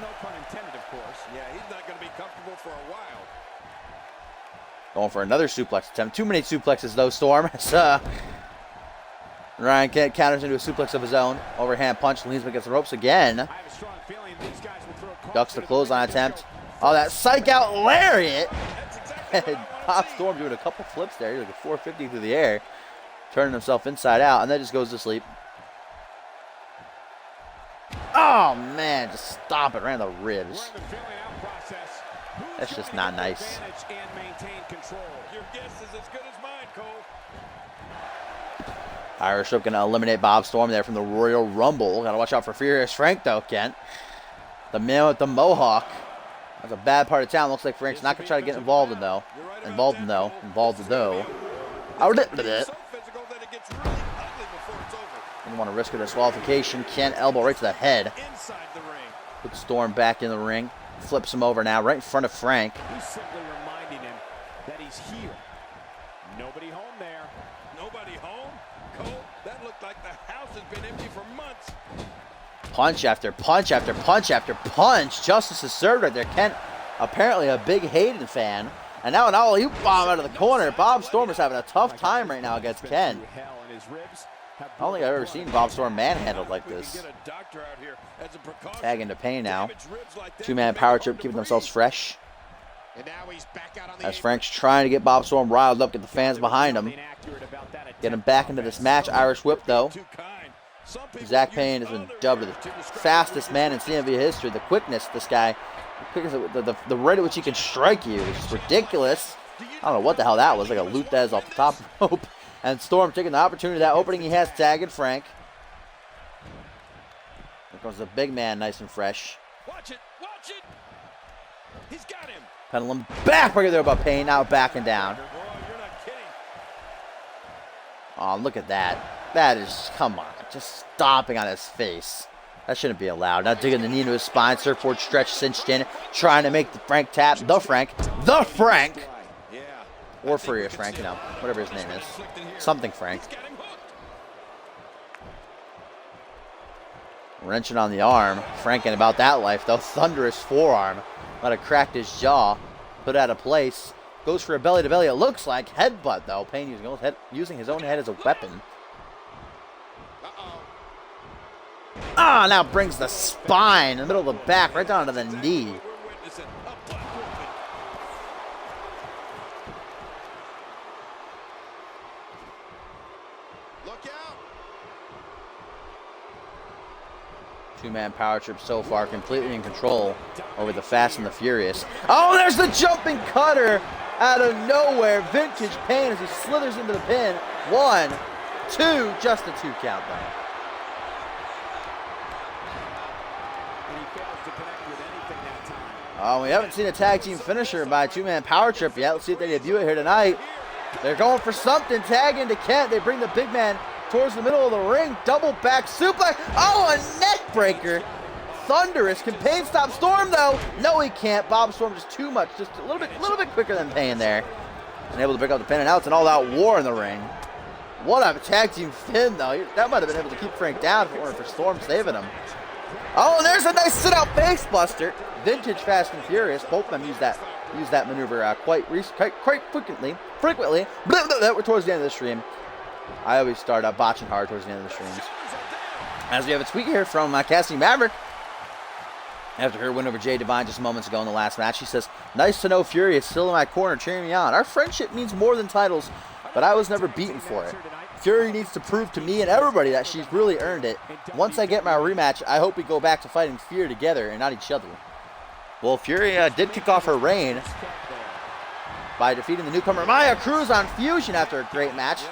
No pun intended, of course. Yeah, he's not going to be comfortable for a while. Going for another suplex attempt. Too many suplexes, though, Storm. Ryan Kent counters into a suplex of his own. Overhand punch leans him against the ropes again. I have a strong feeling these guys will throw. Ducks the clothesline attempt. Oh, that psych out lariat. And Bob Storm doing a couple flips there. He's like a 450 through the air. Turning himself inside out, and then just goes to sleep. Oh, man. Just stop it right in the ribs. That's just not nice. Your guess is as good as mine, Cole. Irish Whip going to eliminate Bob Storm there from the Royal Rumble. Got to watch out for Furious Frank, though, Kent. The man with the mohawk. That's a bad part of town. Looks like Frank's not going to try to get involved in, though. Out it. Didn't want to risk a disqualification. Kent elbow right to the head. Puts Storm back in the ring. Flips him over now, right in front of Frank. He's simply reminding him that he's here. Nobody home there. Nobody home? Cole, that looked like the house has been empty for months. Punch after punch after punch after punch. Justice is served right there. Kent, apparently a big Hayden fan. And now an alley-oop bomb out of the corner. Bob Storm is having a tough time right now against Kent. I don't think I've ever seen Bob Storm manhandled like this. Tag into Payne now. Two-man power trip, keeping themselves fresh. As Frank's trying to get Bob Storm riled up, get the fans behind him. Get him back into this match. Irish whip, though. Zach Payne has been dubbed the fastest man in CMV history. The quickness, this guy. The rate at which he can strike you is just ridiculous. I don't know what the hell that was. Like a Luthez off the top rope. And Storm taking the opportunity, that opening he has, tagging Frank. Here comes the big man, nice and fresh. Watch it. He's got him. Pendulum back right there about Payne, now backing down. You're not kidding. Oh, look at that. That is, come on, just stomping on his face. That shouldn't be allowed. Now digging the knee into his spine, surfboard stretch cinched in, trying to make the Frank tap. The Frank. Or Furious Frank, you know, whatever his name is. Something Frank. Wrenching on the arm. Frank ain't about that life, though. Thunderous forearm. Might have cracked his jaw. Put out of place. Goes for a belly-to-belly, it looks like. Headbutt, though. Payne using his own head as a weapon. Ah, now brings the spine in the middle of the back, right down to the knee. Two-man power trip so far, completely in control over the Fast and the Furious. Oh, there's the jumping cutter out of nowhere. Vintage Payne as he slithers into the pin. 1, 2, just a 2 count though. Oh, we haven't seen a tag team finisher by a two-man power trip yet. Let's see if they debut it here tonight. They're going for something. Tag into Kent. They bring the big man towards the middle of the ring. Double back suplex. Oh, a neck breaker. Thunderous. Can Payne stop Storm, though? No, he can't. Bob Storm just too much. Just a little bit quicker than Payne there. And able to pick up the pin. And now it's an all-out war in the ring. What a tag team fin, though. That might have been able to keep Frank down if it weren't for Storm saving him. Oh, and there's a nice sit-out face buster. Vintage Fast and Furious. Both of them use that maneuver quite frequently. We're towards the end of the stream. I always start botching hard towards the end of the streams. As we have a tweet here from Cassie Maverick. After her win over Jay Divine just moments ago in the last match, she says, "Nice to know Fury is still in my corner cheering me on. Our friendship means more than titles, but I was never beaten for it. Fury needs to prove to me and everybody that she's really earned it. Once I get my rematch, I hope we go back to fighting Fury together and not each other." Well, Fury did kick off her reign by defeating the newcomer Maya Cruz on Fusion after a great match.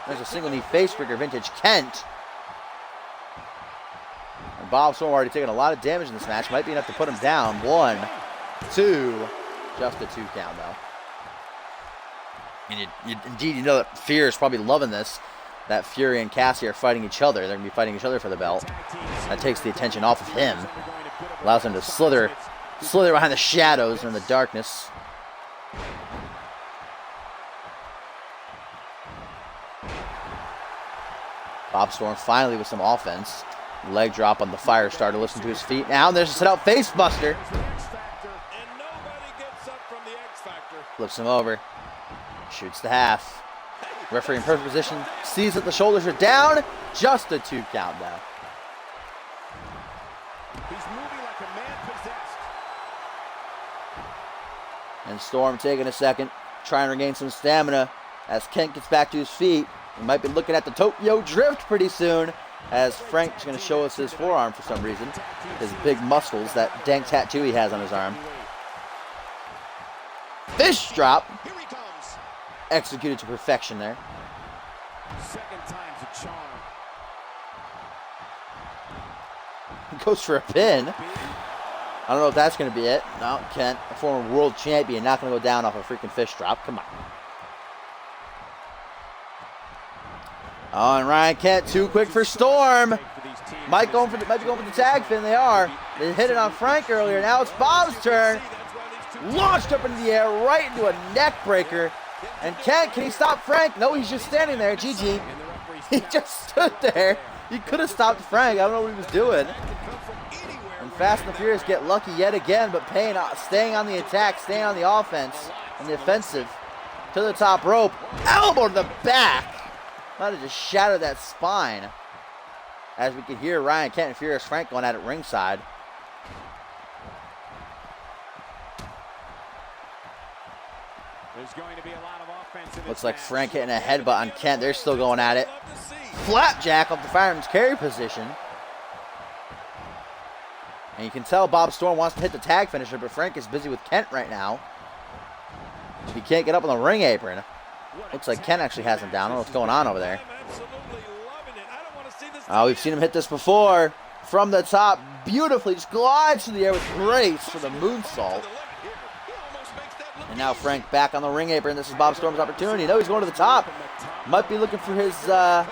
There's a single knee face breaker, Vintage Kent. And Bob Storm already taking a lot of damage in this match. Might be enough to put him down. 1, 2. Just a 2 count, though. And indeed, you know that Fear is probably loving this. That Fury and Cassie are fighting each other. They're going to be fighting each other for the belt. That takes the attention off of him. Allows him to slither behind the shadows and the darkness. Bob Storm finally with some offense. Leg drop on the Firestarter. Listen to his feet now. There's a sit-out face buster. Flips him over. Shoots the half. Referee in perfect position. Sees that the shoulders are down. Just a 2 count now. He's moving like a man possessed. And Storm taking a second. Trying to regain some stamina. As Kent gets back to his feet. We might be looking at the Tokyo Drift pretty soon. As Frank's going to show us his forearm for some reason. His big muscles, that dank tattoo he has on his arm. Fish drop. Executed to perfection there. Second time's a charm. He goes for a pin. I don't know if that's going to be it. No, Kent, a former world champion, not going to go down off a freaking fish drop. Come on. Oh, and Ryan Kent too quick for Storm. Might be going for the tag fin. They are. They hit it on Frank earlier. Now it's Bob's turn. Launched up into the air, right into a neck breaker. And Kent, can he stop Frank? No, he's just standing there. GG. He just stood there. He could have stopped Frank. I don't know what he was doing. And Fast and the Furious get lucky yet again, but Payne staying on the attack, staying on the offense, and the offensive to the top rope. Elbow to the back. Might have just shattered that spine. As we could hear Ryan Kent and Furious Frank going at it ringside. There's going to be a lot of offense in this Looks like match. Frank hitting a headbutt on Kent. They're still going at it. Flapjack off the fireman's carry position. And you can tell Bob Storm wants to hit the tag finisher, but Frank is busy with Kent right now. He can't get up on the ring apron. Looks like Kent actually has him down. I don't know what's going on over there. Oh, we've seen him hit this before. From the top, beautifully, just glides through the air with grace for the moonsault. And now Frank back on the ring apron. This is Bob Storm's opportunity. No, he's going to the top. Might be looking for his, oh,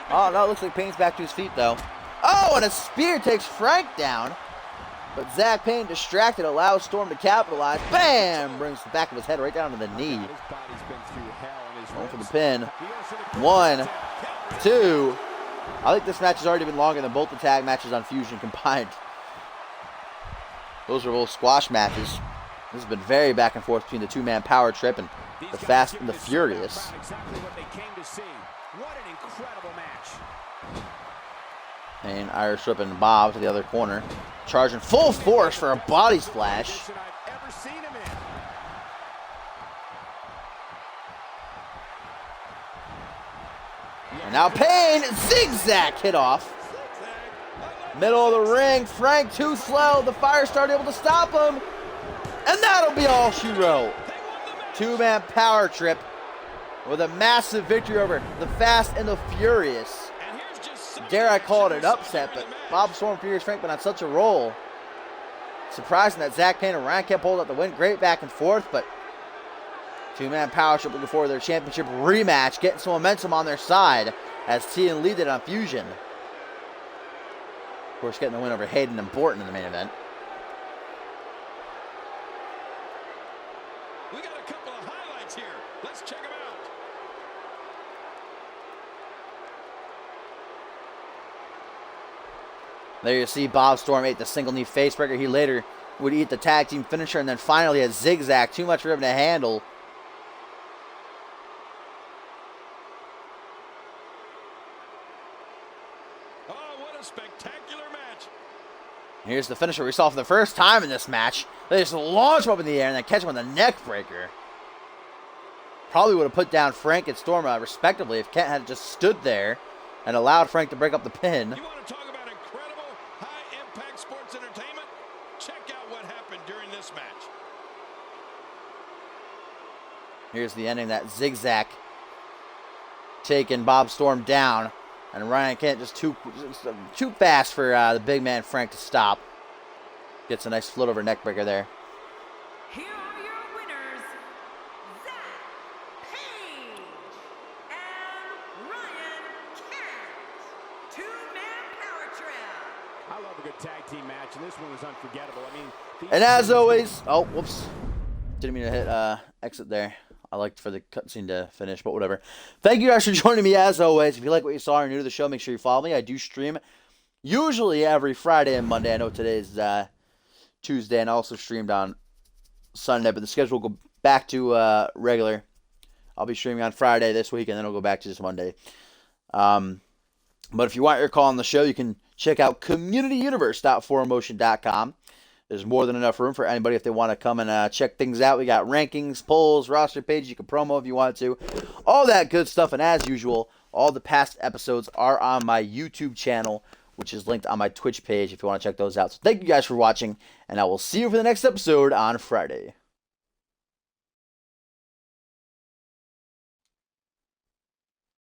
no, it looks like Payne's back to his feet, though. Oh, and a spear takes Frank down. But Zach Payne, distracted, allows Storm to capitalize. Bam! Brings the back of his head right down to the knee. Going for the pin. 1, 2. I think this match has already been longer than both the tag matches on Fusion combined. Those are both squash matches. This has been very back and forth between the two-man power trip and the Fast and the Furious. And Irish whip and Bob to the other corner. Charging full force for a body splash. And now Payne, zigzag hit off. Middle of the ring, Frank too slow. The Firestarter able to stop him. And that'll be all she wrote. Two-man power trip with a massive victory over the Fast and the Furious. Dare I call it an upset, but Bob Storm and Furious Frank went on such a roll. Surprising that Zach Payne and Ryan Kemp pulled out the win. Great back and forth, but two-man power trip looking forward to their championship rematch, getting some momentum on their side as T and Lee did on Fusion. Of course, getting the win over Hayden and Borton in the main event. We got a couple of highlights here. Let's check them out. There you see Bob Storm ate the single knee facebreaker. He later would eat the tag team finisher, and then finally a zigzag. Too much for him to handle. Oh, what a spectacular match. Here's the finisher we saw for the first time in this match. They just launch him up in the air and then catch him with a neck breaker. Probably would have put down Frank and Storm respectively if Kent had just stood there and allowed Frank to break up the pin. You want to talk about incredible high-impact sports entertainment? Check out what happened during this match. Here's the ending, that zigzag taking Bob Storm down. And Ryan Kent just too fast for the big man Frank to stop. Gets a nice float over neck breaker there. Here are your winners, Zach Page and Ryan Kent. Two-man power trip. I love a good tag team match, and this one was unforgettable. I mean, And as always, oh, whoops. Didn't mean to hit exit there. I liked for the cutscene to finish, but whatever. Thank you guys for joining me as always. If you like what you saw and you're new to the show, make sure you follow me. I do stream usually every Friday and Monday. I know today's Tuesday, and I also streamed on Sunday, but the schedule will go back to regular. I'll be streaming on Friday this week, and then it'll go back to just Monday. But if you want your call on the show, you can check out communityuniverse.4motion.com. There's more than enough room for anybody if they want to come and check things out. We got rankings, polls, roster pages. You can promo if you want to. All that good stuff. And as usual, all the past episodes are on my YouTube channel, which is linked on my Twitch page if you want to check those out. So thank you guys for watching, and I will see you for the next episode on Friday.